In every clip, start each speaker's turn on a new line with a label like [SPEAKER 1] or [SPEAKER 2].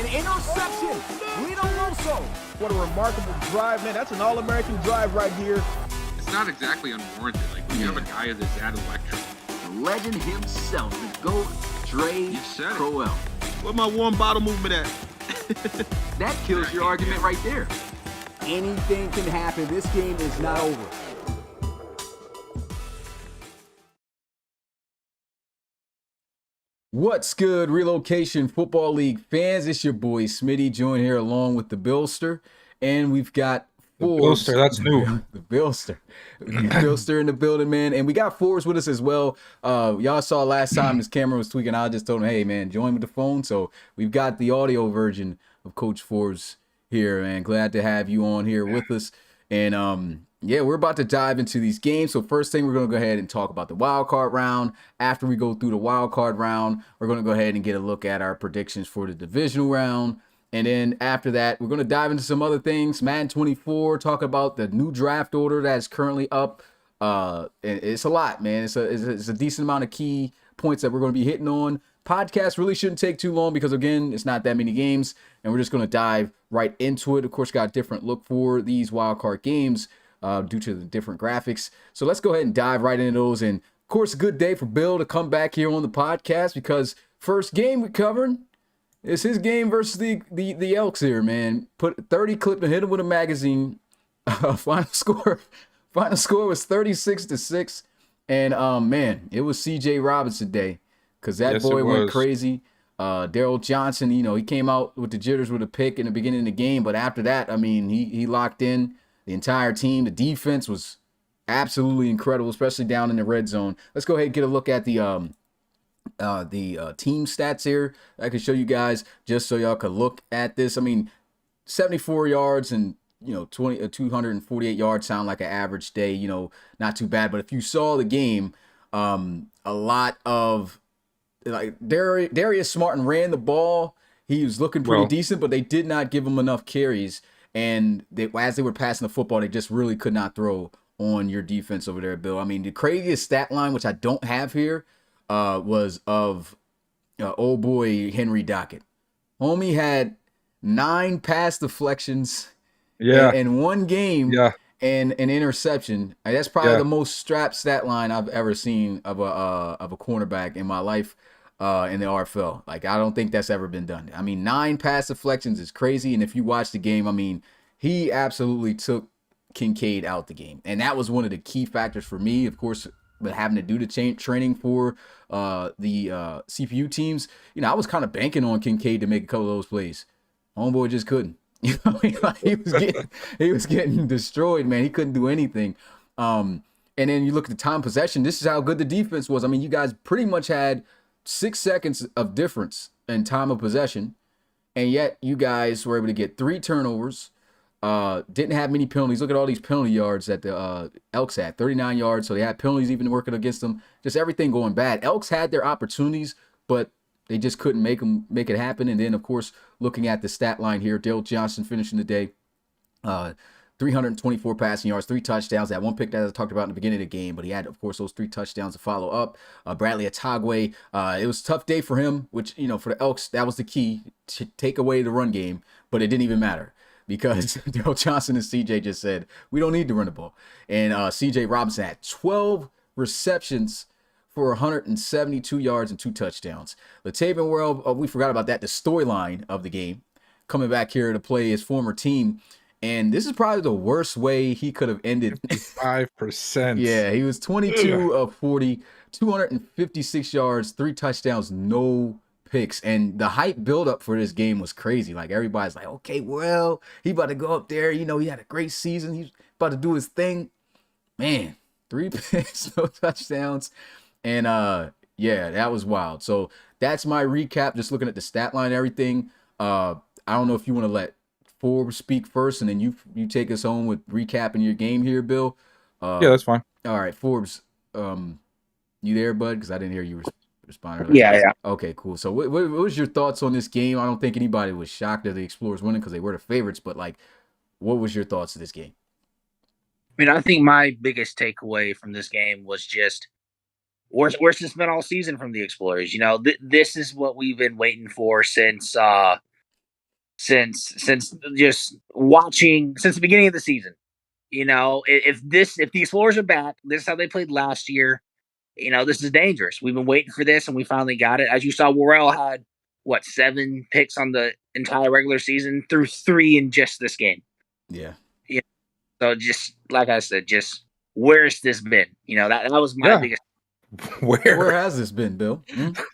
[SPEAKER 1] An interception. Relo.
[SPEAKER 2] What a remarkable drive, man. That's an all-American drive right here.
[SPEAKER 3] It's not exactly unwarranted. Like, when you have a guy that's that electric.
[SPEAKER 1] The legend himself, the GOAT, Dre Crowell.
[SPEAKER 2] Where my warm bottle movement at?
[SPEAKER 1] That kills your argument right there. Anything can happen. This game is not over.
[SPEAKER 4] What's good, Relocation Football League fans? It's your boy Smitty, joined here along with the Billster, and we've got Forbes.
[SPEAKER 5] The Billster, that's new.
[SPEAKER 4] The Billster. Billster in the building, man. And we got Forbes with us as well. Y'all saw last time his camera was tweaking. I just told him, hey, man, join with the phone. So we've got the audio version of Coach Forbes here, man. Glad to have you on here with us. And yeah, we're about to dive into these games. So first thing, we're going to go ahead and talk about the wild card round. After we go through the wild card round, we're going to go ahead and get a look at our predictions for the divisional round. And then after that, we're going to dive into some other things. Madden 24, talk about the new draft order that's currently up. It's a lot, man. It's a decent amount of key points that we're going to be hitting on. Podcast really shouldn't take too long because, again, it's not that many games. And we're just going to dive right into it. Of course, got a different look for these wild card games due to the different graphics. So let's go ahead and dive right into those. And, of course, a good day for Bill to come back here on the podcast because first game we're covering, it's his game versus the Elks here, man. Put 30 clip and hit him with a magazine. Final score was 36-6. And man, it was CJ Robinson day because that boy went crazy. Daryl Johnson, you know, he came out with the jitters with a pick in the beginning of the game, but after that, I mean, he locked in the entire team. The defense was absolutely incredible, especially down in the red zone. Let's go ahead and get a look at the team stats here. I can show you guys just so y'all could look at this. I mean, 74 yards and, you know, 248 yards sound like an average day, you know, not too bad. But if you saw the game, a lot of, like, Darius Martin ran the ball. He was looking pretty decent, but they did not give him enough carries. And as they were passing the football, they just really could not throw on your defense over there, Bill. I mean, the craziest stat line, which I don't have here, was of old boy Henry Dockett. Homie had 9 pass deflections in one game and an interception. That's probably the most strapped stat line I've ever seen of a cornerback in my life in the RFL. Like, I don't think that's ever been done. I mean, 9 pass deflections is crazy. And if you watch the game, I mean, he absolutely took Kincaid out the game. And that was one of the key factors for me, of course, but having to do the training for the CPU teams. You know, I was kind of banking on Kincaid to make a couple of those plays. Homeboy just couldn't. You know, he was getting destroyed, man. He couldn't do anything. And then you look at the time possession. This is how good the defense was. I mean, you guys pretty much had 6 seconds of difference in time of possession, and yet you guys were able to get 3 turnovers. Didn't have many penalties. Look at all these penalty yards that the Elks had, 39 yards. So they had penalties even working against them. Just everything going bad. Elks had their opportunities, but they just couldn't make it happen. And then, of course, looking at the stat line here, Daryl Johnson finishing the day, 324 passing yards, 3 touchdowns. That one pick that I talked about in the beginning of the game, but he had, of course, those 3 touchdowns to follow up. Bradley Atagwe, it was a tough day for him, which, you know, for the Elks, that was the key, to take away the run game, but it didn't even matter because Daryl Johnson and CJ just said, we don't need to run the ball. And CJ Robinson had 12 receptions for 172 yards and 2 touchdowns. Latavian World, we forgot about that, the storyline of the game, coming back here to play his former team. And this is probably the worst way he could have ended.
[SPEAKER 5] 5%.
[SPEAKER 4] Yeah, he was 22 of 40, 256 yards, 3 touchdowns, no picks. And the hype buildup for this game was crazy. Like, everybody's like, okay, well, he about to go up there. You know, he had a great season. He's about to do his thing. Man, 3 picks, no touchdowns. And, yeah, that was wild. So that's my recap, just looking at the stat line and everything. I don't know if you want to let Forbes speak first, and then you take us home with recapping your game here, Bill.
[SPEAKER 5] Yeah, that's fine.
[SPEAKER 4] All right, Forbes, you there, bud? Because I didn't hear you respond earlier.
[SPEAKER 6] Yeah.
[SPEAKER 4] Okay, cool. So what was your thoughts on this game? I don't think anybody was shocked that the Explorers winning because they were the favorites, but, like, what was your thoughts of this game?
[SPEAKER 6] I mean, I think my biggest takeaway from this game was just worse it's been all season from the Explorers. You know, this is what we've been waiting for since since just watching since the beginning of the season. If the Explorers are back, this is how they played last year. This is dangerous. We've been waiting for this, and we finally got it. As you saw, Relo had 7 picks on the entire regular season, through 3 in just this game.
[SPEAKER 4] Yeah.
[SPEAKER 6] So just like I said, just where's this been? That was my biggest.
[SPEAKER 4] Where has this been, Bill?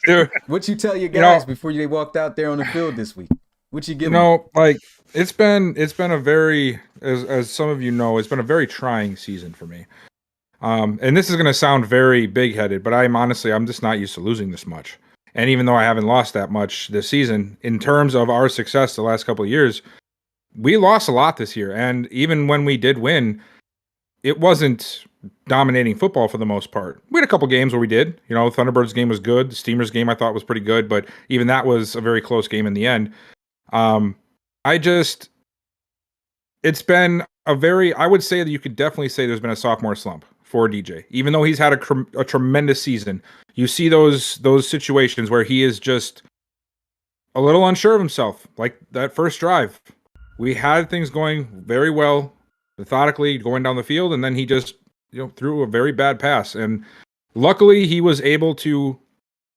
[SPEAKER 5] Dude,
[SPEAKER 4] What you tell your guys before they walked out there on the field this week? What you give them?
[SPEAKER 5] like it's been a very, as some of you know, it's been a very trying season for me. And this is going to sound very big-headed, but I'm just not used to losing this much. And even though I haven't lost that much this season, in terms of our success the last couple of years, we lost a lot this year. And even when we did win, it wasn't dominating football for the most part. We had a couple games where we did. Thunderbirds game was good. The Steamers game I thought was pretty good, but even that was a very close game in the end. It's been I would say that you could definitely say there's been a sophomore slump for DJ. Even though he's had a tremendous season, you see those situations where he is just a little unsure of himself. Like that first drive, we had things going very well, methodically going down the field, and then he just threw a very bad pass. And luckily, he was able to,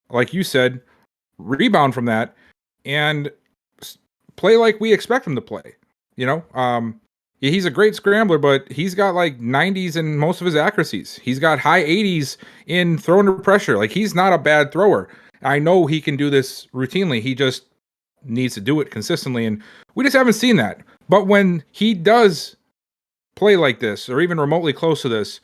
[SPEAKER 5] like you said, rebound from that and play like we expect him to play. He's a great scrambler, but he's got like 90s in most of his accuracies. He's got high 80s in throwing under pressure. Like, he's not a bad thrower. I know he can do this routinely. He just needs to do it consistently, and we just haven't seen that. But when he does play like this, or even remotely close to this,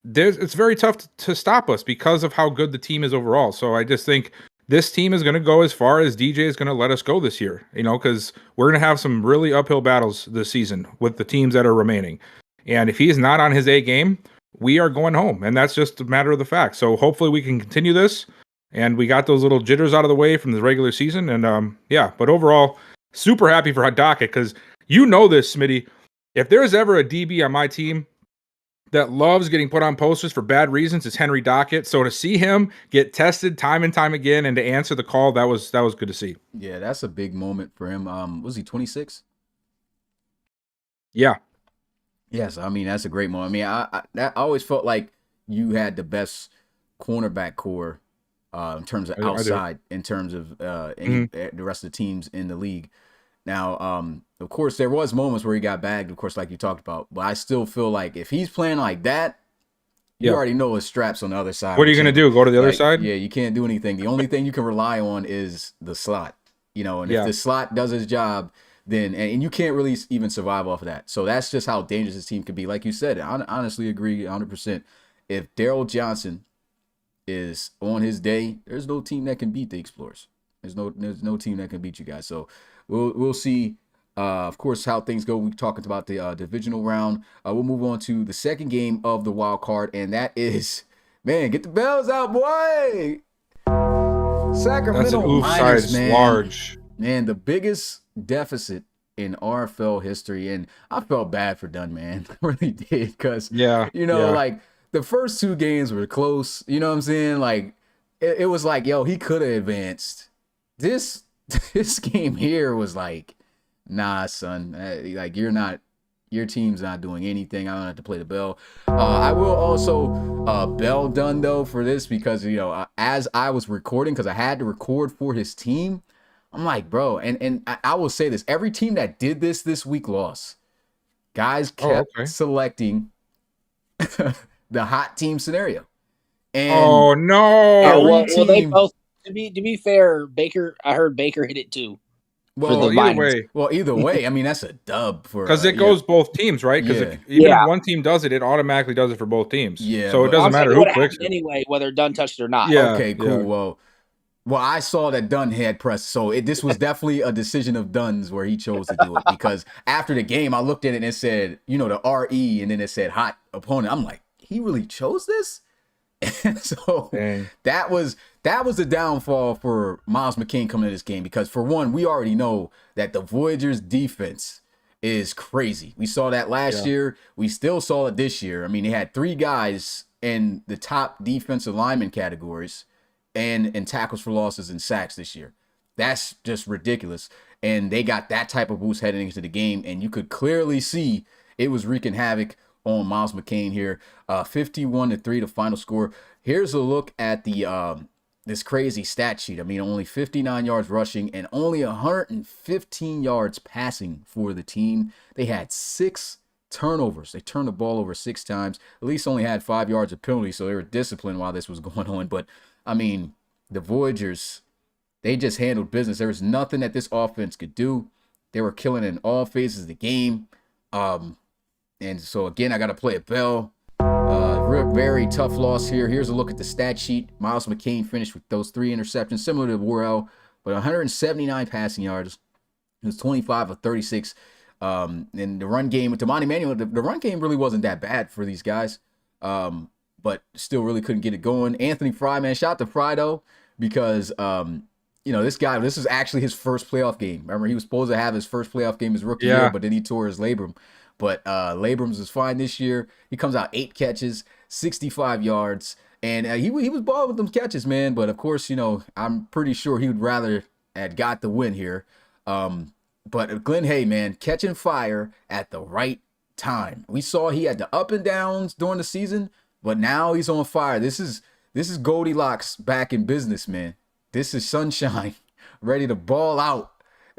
[SPEAKER 5] it's very tough to stop us because of how good the team is overall. So I just think this team is going to go as far as DJ is going to let us go this year, because we're going to have some really uphill battles this season with the teams that are remaining. And if he's not on his A game, we are going home. And that's just a matter of the fact. So hopefully we can continue this. And we got those little jitters out of the way from the regular season. And but overall, super happy for Dockett, because this, Smitty. If there's ever a DB on my team that loves getting put on posters for bad reasons, it's Henry Dockett. So to see him get tested time and time again and to answer the call, that was good to see.
[SPEAKER 4] Yeah, that's a big moment for him. Was he 26?
[SPEAKER 5] Yeah.
[SPEAKER 4] Yes, I mean, that's a great moment. I always felt like you had the best cornerback core in terms of outside, in terms of the rest of the teams in the league. Now, of course, there was moments where he got bagged, of course, like you talked about. But I still feel like if he's playing like that, you already know his straps on the other side.
[SPEAKER 5] What are you going to do? Go to the other side?
[SPEAKER 4] Yeah, you can't do anything. The only thing you can rely on is the slot. And if the slot does his job, then and you can't really even survive off of that. So that's just how dangerous this team can be. Like you said, I honestly agree 100%. If Daryl Johnson is on his day, there's no team that can beat the Explorers. There's no team that can beat you guys. So we'll see, of course, how things go. We're talking about the divisional round. We'll move on to the second game of the wild card, and that is, man, get the bells out, boy. Sacramento Miners, man.
[SPEAKER 5] Large.
[SPEAKER 4] Man, the biggest deficit in RFL history, and I felt bad for Dunn, man. I really did, because, like, the first 2 games were close. You know what I'm saying? Like, it was like, yo, he could have advanced. This game here was like, nah, son. Like, your team's not doing anything. I don't have to play the bell. I will also bell Dunn, though, for this, because, as I was recording, because I had to record for his team, I'm like, bro, and I will say this. Every team that did this week lost. Guys kept selecting the hot team scenario. And
[SPEAKER 5] oh, no.
[SPEAKER 6] Well, they both, to be fair, I heard Baker hit it too.
[SPEAKER 5] Well,
[SPEAKER 4] either way, I mean, that's a dub for
[SPEAKER 5] because it goes both teams, right? Because if one team does it, it automatically does it for both teams. Yeah, so it doesn't matter who clicks it
[SPEAKER 6] anyway, whether Dunn touched it or not.
[SPEAKER 4] Yeah, okay, cool. Yeah. Well, I saw that Dunn had pressed, so this was definitely a decision of Dunn's where he chose to do it, because after the game, I looked at it and it said, the RE, and then it said hot opponent. I'm like, he really chose this? And so that was the downfall for Miles McCain coming to this game, because for one, we already know that the Voyagers defense is crazy. We saw that last year. We still saw it this year. I mean, they had 3 guys in the top defensive lineman categories and tackles for losses and sacks this year. that's just ridiculous. And they got that type of boost heading into the game, and you could clearly see it was wreaking havoc on Miles McCain here. 51-3 the final score. Here's a look at the this crazy stat sheet. I mean, only 59 yards rushing and only 115 yards passing for the team. They had 6 turnovers. They turned the ball over 6 times. At least only had 5 yards of penalty, so they were disciplined while this was going on. But, I mean, the Voyagers, they just handled business. There was nothing that this offense could do. They were killing in all phases of the game. And so, again, I got to play a bell. Very tough loss here. Here's a look at the stat sheet. Miles McCain finished with those 3 interceptions, similar to Relo, but 179 passing yards. It was 25 of 36. And the run game with Damani Manuel, the run game really wasn't that bad for these guys, but still really couldn't get it going. Anthony Fry, man, shout out to Fry, though, because, this guy, this is actually his first playoff game. Remember, he was supposed to have his first playoff game his rookie year, but then he tore his labrum. But Labrams is fine this year. He comes out 8 catches, 65 yards, and he was balling with them catches, man. But of course, I'm pretty sure he would rather had got the win here. But Glenn Hay, man, catching fire at the right time. We saw he had the up and downs during the season, but now he's on fire. This is Goldilocks back in business, man. This is sunshine, ready to ball out.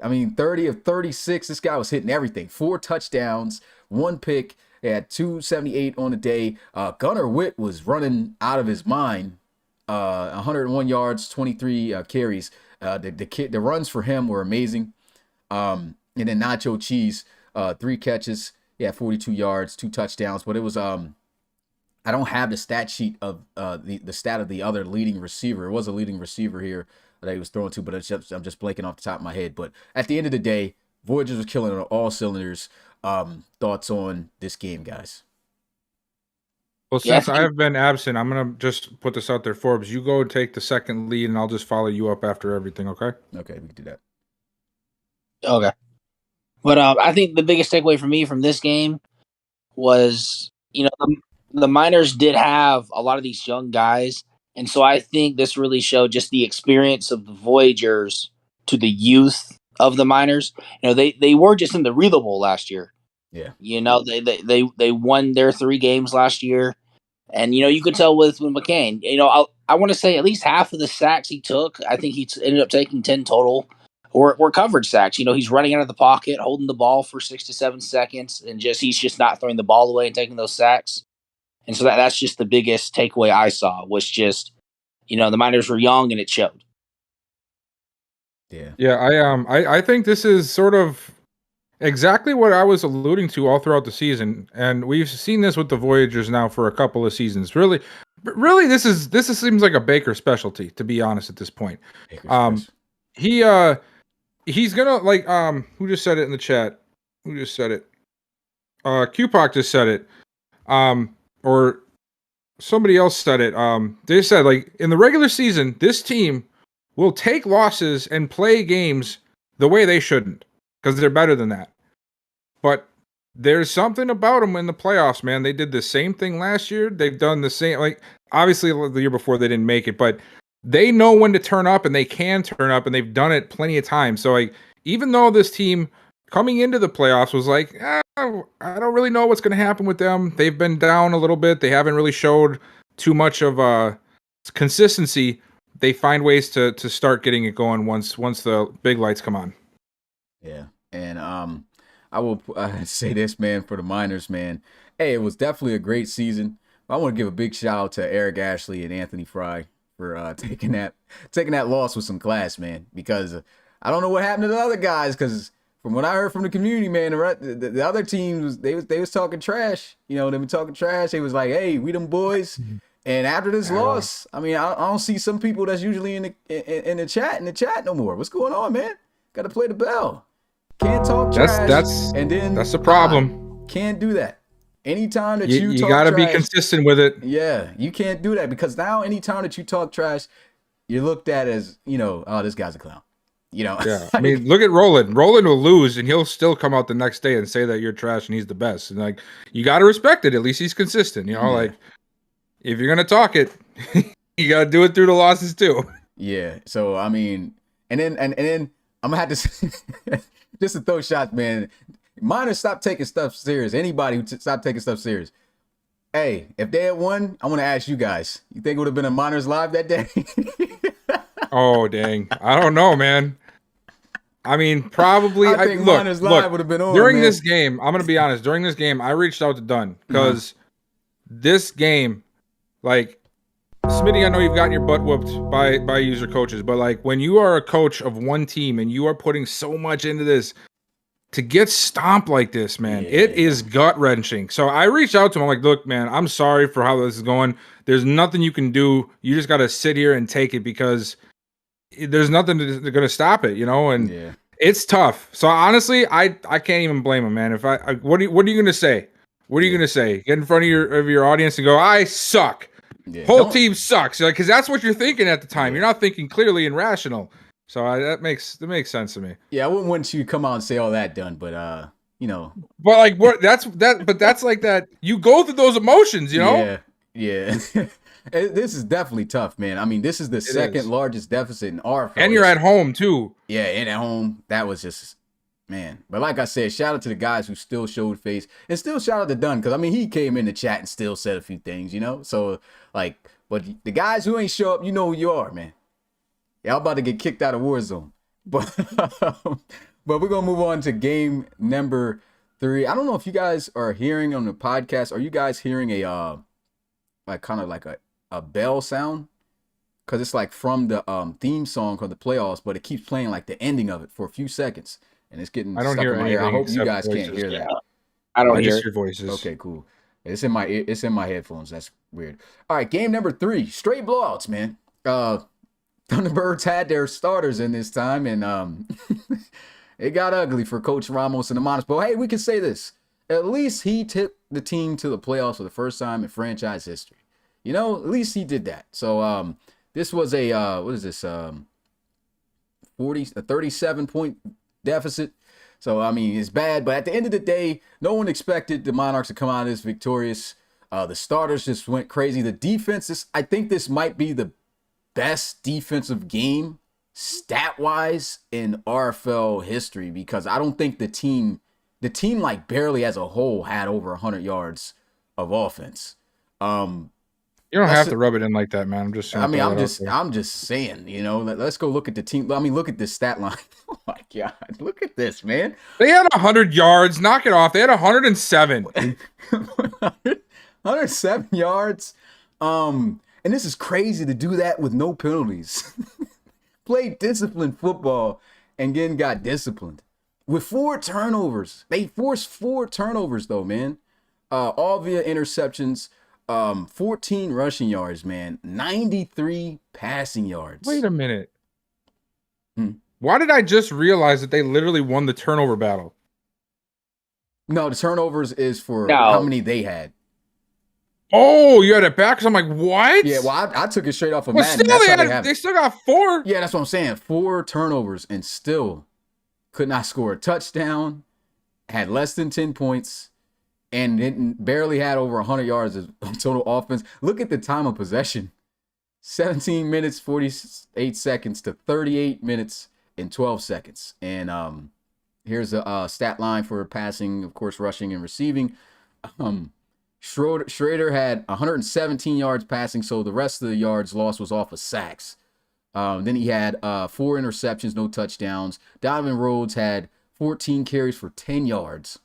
[SPEAKER 4] I mean, 30 of 36, this guy was hitting everything. 4 touchdowns, 1 pick. He had 278 on the day. Gunnar Witt was running out of his mind. 101 yards, 23 carries. The runs for him were amazing. And then Nacho Cheese, 3 catches. He had 42 yards, 2 touchdowns. But it was I don't have the stat sheet of the stat of the other leading receiver. It was a leading receiver here that he was throwing to, but I'm just blanking off the top of my head. But at the end of the day, Voyagers was killing on all cylinders. Thoughts on this game, guys?
[SPEAKER 5] Well, since I have been absent, I'm going to just put this out there, Forbes. You go take the second lead, and I'll just follow you up after everything, okay?
[SPEAKER 4] Okay, we can do that.
[SPEAKER 6] Okay. But I think the biggest takeaway for me from this game was, the Miners did have a lot of these young guys. And so I think this really showed just the experience of the Voyagers to the youth of the Miners. They were just in the Relo Bowl last year.
[SPEAKER 4] Yeah.
[SPEAKER 6] They won their 3 games last year. And, you could tell with McCain, I want to say at least half of the sacks he took, I think he ended up taking 10 total, were coverage sacks. He's running out of the pocket, holding the ball for 6 to 7 seconds, and he's just not throwing the ball away and taking those sacks. And so that's just the biggest takeaway I saw was just, the Miners were young and it showed.
[SPEAKER 4] Yeah.
[SPEAKER 5] Yeah, I think this is sort of exactly what I was alluding to all throughout the season, and we've seen this with the Voyagers now for a couple of seasons. Really, this seems like a Baker specialty, to be honest. At this point, he's gonna who just said it in the chat? Who just said it? QPOC just said it. Or somebody else said it. They said, in the regular season, this team will take losses and play games the way they shouldn't, because they're better than that. But there's something about them in the playoffs, man. They did the same thing last year. They've done the same. Obviously, the year before they didn't make it, but they know when to turn up, and they can turn up, and they've done it plenty of times. So, even though this team coming into the playoffs was I don't really know what's going to happen with them. They've been down a little bit. They haven't really showed too much of consistency. They find ways to start getting it going once the big lights come on.
[SPEAKER 4] Yeah, and I will say this, man, for the Miners, man. Hey, it was definitely a great season. I want to give a big shout out to Eric Ashley and Anthony Fry for taking that loss with some class, man. Because I don't know what happened to the other guys, because from what I heard from the community, man, the other teams, they was talking trash. They been talking trash. They was like, hey, we them boys. And after this loss, I mean, I don't see some people that's usually in the chat no more. What's going on, man? Got to play the bell. Can't talk trash. That's the
[SPEAKER 5] problem.
[SPEAKER 4] Can't do that. Anytime that you talk
[SPEAKER 5] got to be
[SPEAKER 4] trash,
[SPEAKER 5] consistent with it.
[SPEAKER 4] Yeah, you can't do that, because now anytime that you talk trash, you're looked at as, oh, this guy's a clown.
[SPEAKER 5] Yeah. I mean, look at Roland. Roland will lose, and he'll still come out the next day and say that you're trash and he's the best. And you got to respect it. At least he's consistent. If you're gonna talk it, you got to do it through the losses too.
[SPEAKER 4] Yeah. So I mean, And then I'm gonna have to just to throw shots, man. Miners, stop taking stuff serious. Anybody who stop taking stuff serious. Hey, if they had won, I want to ask you guys. You think it would have been a Miners live that day?
[SPEAKER 5] Oh dang! I don't know, man. I mean, probably.
[SPEAKER 4] I think Miners live would have been on
[SPEAKER 5] during
[SPEAKER 4] man.
[SPEAKER 5] this game. I'm gonna be honest. During this game, I reached out to Dunn because this game, like, Smitty, I know you've gotten your butt whooped by user coaches, but like when you are a coach of one team and you are putting so much into this, to get stomped like this, man, it is gut wrenching. So I reached out to him. I'm like, look, man, I'm sorry for how this is going. There's nothing you can do. You just got to sit here and take it because there's nothing going to stop it, you know? And it's tough. So honestly, I can't even blame him, man. If what are you going to say? What are you going to say? Get in front of your audience and go, I suck. Whole team sucks. Like, because that's what you're thinking at the time. You're not thinking clearly and rational. So that makes sense to me.
[SPEAKER 4] Yeah, I wouldn't want you to come out and say all that, done, but you know.
[SPEAKER 5] But like what? That's like that. You go through those emotions, you know.
[SPEAKER 4] Yeah. This is definitely tough, man. I mean, this is the second largest deficit in RFL.
[SPEAKER 5] And you're at home too.
[SPEAKER 4] Yeah, and at home, that was just, man. But like I said, shout out to the guys who still showed face, and still shout out to Dunn, because I mean, he came in the chat and still said a few things, you know. So like, but the guys who ain't show up, you know who you are, man. Yeah, I'm about to get kicked out of Warzone. But we're going to move on to game number 3. I don't know if you guys are hearing on the podcast. Are you guys hearing a like kind of like a bell sound? Because it's like from the theme song of the playoffs, but it keeps playing like the ending of it for a few seconds. And it's getting
[SPEAKER 5] I don't
[SPEAKER 4] stuck
[SPEAKER 5] hear
[SPEAKER 4] in my ear. I hope you guys
[SPEAKER 5] voices.
[SPEAKER 4] can't hear that.
[SPEAKER 6] I don't
[SPEAKER 5] I
[SPEAKER 6] hear
[SPEAKER 5] just hear voices.
[SPEAKER 4] Okay, cool. It's in my headphones. That's weird. All right, game number 3. Straight blowouts, man. Thunderbirds had their starters in this time, and it got ugly for Coach Ramos and the Monarchs. But hey, we can say this. At least he took the team to the playoffs for the first time in franchise history. You know, at least he did that. So this was a what is this? 37-point deficit. So I mean, it's bad, but at the end of the day, no one expected the Monarchs to come out of this victorious. The starters just went crazy. The defense I think this might be the best defensive game stat-wise in RFL history, because I don't think the team like barely as a whole had over 100 yards of offense.
[SPEAKER 5] You don't have to rub it in like that, man. I'm just saying.
[SPEAKER 4] I mean, I'm just saying, you know, let's go look at the team. I mean, look at this stat line. Oh my God, look at this, man.
[SPEAKER 5] They had 100 yards. Knock it off. They had 107.
[SPEAKER 4] 107 yards. And this is crazy to do that with no penalties. Played disciplined football and then got disciplined. With 4 turnovers. They forced 4 turnovers, though, man. All via interceptions. 14 rushing yards, man. 93 passing yards.
[SPEAKER 5] Wait a minute. Why did I just realize that they literally won the turnover battle?
[SPEAKER 4] No, the turnovers is for how many they had.
[SPEAKER 5] Oh, you had it back? Because I'm like, what?
[SPEAKER 4] Yeah, well, I took it straight off of
[SPEAKER 5] But
[SPEAKER 4] Madden.
[SPEAKER 5] still, they still got 4.
[SPEAKER 4] Yeah, that's what I'm saying. 4 turnovers and still could not score a touchdown, had less than 10 points, and barely had over 100 yards of total offense. Look at the time of possession. 17 minutes, 48 seconds to 38 minutes and 12 seconds. And here's a stat line for passing, of course, rushing and receiving. Schrader had 117 yards passing, so the rest of the yards lost was off of sacks. Then he had 4 interceptions, no touchdowns. Donovan Rhodes had 14 carries for 10 yards.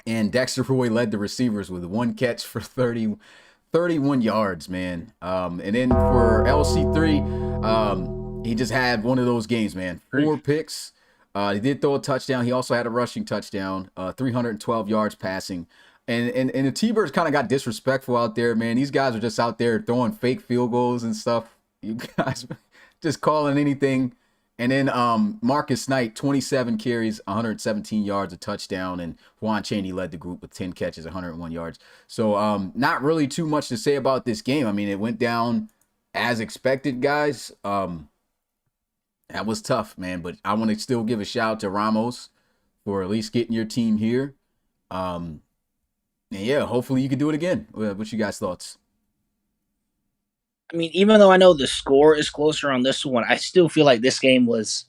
[SPEAKER 4] And Dexter Roy led the receivers with 1 catch for 31 yards, man. And then for LC3, he just had one of those games, man. 4 picks. He did throw a touchdown. He also had a rushing touchdown, 312 yards passing. And the T-Birds kind of got disrespectful out there, man. These guys are just out there throwing fake field goals and stuff. You guys just calling anything. And then Marcus Knight, 27 carries, 117 yards, a touchdown. And Juan Chaney led the group with 10 catches, 101 yards. So not really too much to say about this game. I mean, it went down as expected, guys. That was tough, man. But I want to still give a shout out to Ramos for at least getting your team here. And yeah, hopefully you can do it again. What's you guys' thoughts?
[SPEAKER 6] I mean, even though I know the score is closer on this one, I still feel like this game was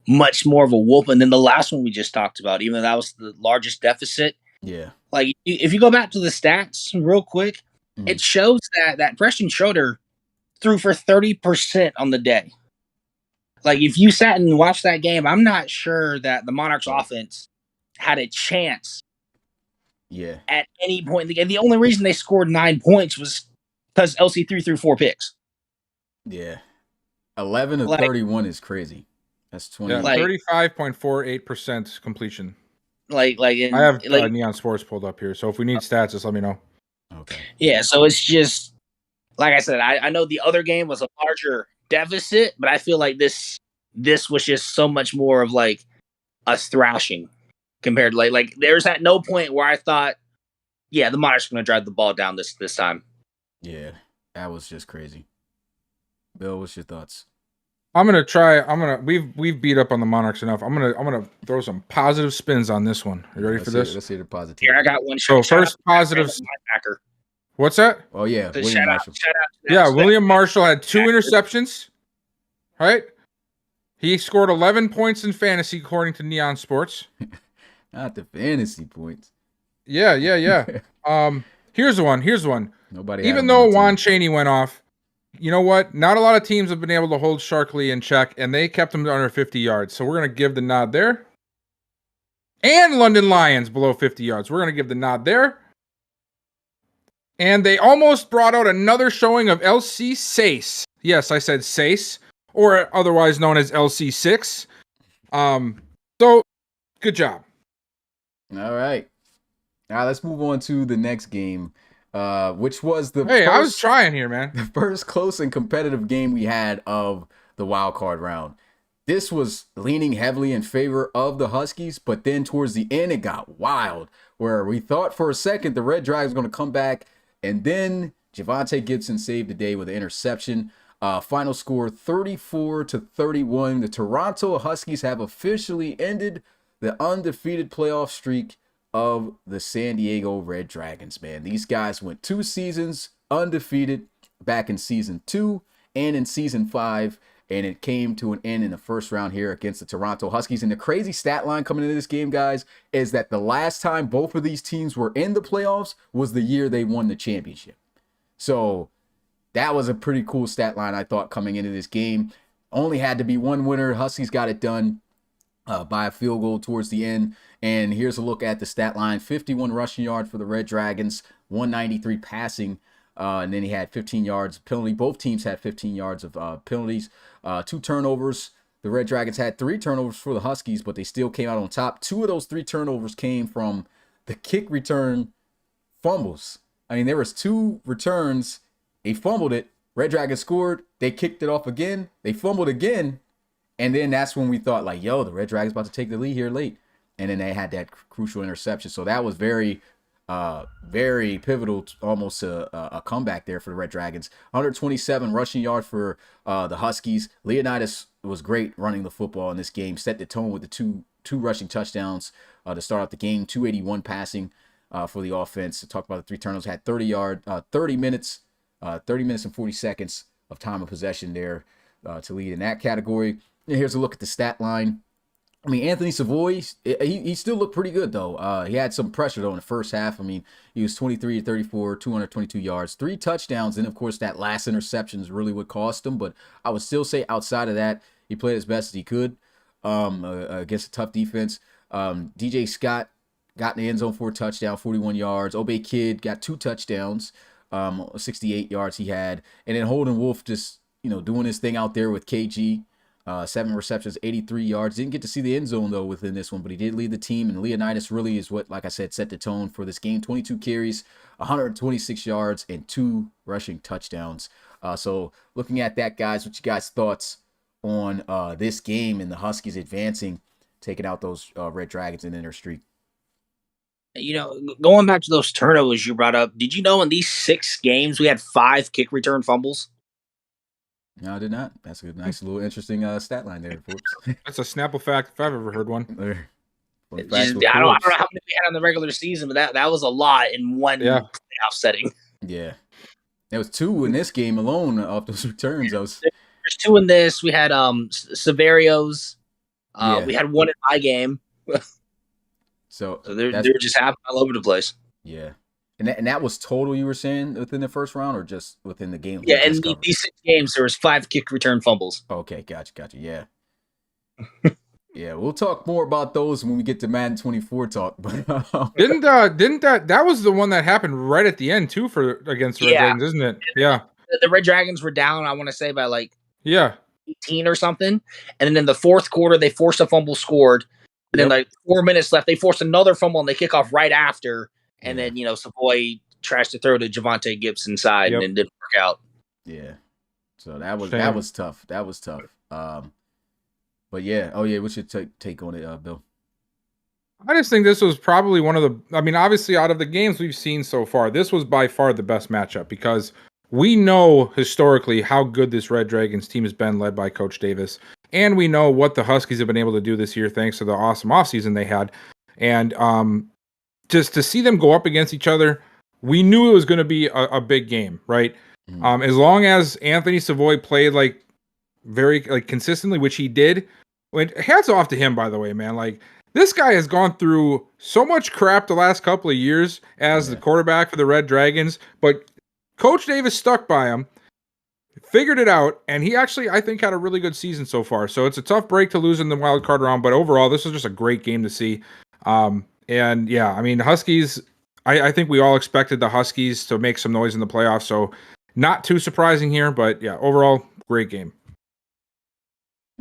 [SPEAKER 6] much more of a whooping than the last one we just talked about, even though that was the largest deficit.
[SPEAKER 4] Yeah.
[SPEAKER 6] Like, if you go back to the stats real quick, it shows that Preston Schroeder threw for 30% on the day. Like, if you sat and watched that game, I'm not sure that the Monarchs offense had a chance at any point in the game. The only reason they scored 9 points was because LC3 threw 4 picks.
[SPEAKER 4] Yeah. 11 of 31 is crazy. That's 20.
[SPEAKER 5] Yeah, 35.48% completion.
[SPEAKER 6] I
[SPEAKER 5] have Neon Sports pulled up here, so if we need stats, just let me know.
[SPEAKER 4] Okay.
[SPEAKER 6] Yeah, so it's just, like I said, I know the other game was a larger deficit, but I feel like this was just so much more of like a thrashing compared to like there's at no point where I thought, yeah, the Monarchs are going to drive the ball down this time.
[SPEAKER 4] Yeah, that was just crazy. Bill, what's your thoughts?
[SPEAKER 5] We've beat up on the Monarchs enough. I'm gonna throw some positive spins on this one. Are you ready for this?
[SPEAKER 4] Let's hear the positive.
[SPEAKER 6] Here, I got one.
[SPEAKER 5] So first positive. What's that?
[SPEAKER 4] Oh yeah,
[SPEAKER 6] William Marshall.
[SPEAKER 5] William Marshall had 2 interceptions. Right? He scored 11 points in fantasy according to Neon Sports.
[SPEAKER 4] Not the fantasy points.
[SPEAKER 5] Yeah. Here's one.
[SPEAKER 4] Nobody.
[SPEAKER 5] Even though Juan Chaney went off, you know what? Not a lot of teams have been able to hold Sharkley in check, and they kept him under 50 yards. So we're going to give the nod there. And London Lions below 50 yards. We're going to give the nod there. And they almost brought out another showing of LC Sace. Yes, I said Sace, or otherwise known as LC6. So, good job.
[SPEAKER 4] All right. Now let's move on to the next game. Which was
[SPEAKER 5] I was trying here, man.
[SPEAKER 4] The first close and competitive game we had of the wild card round. This was leaning heavily in favor of the Huskies, but then towards the end it got wild, where we thought for a second the Red Dragons were going to come back, and then Javonte Gibson saved the day with an interception. Final score 34-31. The Toronto Huskies have officially ended the undefeated playoff streak of the San Diego Red Dragons, man. These guys went 2 seasons undefeated back in season 2 and in season 5, and it came to an end in the first round here against the Toronto Huskies. And the crazy stat line coming into this game, guys, is that the last time both of these teams were in the playoffs was the year they won the championship. So that was a pretty cool stat line, I thought, coming into this game. Only had to be one winner. Huskies got it done by a field goal towards the end. And here's a look at the stat line. 51 rushing yards for the Red Dragons, 193 passing, and then he had 15 yards penalty. Both teams had 15 yards of penalties. 2 turnovers. The Red Dragons had 3 turnovers for the Huskies, but they still came out on top. 2 of those 3 turnovers came from the kick return fumbles. I mean, there was 2 returns. They fumbled it. Red Dragons scored. They kicked it off again. They fumbled again. And then that's when we thought, like, yo, the Red Dragons about to take the lead here late. And then they had that crucial interception. So that was very, very pivotal, almost a comeback there for the Red Dragons. 127 rushing yards for the Huskies. Leonidas was great running the football in this game. Set the tone with the two rushing touchdowns to start out the game. 281 passing for the offense. To talk about the 3 turnovers, had 30 minutes and 40 seconds of time of possession there to lead in that category. And here's a look at the stat line. I mean, Anthony Savoy, he still looked pretty good, though. He had some pressure, though, in the first half. I mean, he was 23-34, 222 yards, 3 touchdowns. And, of course, that last interception is really what cost him. But I would still say outside of that, he played as best as he could against a tough defense. DJ Scott got in the end zone for a touchdown, 41 yards. Obey Kidd got 2 touchdowns, 68 yards he had. And then Holden Wolf just, doing his thing out there with KG. 7 receptions, 83 yards. Didn't get to see the end zone, though, within this one, but he did lead the team. And Leonidas really is what, like I said, set the tone for this game. 22 carries, 126 yards, and 2 rushing touchdowns. So looking at that, guys, what you guys' thoughts on this game and the Huskies advancing, taking out those Red Dragons in their streak?
[SPEAKER 6] Going back to those turnovers you brought up, did you know in these 6 games we had 5 kick return fumbles?
[SPEAKER 4] No, I did not. That's a nice little interesting stat line there, folks.
[SPEAKER 5] That's a Snapple fact if I've ever heard one.
[SPEAKER 6] I don't know how many we had on the regular season, but that was a lot in one playoff setting.
[SPEAKER 4] Yeah. There was 2 in this game alone off those returns.
[SPEAKER 6] There's 2 in this. We had Severios.
[SPEAKER 4] Yeah.
[SPEAKER 6] We had 1 in my game.
[SPEAKER 4] So
[SPEAKER 6] they're just happening all over the place.
[SPEAKER 4] Yeah. And that was total, you were saying, within the first round or just within the game?
[SPEAKER 6] Yeah, and these 6 games, there was 5 kick return fumbles.
[SPEAKER 4] Okay, gotcha. Yeah. Yeah, we'll talk more about those when we get to Madden 24 talk. But
[SPEAKER 5] didn't that was the one that happened right at the end too against the Red Dragons, isn't it? Yeah.
[SPEAKER 6] The Red Dragons were down, I want to say, by like 18 or something. And then in the fourth quarter, they forced a fumble, scored. And then like 4 minutes left, they forced another fumble and they kick off right after. And then, Savoy trashed the throw to Javonte Gibson side and it didn't work out.
[SPEAKER 4] Yeah. So that was tough. That was tough. But yeah. Oh yeah, what's your take on it, Bill?
[SPEAKER 5] I just think this was probably one of the, I mean, obviously out of the games we've seen so far, this was by far the best matchup because we know historically how good this Red Dragons team has been led by Coach Davis. And we know what the Huskies have been able to do this year thanks to the awesome offseason they had. And just to see them go up against each other, we knew it was going to be a big game, right? Mm-hmm. As long as Anthony Savoy played very consistently, which he did. Hats off to him, by the way, man. Like, this guy has gone through so much crap the last couple of years as the quarterback for the Red Dragons, but Coach Davis stuck by him, figured it out, and he actually, I think, had a really good season so far. So it's a tough break to lose in the wild card round, but overall, this was just a great game to see. And yeah, I mean, Huskies, I think we all expected the Huskies to make some noise in the playoffs, so not too surprising here, but yeah, overall, great game.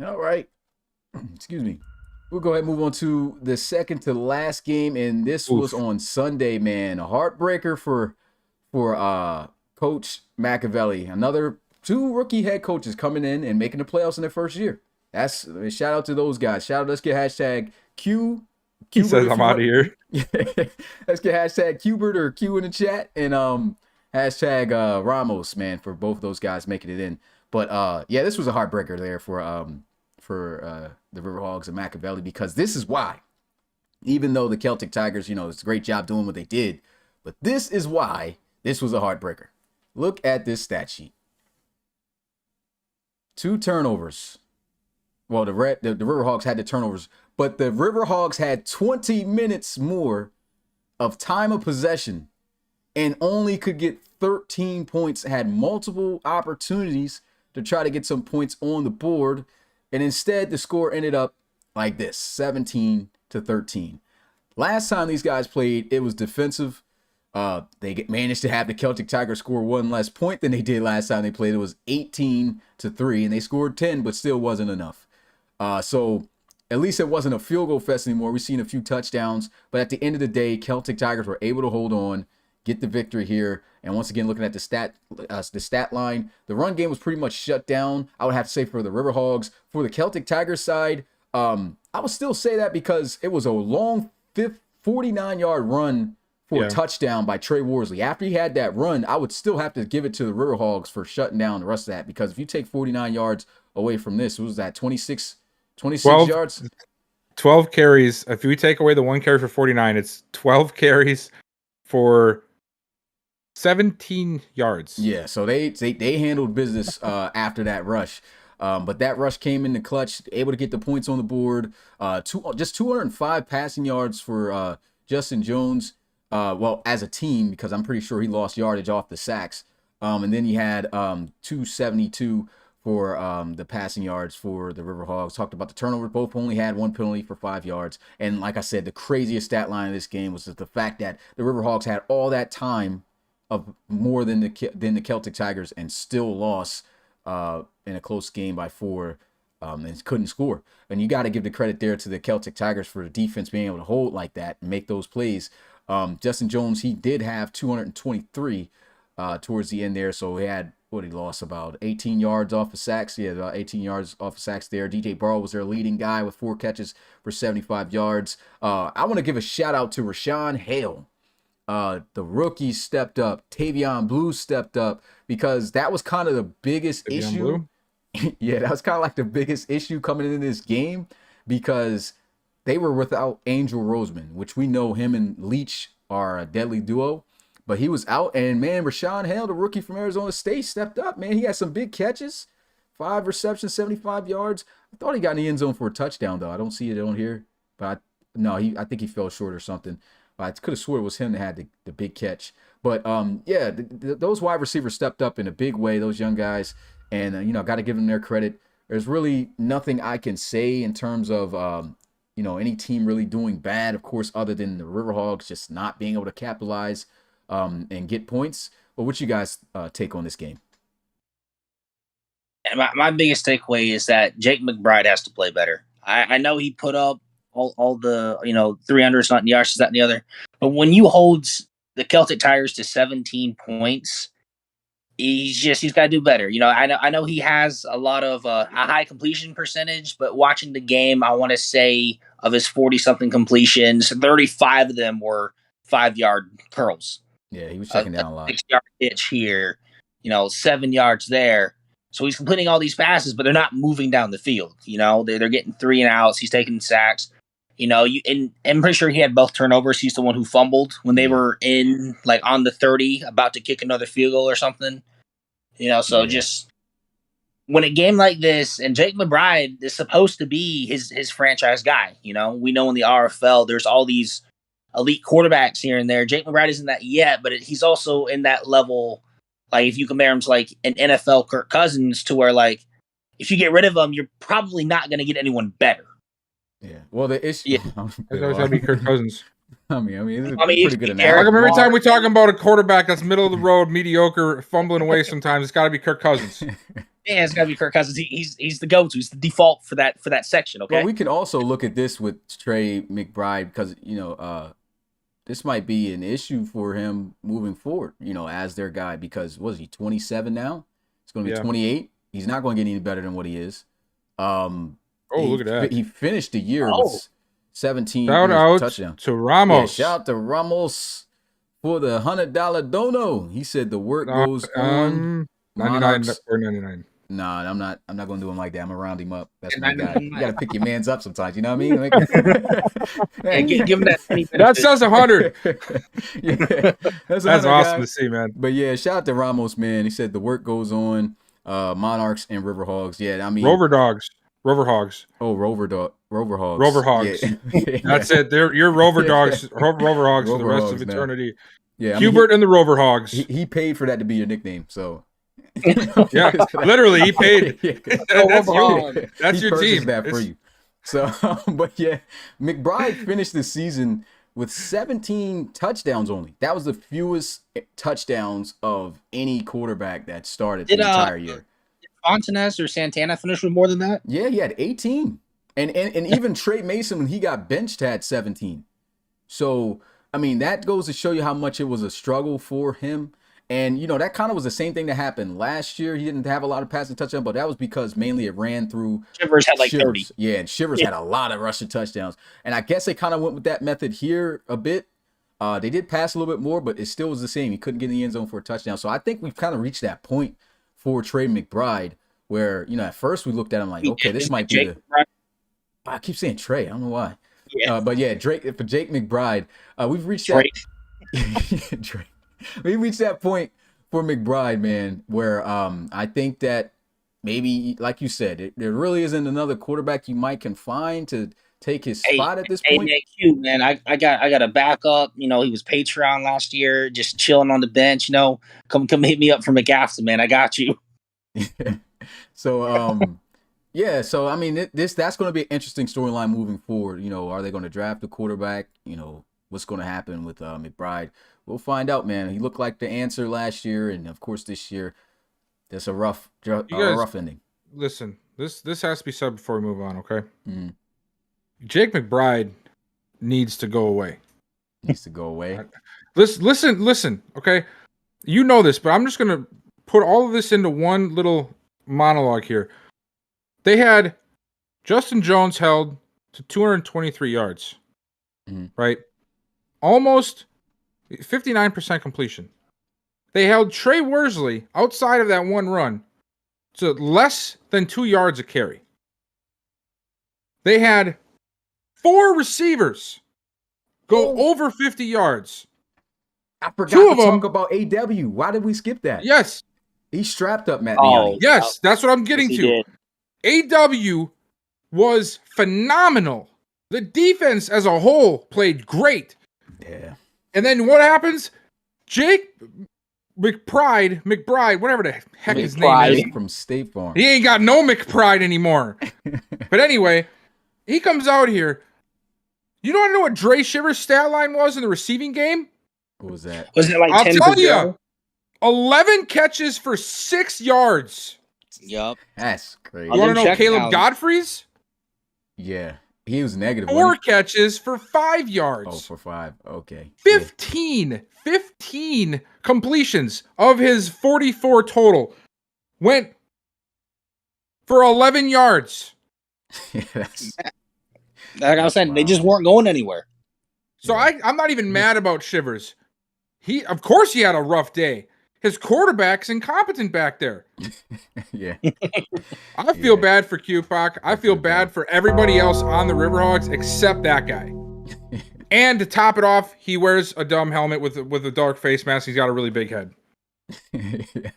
[SPEAKER 4] All right. Excuse me. We'll go ahead and move on to the second to last game, and this was on Sunday, man. A heartbreaker for Coach Machiavelli. Another 2 rookie head coaches coming in and making the playoffs in their first year. Shout out to those guys. Shout out. Let's get hashtag Q.
[SPEAKER 5] He says I'm out of here.
[SPEAKER 4] Let's get hashtag Qbert or Q in the chat, and hashtag Ramos, man, for both those guys making it in. But yeah, this was a heartbreaker there for the River Hogs and Machiavelli, because this is why, even though the Celtic Tigers, it's a great job doing what they did, but this is why this was a heartbreaker. Look at this stat sheet. 2 turnovers. Well, the River Hogs had the turnovers, but the River Hogs had 20 minutes more of time of possession and only could get 13 points, had multiple opportunities to try to get some points on the board. And instead, the score ended up like this, 17-13. Last time these guys played, it was defensive. They managed to have the Celtic Tigers score 1 less point than they did last time they played. It was 18-3, and they scored 10, but still wasn't enough. So at least it wasn't a field goal fest anymore. We've seen a few touchdowns, but at the end of the day, Celtic Tigers were able to hold on, get the victory here. And once again, looking at the stat line, the run game was pretty much shut down. I would have to say for the River Hogs. For the Celtic Tigers side, I would still say that because it was a long 49-yard run for a touchdown by Trey Worsley. After he had that run, I would still have to give it to the River Hogs for shutting down the rest of that, because if you take 49 yards away from this, what was that, 26 yards?
[SPEAKER 5] 12 carries. If we take away the 1 carry for 49, it's 12 carries for 17 yards.
[SPEAKER 4] Yeah, so they handled business after that rush. But that rush came in the clutch, able to get the points on the board. Just 205 passing yards for Justin Jones. Well, as a team, because I'm pretty sure he lost yardage off the sacks. And then he had 272 for the passing yards for the River Hogs. Talked about the turnovers. Both only had 1 penalty for 5 yards. And like I said, the craziest stat line of this game was just the fact that the River Hogs had all that time of more than the Celtic Tigers and still lost in a close game by 4 and couldn't score. And you got to give the credit there to the Celtic Tigers for the defense being able to hold like that and make those plays. Justin Jones, he did have 223 towards the end there, so he had he lost about 18 yards off of sacks. Yeah, about 18 yards off of sacks there. DJ Barrow was their leading guy with 4 catches for 75 yards. I want to give a shout out to Rashawn Hale. The rookies stepped up. Tavion Blue stepped up, because that was kind of the biggest issue. Yeah, that was kind of like the biggest issue coming into this game, because they were without Angel Roseman, which we know him and Leach are a deadly duo. but he was out. And man, Rashawn Hale, the rookie from Arizona State, stepped up. Man, he had some big catches, 5 receptions, 75 yards. I thought he got in the end zone for a touchdown though. I don't see it on here, but I think he fell short or something. I could have swore it was him that had the big catch. But yeah, those wide receivers stepped up in a big way. Those young guys, and got to give them their credit. There's really nothing I can say in terms of any team really doing bad, of course, other than the Riverhogs just not being able to capitalize and get points. But what's you guys take on this game?
[SPEAKER 6] My biggest takeaway is that Jake McBride has to play better. I know he put up all the 300s, not yards, that and the other, but when you hold the Celtic Tigers to 17 points, he's got to do better. I know he has a lot of a high completion percentage, but watching the game, I want to say of his 40-something completions, 35 of them were 5-yard curls.
[SPEAKER 4] Yeah, he was checking down a lot.
[SPEAKER 6] 6-yard pitch here, 7 yards there. So he's completing all these passes, but they're not moving down the field. They're getting 3 and outs. He's taking sacks. And I'm pretty sure he had both turnovers. He's the one who fumbled when they were in on the 30, about to kick another field goal or something. Just when a game like this, and Jake McBride is supposed to be his franchise guy. We know in the RFL there's all these elite quarterbacks here and there. Jake McBride isn't that yet, but he's also in that level. If you compare him to an NFL Kirk Cousins, to where if you get rid of him, you're probably not going to get anyone better.
[SPEAKER 4] Yeah. Well, the issue.
[SPEAKER 5] It's always got to be Kirk Cousins.
[SPEAKER 4] I mean, it's pretty good analogy.
[SPEAKER 5] Like every time we're talking about a quarterback that's middle of the road, mediocre, fumbling away sometimes, it's got to be Kirk Cousins.
[SPEAKER 6] Yeah, it's got to be Kirk Cousins. He's the go-to. He's the default for that section. Okay.
[SPEAKER 4] Well, we can also look at this with Trey McBride because this might be an issue for him moving forward. As their guy, because was he 27 now? It's going to be 28. He's not going to get any better than what he is.
[SPEAKER 5] Look at that.
[SPEAKER 4] He finished the year with 17
[SPEAKER 5] shout out
[SPEAKER 4] touchdowns.
[SPEAKER 5] to Ramos.
[SPEAKER 4] Yeah, shout out to Ramos for the $100 dono. He said the work goes on.
[SPEAKER 5] 99 or 99.
[SPEAKER 4] Nah, I'm not gonna do him like that. I'm gonna round him up. That's my guy. You gotta pick your mans up sometimes. You know what I mean?
[SPEAKER 6] Give him that.
[SPEAKER 5] That says 100.
[SPEAKER 4] Yeah, that's
[SPEAKER 5] awesome to see, man.
[SPEAKER 4] But yeah, shout out to Ramos, man. He said the work goes on. Monarchs and Riverhogs. Yeah, I mean
[SPEAKER 5] Rover Dogs. Rover Hogs.
[SPEAKER 4] Oh, Rover Hogs.
[SPEAKER 5] Rover Hogs.
[SPEAKER 4] Yeah.
[SPEAKER 5] That's it. You're Rover Dogs. Rover Hogs for the rest of eternity.
[SPEAKER 4] Man. Yeah,
[SPEAKER 5] Hubert and the Rover Hogs.
[SPEAKER 4] He paid for that to be your nickname, so.
[SPEAKER 5] Yeah, literally, he paid. That's
[SPEAKER 4] you.
[SPEAKER 5] That's your team.
[SPEAKER 4] That for you. So, but yeah, McBride finished the season with 17 touchdowns only. That was the fewest touchdowns of any quarterback that started the entire year.
[SPEAKER 6] Fontanez or Santana finished with more than that?
[SPEAKER 4] Yeah, he had 18. And even Trey Mason, when he got benched, had 17. So, I mean, that goes to show you how much it was a struggle for him. And, that kind of was the same thing that happened last year. He didn't have a lot of passing touchdowns, but that was because mainly it ran through
[SPEAKER 6] Shivers had 30.
[SPEAKER 4] Yeah, and Shivers had a lot of rushing touchdowns. And I guess they kind of went with that method here a bit. They did pass a little bit more, but it still was the same. He couldn't get in the end zone for a touchdown. So I think we've kind of reached that point for Trey McBride where, at first we looked at him like, okay, this might be I keep saying Trey. I don't know why. Yeah. But yeah, for Jake McBride, we've reached that. Drake. We reached that point for McBride, man, where I think that maybe, like you said, there really isn't another quarterback you might can find to take his spot at this point.
[SPEAKER 6] Hey, Q, man, I got a backup. He was Patreon last year, just chilling on the bench. Come hit me up for McAfee, man. I got you.
[SPEAKER 4] So, yeah. So I mean, that's going to be an interesting storyline moving forward. Are they going to draft a quarterback? What's going to happen with McBride? We'll find out, man. He looked like the answer last year, and of course this year, that's a rough ending.
[SPEAKER 5] Listen, this has to be said before we move on, okay?
[SPEAKER 4] Mm.
[SPEAKER 5] Jake McBride needs to go away. Listen, okay? You know this, but I'm just going to put all of this into one little monologue here. They had Justin Jones held to 223 yards, right? Almost 59% completion. They held Trey Worsley outside of that one run to less than 2 yards a carry. They had 4 receivers go over 50 yards.
[SPEAKER 4] I forgot
[SPEAKER 5] Two
[SPEAKER 4] to
[SPEAKER 5] of them.
[SPEAKER 4] talk about AW. Why did we skip that?
[SPEAKER 5] Yes.
[SPEAKER 4] He strapped up Matt
[SPEAKER 6] Oh,
[SPEAKER 4] Miani.
[SPEAKER 5] Yes, that's what I'm getting
[SPEAKER 6] Yes,
[SPEAKER 5] to.
[SPEAKER 6] he did.
[SPEAKER 5] AW was phenomenal. The defense as a whole played great.
[SPEAKER 4] Yeah.
[SPEAKER 5] And then what happens? Jake McBride, whatever the heck his name is.
[SPEAKER 4] From State Farm.
[SPEAKER 5] He ain't got no McBride anymore. But anyway, he comes out here. You don't know what Dre Shivers' stat line was in the receiving game?
[SPEAKER 4] What was that?
[SPEAKER 6] Wasn't it like
[SPEAKER 5] I'll
[SPEAKER 6] 10
[SPEAKER 5] tell
[SPEAKER 6] for
[SPEAKER 5] you.
[SPEAKER 6] Joe?
[SPEAKER 5] 11 catches for 6 yards.
[SPEAKER 6] Yup.
[SPEAKER 4] That's crazy.
[SPEAKER 5] You want to know
[SPEAKER 6] check
[SPEAKER 5] Caleb
[SPEAKER 6] out.
[SPEAKER 5] Godfrey's?
[SPEAKER 4] Yeah. He was negative.
[SPEAKER 5] 4 catches for 5 yards.
[SPEAKER 4] Oh, for 5. Okay.
[SPEAKER 5] 15 completions of his 44 total went for 11 yards.
[SPEAKER 4] Yeah, that's,
[SPEAKER 6] Like I was saying, they just weren't going anywhere.
[SPEAKER 5] So I'm not even mad about Shivers. Of course he had a rough day. His quarterback's incompetent back there.
[SPEAKER 4] yeah.
[SPEAKER 5] I feel bad for QPOC. I feel bad for everybody else on the Riverhogs except that guy. And to top it off, he wears a dumb helmet with a dark face mask. He's got a really big head.
[SPEAKER 4] Yeah.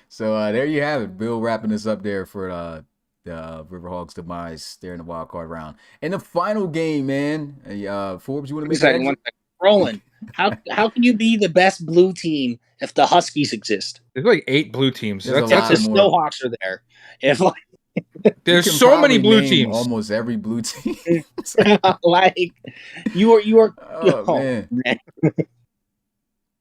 [SPEAKER 4] So there you have it. Bill wrapping this up there for the Riverhawks demise there in the wild card round. And the final game, man. Forbes, you want to make that?
[SPEAKER 6] One second. Roland, how can you be the best blue team if the Huskies exist?
[SPEAKER 5] There's like 8 blue teams.
[SPEAKER 4] There's
[SPEAKER 6] If the
[SPEAKER 4] more.
[SPEAKER 6] Snowhawks are there. If like,
[SPEAKER 5] There's
[SPEAKER 4] You can
[SPEAKER 5] so many
[SPEAKER 4] probably
[SPEAKER 5] blue
[SPEAKER 4] name
[SPEAKER 5] teams.
[SPEAKER 4] Almost every blue team.
[SPEAKER 6] like you are
[SPEAKER 4] Oh,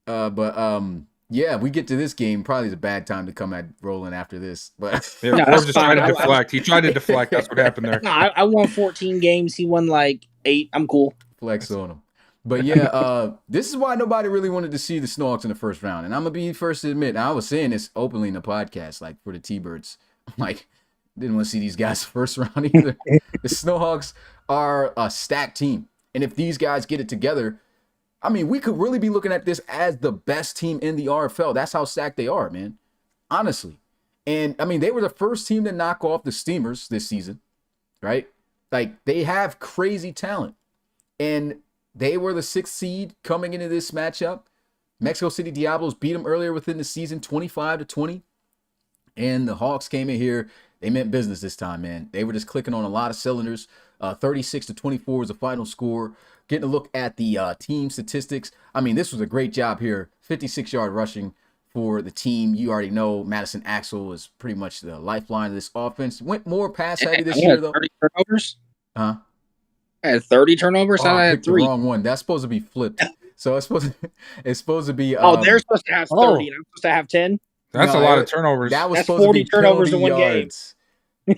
[SPEAKER 4] man. Yeah, we get to this game. Probably is a bad time to come at Roland after this. But
[SPEAKER 5] Yeah,
[SPEAKER 6] No,
[SPEAKER 5] Forbes
[SPEAKER 6] that's
[SPEAKER 5] just tried to
[SPEAKER 6] fine.
[SPEAKER 5] deflect. He tried to deflect. That's what happened there.
[SPEAKER 6] no, I won 14 games. He won like 8. I'm cool.
[SPEAKER 4] flex on him. But yeah, this is why nobody really wanted to see the Snowhawks in the first round. And I'm gonna be first to admit, I was saying this openly in the podcast, like for the T-Birds, like didn't want to see these guys first round either. The Snowhawks are a stacked team, and if these guys get it together, I mean, we could really be looking at this as the best team in the RFL. That's how stacked they are, man. Honestly, and I mean, they were the first team to knock off the Steamers this season, right? Like they have crazy talent, and they were the 6th seed coming into this matchup. Mexico City Diablos beat them earlier within the season, 25-20. And the Hawks came in here. They meant business this time, man. They were just clicking on a lot of cylinders. 36-24 is the final score. Getting a look at the team statistics. I mean, this was a great job here. 56-yard rushing for the team. You already know Madison Axel is pretty much the lifeline of this offense. Went more pass heavy this year, though.
[SPEAKER 6] 30 turnovers?
[SPEAKER 4] Huh?
[SPEAKER 6] I had 30 turnovers.
[SPEAKER 4] Oh,
[SPEAKER 6] I
[SPEAKER 4] I
[SPEAKER 6] had
[SPEAKER 4] picked the
[SPEAKER 6] 3.
[SPEAKER 4] wrong one. That's supposed to be flipped. So it's supposed to be.
[SPEAKER 6] Oh, they're supposed to have 30. And I'm supposed to have 10.
[SPEAKER 5] That's
[SPEAKER 4] No,
[SPEAKER 5] a lot of turnovers.
[SPEAKER 4] That was
[SPEAKER 6] That's
[SPEAKER 4] supposed
[SPEAKER 6] 40
[SPEAKER 4] to be
[SPEAKER 6] turnovers in
[SPEAKER 4] penalty
[SPEAKER 6] one game.
[SPEAKER 4] yards.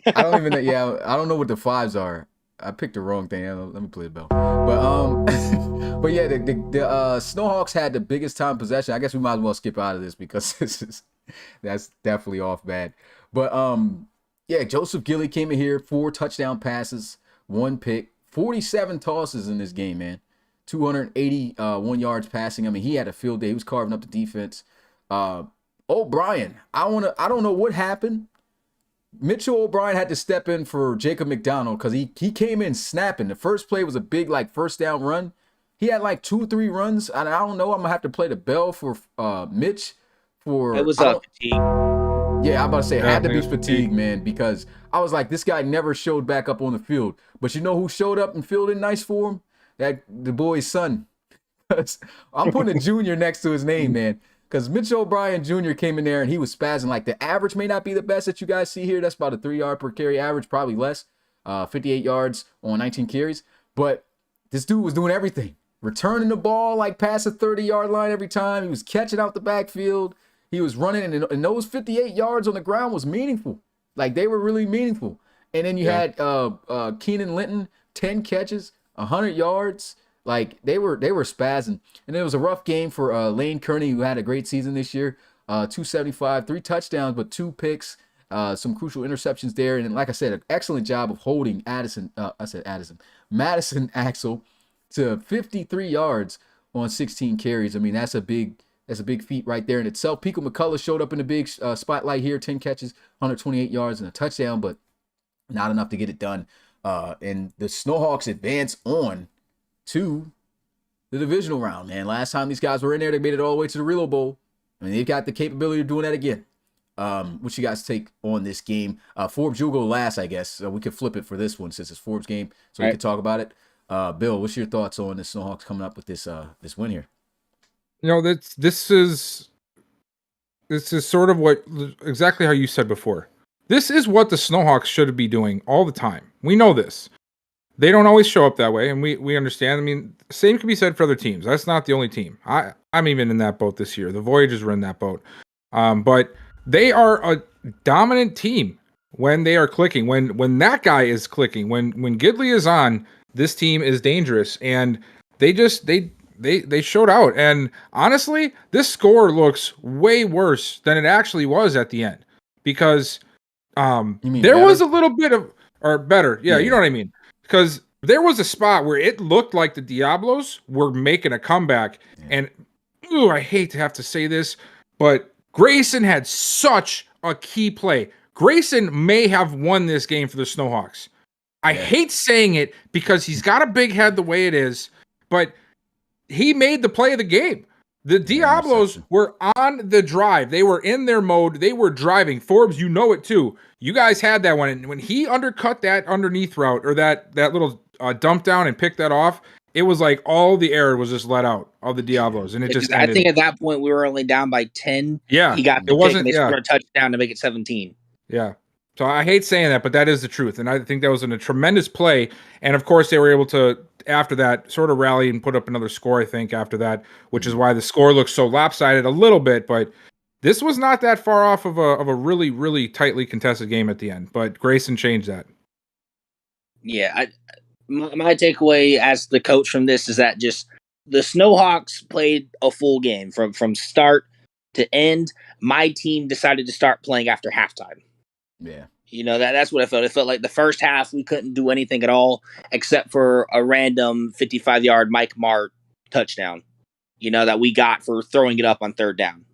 [SPEAKER 4] I don't even know. Yeah, I don't know what the 5s are. I picked the wrong thing. Let me play the bell. But but yeah, the Snowhawks had the biggest time possession. I guess we might as well skip out of this because that's definitely off bad. But yeah, Joseph Gilly came in here, 4 touchdown passes, 1 pick, 47 tosses in this game, man. 281 yards passing. I mean, he had a field day. He was carving up the defense. O'Brien, I don't know what happened. Mitchell O'Brien had to step in for Jacob McDonald because he came in snapping. The first play was a big like first down run. He had like 2 or 3 runs. And I don't know. I'm gonna have to play the bell for Mitch.
[SPEAKER 6] It was fatigue.
[SPEAKER 4] Yeah, I'm about to say, it had to be
[SPEAKER 5] it was
[SPEAKER 4] fatigue, man, because I was like, this guy never showed back up on the field. But you know who showed up and filled in nice for him? The boy's son. I'm putting a junior next to his name, man, because Mitchell O'Brien Jr. came in there and he was spazzing. Like the average may not be the best that you guys see here. That's about a 3-yard per carry average, probably less. 58 yards on 19 carries. But this dude was doing everything. Returning the ball like past the 30-yard line every time. He was catching out the backfield. He was running, and those 58 yards on the ground was meaningful. Like, they were really meaningful. And then you had Keenan Linton, 10 catches, 100 yards. Like, they were spazzing. And it was a rough game for Lane Kearney, who had a great season this year. 275, 3 touchdowns, but 2 picks, some crucial interceptions there. And like I said, an excellent job of holding Madison Axel to 53 yards on 16 carries. I mean, that's a big feat right there in itself. Pico McCullough showed up in the big spotlight here, 10 catches, 128 yards and a touchdown, but not enough to get it done. And the Snowhawks advance on to the divisional round, man. Last time these guys were in there, they made it all the way to the Relo Bowl. I mean, they've got the capability of doing that again. What you guys take on this game? Forbes, you'll go last, I guess. We could flip it for this one since it's Forbes' game, so we could talk about it. Bill, what's your thoughts on the Snowhawks coming up with this win here?
[SPEAKER 5] You know, this is sort of what exactly how you said before. This is what the Snowhawks should be doing all the time. We know this. They don't always show up that way, and we understand. I mean, same can be said for other teams. That's not the only team. I'm even in that boat this year. The Voyagers were in that boat. But they are a dominant team when they are clicking. When that guy is clicking, when Gidley is on, this team is dangerous. And they showed out. And honestly, this score looks way worse than it actually was at the end. Because there was a little bit of, or better. Yeah, you know what I mean. Because there was a spot where it looked like the Diablos were making a comeback. And, I hate to have to say this, but Grayson had such a key play. Grayson may have won this game for the Snowhawks. I hate saying it because he's got a big head the way it is, but he made the play of the game. The Diablos were on the drive. They were in their mode. They were driving. Forbes, you know it too. You guys had that one. And when he undercut that underneath route or that little dump down and picked that off, it was like all the air was just let out of the Diablos. And it just ended.
[SPEAKER 6] I think at that point we were only down by 10.
[SPEAKER 5] Yeah.
[SPEAKER 6] He got the pick and they scored a touchdown to make it 17.
[SPEAKER 5] Yeah. So I hate saying that, but that is the truth. And I think that was a tremendous play. And of course, they were able to, after that, sort of rally and put up another score, I think, after that, which is why the score looks so lopsided a little bit. But this was not that far off of a really, really tightly contested game at the end. But Grayson changed that.
[SPEAKER 6] Yeah. My takeaway as the coach from this is that just the Snowhawks played a full game from start to end. My team decided to start playing after halftime.
[SPEAKER 4] Yeah.
[SPEAKER 6] You know, that's what it felt. It felt like the first half we couldn't do anything at all except for a random 55-yard Mike Mart touchdown, you know, that we got for throwing it up on third down.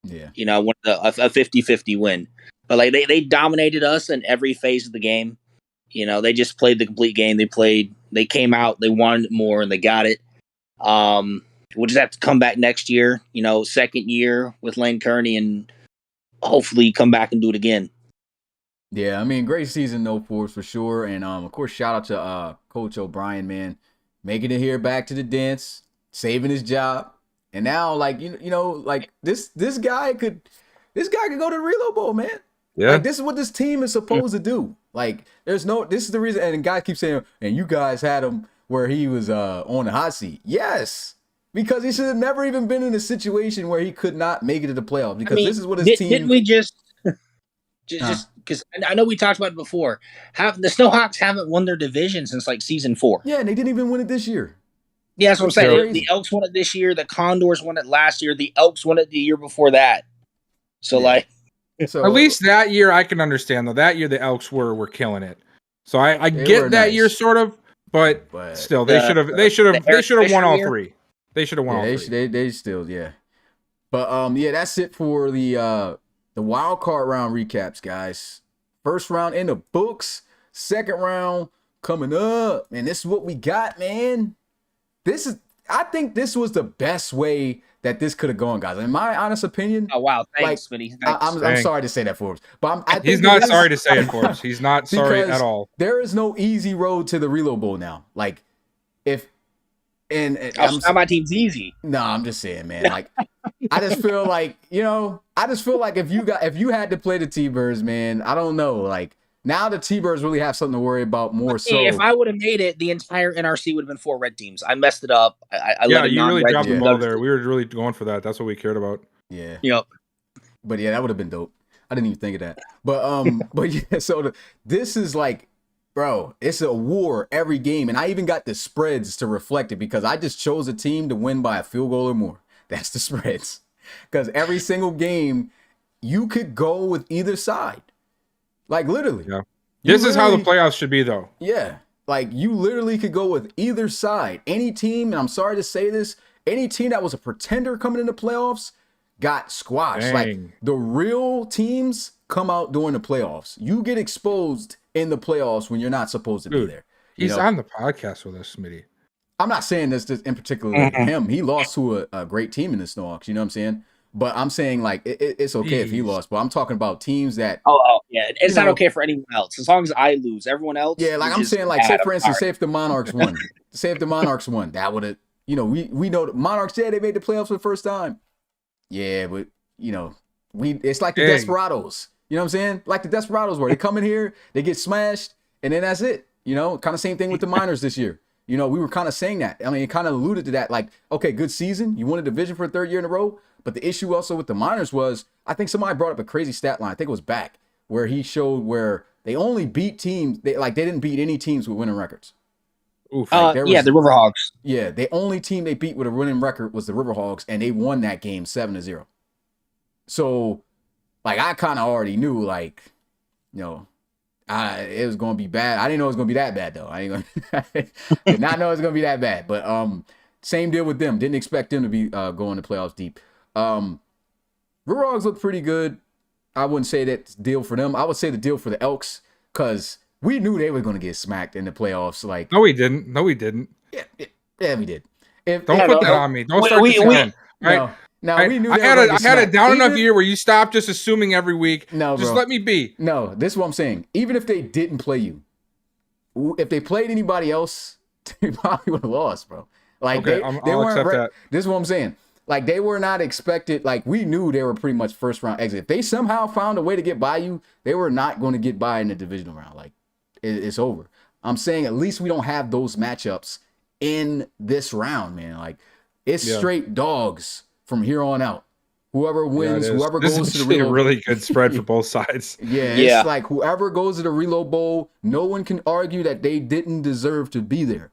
[SPEAKER 4] Yeah.
[SPEAKER 6] You know, a 50-50 win. But like they dominated us in every phase of the game. You know, they just played the complete game. They came out, they wanted more, and they got it. We'll just have to come back next year, you know, second year with Lane Kearney, and hopefully come back and do it again.
[SPEAKER 4] Yeah, I mean, great season, though, for sure. And, of course, shout out to Coach O'Brien, man, making it here back to the dance, saving his job. And now, like, you know, like, this guy could go to the Relo Bowl, man.
[SPEAKER 5] Yeah.
[SPEAKER 4] Like, this is what this team is supposed to do. Like, this is the reason, and guys keep saying, and you guys had him where he was on the hot seat. Yes, because he should have never even been in a situation where he could not make it to the playoffs, because this is what his team...
[SPEAKER 6] Didn't we just because I know we talked about it before, the Snowhawks haven't won their division since, like, season 4.
[SPEAKER 4] Yeah, and they didn't even win it this year.
[SPEAKER 6] Yeah, that's what I'm saying. The Elks won it this year. The Condors won it last year. The Elks won it the year before that. So,
[SPEAKER 5] So, at least that year I can understand, though. That year the Elks were killing it. So I get that year sort of, but still they should have won all three. They should have won all three.
[SPEAKER 4] They still But that's it for the wild card round recaps, guys. First round in the books, second round coming up, and this is what we got, man. I think this was the best way that this could have gone, guys. In my honest opinion.
[SPEAKER 6] Oh wow, thanks, Smitty.
[SPEAKER 4] I'm sorry to say that, Forbes, but
[SPEAKER 5] he's not sorry to say it, Forbes. He's not sorry at all.
[SPEAKER 4] There is no easy road to the Relo Bowl now. Like,
[SPEAKER 6] my team's easy.
[SPEAKER 4] No, I'm just saying, man. Like, I just feel like, if you had to play the T-Birds, man, I don't know. Like, now the T-Birds really have something to worry about more. So
[SPEAKER 6] if I would have made it, the entire NRC would have been 4 red teams. I messed it up.
[SPEAKER 5] You really dropped the ball there. We were really going for that. That's what we cared about.
[SPEAKER 4] Yeah.
[SPEAKER 6] Yep.
[SPEAKER 4] But yeah, that would have been dope. I didn't even think of that. But yeah, so this is like, bro, it's a war every game. And I even got the spreads to reflect it because I just chose a team to win by a field goal or more. That's the spreads. Because every single game, you could go with either side. Like, literally.
[SPEAKER 5] Yeah. This is how the playoffs should be, though.
[SPEAKER 4] Yeah. Like, you literally could go with either side. Any team, and I'm sorry to say this, any team that was a pretender coming into playoffs got squashed.
[SPEAKER 5] Dang.
[SPEAKER 4] Like, the real teams come out during the playoffs. You get exposed in the playoffs when you're not supposed to be there.
[SPEAKER 5] He's on the podcast with us, Smitty.
[SPEAKER 4] I'm not saying this just in particular him. He lost to a great team in the Snowhawks. You know what I'm saying? But I'm saying like it's okay if he lost. But I'm talking about teams that.
[SPEAKER 6] Oh yeah, it's not okay for anyone else as long as I lose. Everyone else.
[SPEAKER 4] Yeah, like I'm saying, like say for instance, say if the Monarchs won, that would have. We know the Monarchs. Yeah, they made the playoffs for the first time. Yeah, but it's like the Desperados. You know what I'm saying? Like the Desperados were. They come in here, they get smashed, and then that's it. Kind of same thing with the Miners this year. We were kind of saying that. I mean, it kind of alluded to that. Like, okay, good season. You won a division for a third year in a row. But the issue also with the Miners was, I think somebody brought up a crazy stat line. I think it was back where he showed where they only beat teams. They didn't beat any teams with winning records.
[SPEAKER 5] Oof.
[SPEAKER 6] the Riverhogs.
[SPEAKER 4] Yeah, the only team they beat with a winning record was the Riverhogs, and they won that game 7-0. So, like, I kind of already knew, like, it was going to be bad. I didn't know it was going to be that bad, though. I did not know it was going to be that bad. But same deal with them. Didn't expect them to be going to playoffs deep. Riverhogs look pretty good. I wouldn't say that's the deal for them. I would say the deal for the Elks, because we knew they were going to get smacked in the playoffs. Like,
[SPEAKER 5] no, we didn't.
[SPEAKER 4] Yeah, we did.
[SPEAKER 5] Don't put that on me. Don't start this again.
[SPEAKER 4] We knew
[SPEAKER 5] I had a down enough year where you stopped just assuming every week.
[SPEAKER 4] No,
[SPEAKER 5] just
[SPEAKER 4] bro.
[SPEAKER 5] let me be.
[SPEAKER 4] No, this is what I'm saying. Even if they didn't play you, if they played anybody else, they probably would have lost, bro. Like,
[SPEAKER 5] okay,
[SPEAKER 4] they
[SPEAKER 5] I'll
[SPEAKER 4] weren't.
[SPEAKER 5] accept that.
[SPEAKER 4] This is what I'm saying. Like, they were not expected. Like, we knew they were pretty much first round exit. If they somehow found a way to get by you, they were not going to get by in the divisional round. Like, it's over. I'm saying at least we don't have those matchups in this round, man. Like, it's straight dogs from here on out. Whoever wins, whoever goes to the reload.
[SPEAKER 5] A really good spread for both sides.
[SPEAKER 4] It's like whoever goes to the reload bowl, no one can argue that they didn't deserve to be there,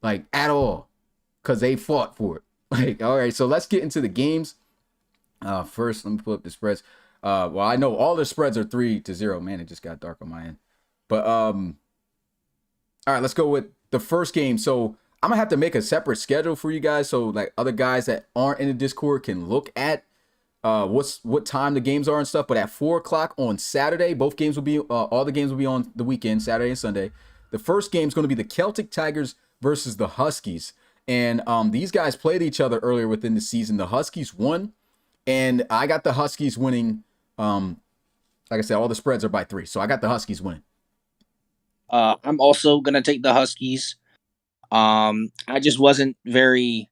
[SPEAKER 4] like, at all, because they fought for it. Like, all right, so let's get into the games. First, let me pull up the spreads. Well, I know all the spreads are 3-0. Man, it just got dark on my end. But all right, let's go with the first game. So I'm gonna have to make a separate schedule for you guys, so like other guys that aren't in the Discord can look at what time the games are and stuff. But at 4:00 on Saturday, both games will be all the games will be on the weekend, Saturday and Sunday. The first game is going to be the Celtic Tigers versus the Huskies. And these guys played each other earlier within the season. The Huskies won, and I got the Huskies winning. Like I said, all the spreads are by 3, so I got the Huskies winning.
[SPEAKER 6] I'm also gonna take the Huskies. I just wasn't very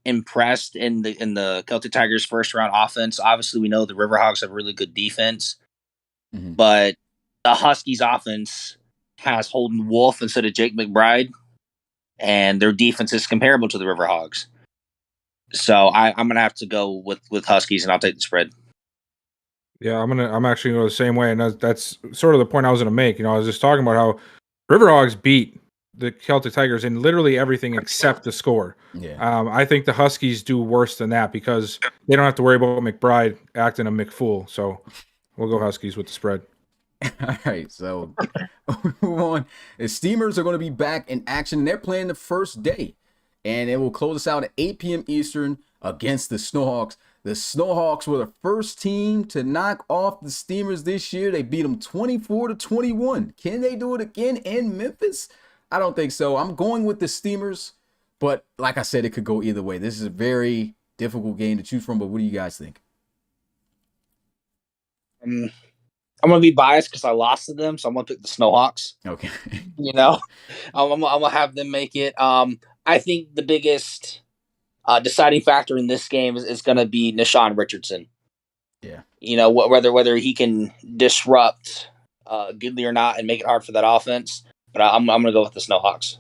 [SPEAKER 6] impressed in the Celtic Tigers first round offense. Obviously, we know the Riverhogs have really good defense, but the Huskies offense has Holden Wolf instead of Jake McBride, and their defense is comparable to the Riverhogs. So I'm gonna have to go with Huskies, and I'll take the spread.
[SPEAKER 5] Yeah, I'm actually going to go the same way, and that's sort of the point I was going to make. I was just talking about how Riverhogs beat the Celtic Tigers in literally everything except the score.
[SPEAKER 4] Yeah.
[SPEAKER 5] I think the Huskies do worse than that because they don't have to worry about McBride acting a McFool. So we'll go Huskies with the spread.
[SPEAKER 4] All right, so move on. The Steamers are going to be back in action, and they're playing the first day, and it will close us out at 8 p.m. Eastern against the Snowhawks. The Snowhawks were the first team to knock off the Steamers this year. They beat them 24-21. Can they do it again in Memphis? I don't think so. I'm going with the Steamers, but like I said, it could go either way. This is a very difficult game to choose from, but what do you guys think?
[SPEAKER 6] I'm going to be biased because I lost to them, so I'm going to pick the Snowhawks.
[SPEAKER 4] Okay.
[SPEAKER 6] I'm going to have them make it. I think the biggest deciding factor in this game is going to be Nishan Richardson.
[SPEAKER 4] Yeah.
[SPEAKER 6] Whether he can disrupt Goodley or not and make it hard for that offense. But I'm going to go with the Snowhawks.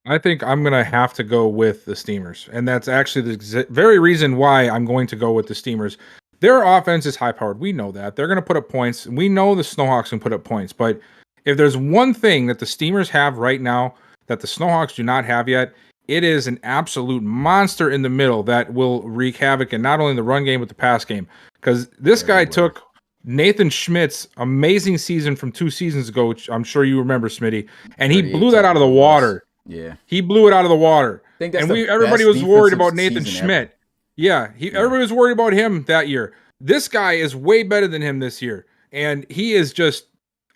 [SPEAKER 5] I think I'm going to have to go with the Steamers. And that's actually the very reason why I'm going to go with the Steamers. Their offense is high-powered. We know that. They're going to put up points. We know the Snowhawks can put up points. But if there's one thing that the Steamers have right now that the Snowhawks do not have yet, it is an absolute monster in the middle that will wreak havoc in not only the run game but the pass game. Because this guy took Nathan Schmidt's amazing season from 2 seasons ago, which I'm sure you remember, Smitty, and he blew that out of the water.
[SPEAKER 4] Yeah,
[SPEAKER 5] he blew it out of the water. And everybody was worried about Nathan Schmidt. Yeah, everybody was worried about him that year. This guy is way better than him this year, and he is just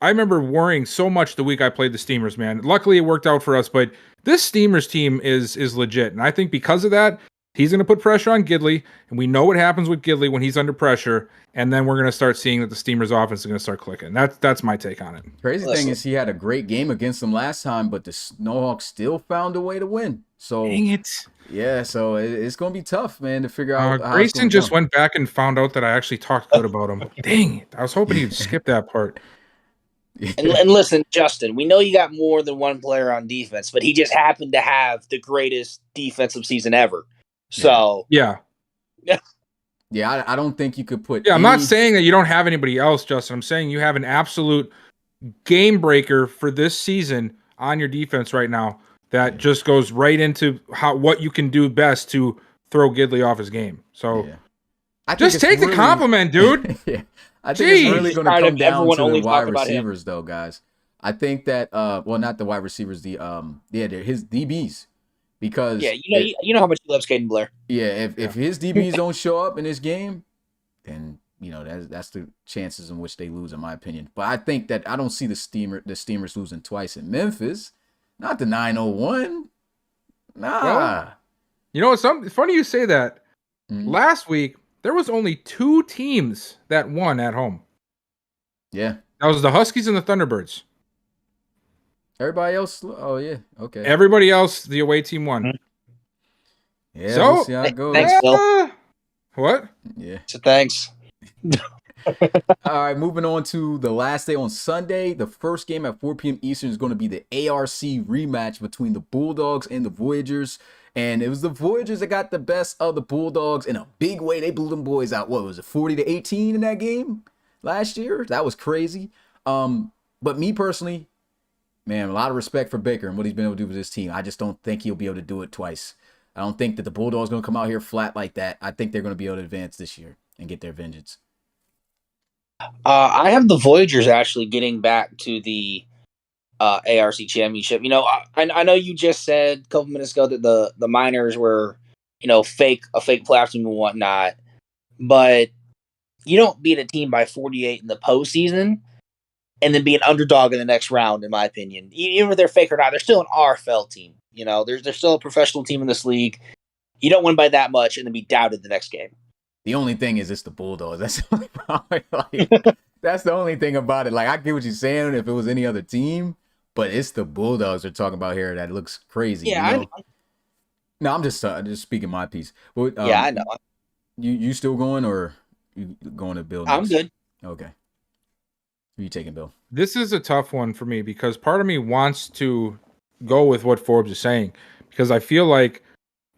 [SPEAKER 5] I remember worrying so much the week I played the Steamers, man. Luckily, it worked out for us, but this Steamers team is legit. And I think because of that, he's going to put pressure on Gidley, and we know what happens with Gidley when he's under pressure, and then we're going to start seeing that the Steamers offense is going to start clicking. That's my take on it.
[SPEAKER 4] Crazy thing is he had a great game against them last time, but the Snowhawks still found a way to win. So
[SPEAKER 5] Dang it.
[SPEAKER 4] Yeah, so it's going to be tough, man, to figure out how
[SPEAKER 5] Grayson just went back and found out that I actually talked good about him. Dang it. I was hoping he'd skip that part.
[SPEAKER 6] And listen, Justin, we know you got more than one player on defense, but he just happened to have the greatest defensive season ever. So
[SPEAKER 5] yeah,
[SPEAKER 4] I don't think you could put.
[SPEAKER 5] Yeah, I'm not saying that you don't have anybody else, Justin. I'm saying you have an absolute game breaker for this season on your defense right now that just goes right into what you can do best to throw Gidley off his game. So just take the compliment, dude.
[SPEAKER 4] Yeah. I think it's really going to come down to the wide receivers, though, guys. I think that, not the wide receivers, his DBs, because
[SPEAKER 6] you know how much he loves Caden Blair.
[SPEAKER 4] Yeah, if his DBs don't show up in this game, then that's the chances in which they lose, in my opinion. But I think that I don't see the Steamers losing twice in Memphis, not the 901. Nah.
[SPEAKER 5] Well, you know, it's funny you say that. Last week, there was only 2 teams that won at home.
[SPEAKER 4] Yeah.
[SPEAKER 5] That was the Huskies and the Thunderbirds.
[SPEAKER 4] Everybody else, okay.
[SPEAKER 5] Everybody else, the away team won.
[SPEAKER 4] Yeah,
[SPEAKER 5] so,
[SPEAKER 4] we'll see how it goes.
[SPEAKER 6] Thanks, Phil.
[SPEAKER 5] What?
[SPEAKER 4] Yeah.
[SPEAKER 6] So thanks.
[SPEAKER 4] All right, moving on to the last day on Sunday. The first game at 4 p.m. Eastern is going to be the ARC rematch between the Bulldogs and the Voyagers. And it was the Voyagers that got the best of the Bulldogs in a big way. They blew them boys out. What was it, 40-18 in that game last year? That was crazy. But me personally, man, a lot of respect for Baker and what he's been able to do with his team. I just don't think he'll be able to do it twice. I don't think that the Bulldogs are going to come out here flat like that. I think they're going to be able to advance this year and get their vengeance.
[SPEAKER 6] I have the Voyagers actually getting back to the ARC championship. You know, I know you just said a couple minutes ago that the Miners were, a fake playoff team and whatnot, but you don't beat a team by 48 in the postseason and then be an underdog in the next round, in my opinion. Even if they're fake or not, they're still an RFL team. You know, they're still a professional team in this league. You don't win by that much and then be doubted the next game.
[SPEAKER 4] The only thing is it's the Bulldogs. That's the only problem. That's the only thing about it. Like, I get what you're saying if it was any other team, but it's the Bulldogs we're talking about here that looks crazy.
[SPEAKER 6] Yeah,
[SPEAKER 4] you know?
[SPEAKER 6] I know.
[SPEAKER 4] No, I'm just speaking my piece. But,
[SPEAKER 6] yeah, I know.
[SPEAKER 4] You still going or you going to Bill next?
[SPEAKER 6] I'm good.
[SPEAKER 4] Okay. Who you taking, Bill?
[SPEAKER 5] This is a tough one for me because part of me wants to go with what Forbes is saying because I feel like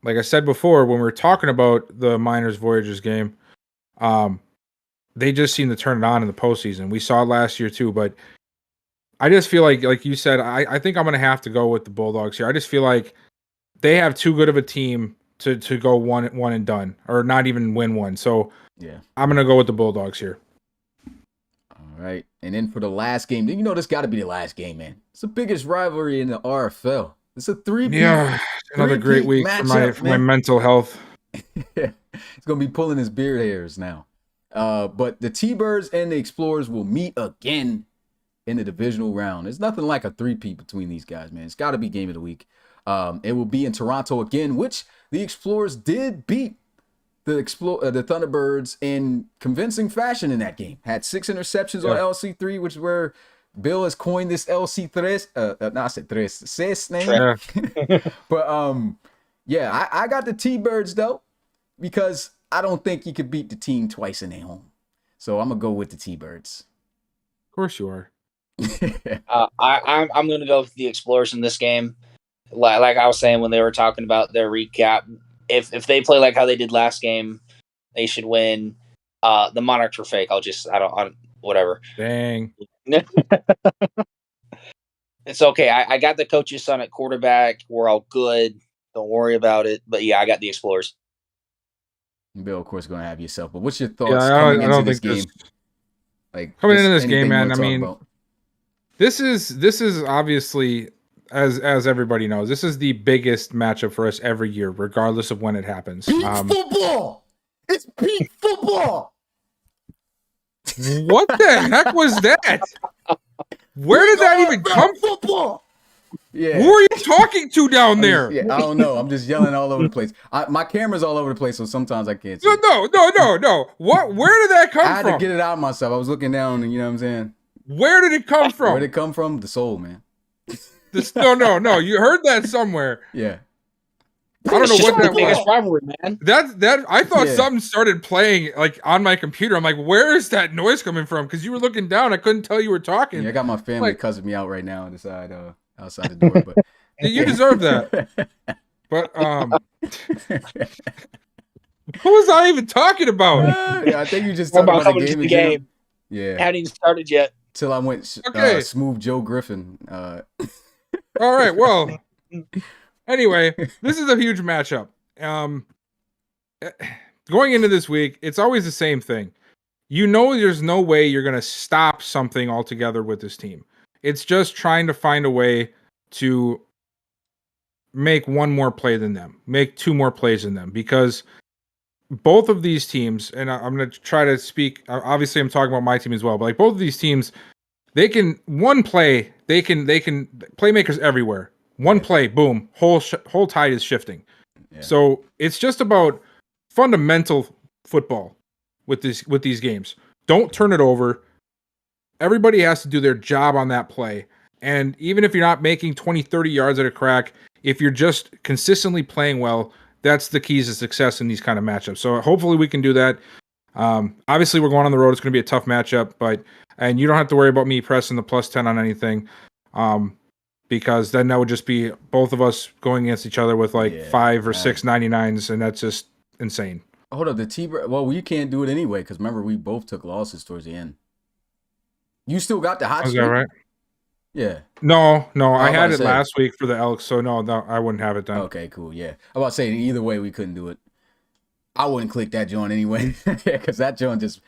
[SPEAKER 5] I said before, when we were talking about the Miners Voyagers game, they just seem to turn it on in the postseason. We saw it last year too, but I just feel like you said, I think I'm going to have to go with the Bulldogs here. I just feel like they have too good of a team to go one and done or not even win one. So
[SPEAKER 4] yeah,
[SPEAKER 5] I'm going to go with the Bulldogs here.
[SPEAKER 4] All right. And then for the last game, this got to be the last game, man. It's the biggest rivalry in the RFL. It's a 3-peat.
[SPEAKER 5] Yeah, another great week for my mental health.
[SPEAKER 4] He's going to be pulling his beard hairs now. But the T-Birds and the Explorers will meet again in the divisional round. There's nothing like a 3-peat between these guys, man. It's got to be game of the week. It will be in Toronto again, which the Explorers did beat the Thunderbirds in convincing fashion in that game. Had 6 interceptions on LC3, which is where Bill has coined this LC3. I said tres. Ses name.
[SPEAKER 5] Yeah.
[SPEAKER 4] But I got the T-Birds though, because I don't think you could beat the team twice in their home. So I'm gonna go with the T-Birds.
[SPEAKER 5] Of course you are.
[SPEAKER 6] I'm gonna go with the Explorers in this game. Like I was saying when they were talking about their recap, if they play like how they did last game, they should win. The Monarchs were fake. Whatever.
[SPEAKER 5] Dang.
[SPEAKER 6] It's okay. I got the coach's son at quarterback. We're all good. Don't worry about it. But yeah, I got the Explorers.
[SPEAKER 4] Bill, of course, going to have yourself. But what's your thoughts
[SPEAKER 5] coming into this
[SPEAKER 4] game?
[SPEAKER 5] Coming into this game, man. I mean, this is obviously, as everybody knows, this is the biggest matchup for us every year, regardless of when it happens.
[SPEAKER 4] Peak football. It's peak football.
[SPEAKER 5] What the heck was that? Where did that even come from?
[SPEAKER 1] Football. Yeah.
[SPEAKER 5] Who are you talking to down there?
[SPEAKER 4] I don't know. I'm just yelling all over the place. My camera's all over the place, so sometimes I can't see.
[SPEAKER 5] No. What? Where did that come
[SPEAKER 4] I had
[SPEAKER 5] from?
[SPEAKER 4] to get it out myself. I was looking down, and you know what I'm saying.
[SPEAKER 5] Where did it come from?
[SPEAKER 4] Where did it come from? The soul, man.
[SPEAKER 5] No. You heard that somewhere.
[SPEAKER 4] Yeah.
[SPEAKER 5] I don't know what that
[SPEAKER 6] biggest
[SPEAKER 5] was.
[SPEAKER 6] rivalry, man.
[SPEAKER 5] That I thought
[SPEAKER 4] Yeah.
[SPEAKER 5] something started playing like on my computer. I'm like, where is that noise coming from? Because you were looking down. I couldn't tell you were talking.
[SPEAKER 4] Yeah, I got my family cussing me out right now on the side, outside the door. But
[SPEAKER 5] You deserve that. But who was I even talking about?
[SPEAKER 4] yeah, I think you just
[SPEAKER 6] What
[SPEAKER 4] talked
[SPEAKER 6] about
[SPEAKER 4] about
[SPEAKER 6] coming
[SPEAKER 4] the
[SPEAKER 6] to
[SPEAKER 4] game.
[SPEAKER 6] the
[SPEAKER 4] in general.
[SPEAKER 6] game?
[SPEAKER 4] Yeah.
[SPEAKER 6] Hadn't even started yet.
[SPEAKER 4] Till I went
[SPEAKER 5] Okay.
[SPEAKER 4] smooth Joe Griffin.
[SPEAKER 5] All right. Well, anyway, this is a huge matchup. Going into this week, it's always the same thing. You know, there's no way you're going to stop something altogether with this team. It's just trying to find a way to make one more play than them, make two more plays than them, because both of these teams, and I'm going to try to speak, obviously I'm talking about my team as well, but like both of these teams, they can playmakers everywhere. One play, boom, whole tide is shifting.
[SPEAKER 4] Yeah.
[SPEAKER 5] So it's just about fundamental football with these games. Don't turn it over. Everybody has to do their job on that play. And even if you're not making 20, 30 yards at a crack, if you're just consistently playing well, that's the keys to success in these kind of matchups. So hopefully we can do that. Obviously we're going on the road. It's going to be a tough matchup, and you don't have to worry about me pressing the +10 on anything. Because then that would just be both of us going against each other with 5 or 6 99s, and that's just insane.
[SPEAKER 4] Hold up, well, we can't do it anyway because remember we both took losses towards the end. You still got the hot
[SPEAKER 5] Is
[SPEAKER 4] streak,
[SPEAKER 5] that right?
[SPEAKER 4] Yeah.
[SPEAKER 5] No, I
[SPEAKER 4] was
[SPEAKER 5] had
[SPEAKER 4] about
[SPEAKER 5] it
[SPEAKER 4] to say.
[SPEAKER 5] last week for the Elks, so no, I wouldn't have it done.
[SPEAKER 4] Okay, cool. Yeah, I'm about to say either way we couldn't do it. I wouldn't click that joint anyway because that joint just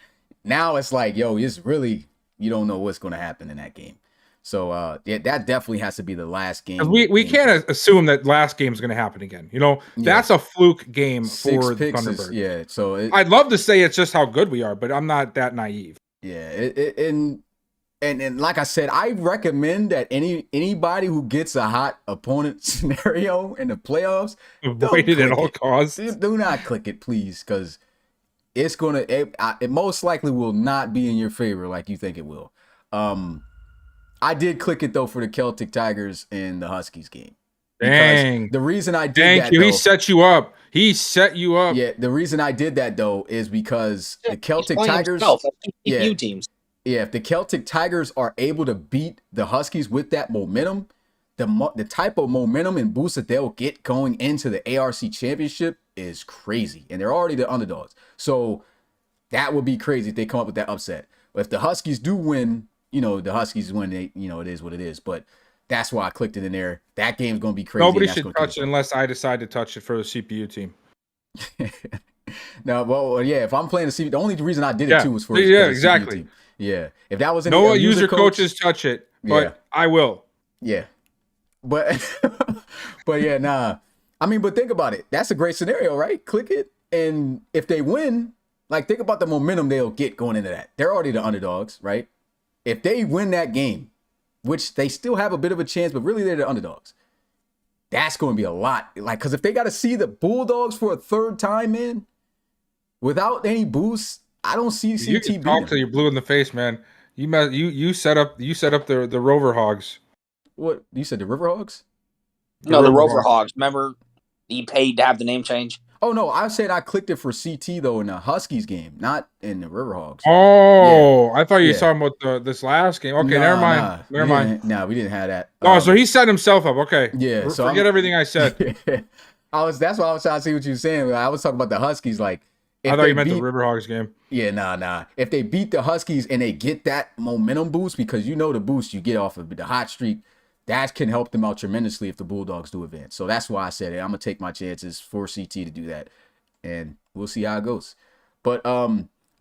[SPEAKER 4] now it's like, yo, it's really you don't know what's going to happen in that game. So yeah, that definitely has to be the last game.
[SPEAKER 5] We can't assume that last game is going to happen again. You know, that's a fluke game for the Thunderbirds.
[SPEAKER 4] Yeah, so
[SPEAKER 5] I'd love to say it's just how good we are, but I'm not that naive.
[SPEAKER 4] Yeah, and like I said, I recommend that anybody who gets a hot opponent scenario in the playoffs,
[SPEAKER 5] avoid it at all costs.
[SPEAKER 4] Do not click it, please, because it's gonna. It most likely will not be in your favor like you think it will. I did click it though for the Celtic Tigers and the Huskies game.
[SPEAKER 5] Dang.
[SPEAKER 4] The reason I did
[SPEAKER 5] Thank
[SPEAKER 4] that,
[SPEAKER 5] you.
[SPEAKER 4] though,
[SPEAKER 5] He set you up.
[SPEAKER 4] Yeah, the reason I did that though is because the Celtic
[SPEAKER 6] He's playing
[SPEAKER 4] Tigers.
[SPEAKER 6] himself. That's two
[SPEAKER 4] Yeah.
[SPEAKER 6] CPU teams.
[SPEAKER 4] Yeah, if the Celtic Tigers are able to beat the Huskies with that momentum, the type of momentum and boost that they'll get going into the ARC Championship is crazy, and they're already the underdogs. So that would be crazy if they come up with that upset. But if the Huskies do win, the Huskies win. It is what it is. But that's why I clicked it in there. That game's gonna be crazy.
[SPEAKER 5] Nobody should touch it unless I decide to touch it for the CPU team.
[SPEAKER 4] No, well, yeah. If I'm playing the CPU, the only reason I did it too was for
[SPEAKER 5] yeah,
[SPEAKER 4] the
[SPEAKER 5] exactly.
[SPEAKER 4] CPU team. Yeah, if that was
[SPEAKER 5] No user coaches touch it, but I will.
[SPEAKER 4] Yeah, but but yeah, nah. I mean, but think about it. That's a great scenario, right? Click it, and if they win, like think about the momentum they'll get going into that. They're already the underdogs, right? If they win that game, which they still have a bit of a chance, but really they're the underdogs. That's going to be a lot. Like, because if they got to see the Bulldogs for a third time, man, without any boost, I don't see CT
[SPEAKER 5] You can
[SPEAKER 4] beating
[SPEAKER 5] talk
[SPEAKER 4] them.
[SPEAKER 5] till you're blue in the face, man. You set up the Rover Hogs.
[SPEAKER 4] What you said, the River Hogs?
[SPEAKER 6] No, the
[SPEAKER 5] Rover
[SPEAKER 6] Rover Hogs. Remember, he paid to have the name change.
[SPEAKER 4] Oh no, I said I clicked it for CT though in the Huskies game, not in the River Hogs.
[SPEAKER 5] Oh, I thought you were
[SPEAKER 4] Yeah.
[SPEAKER 5] talking about this last game. Okay,
[SPEAKER 4] Nah,
[SPEAKER 5] never mind.
[SPEAKER 4] nah.
[SPEAKER 5] Never mind.
[SPEAKER 4] Nah, we didn't have that.
[SPEAKER 5] Oh, so he set himself up. Okay.
[SPEAKER 4] Yeah, so
[SPEAKER 5] forget everything I said.
[SPEAKER 4] That's why I was trying to see what you were saying. I was talking about the Huskies. Like, if
[SPEAKER 5] I thought
[SPEAKER 4] they
[SPEAKER 5] you meant the
[SPEAKER 4] beat-
[SPEAKER 5] River Hogs game.
[SPEAKER 4] Yeah, nah. If they beat the Huskies and they get that momentum boost, because the boost you get off of the hot streak, that can help them out tremendously if the Bulldogs do advance. So that's why I said it. I'm gonna take my chances for CT to do that, and we'll see how it goes. But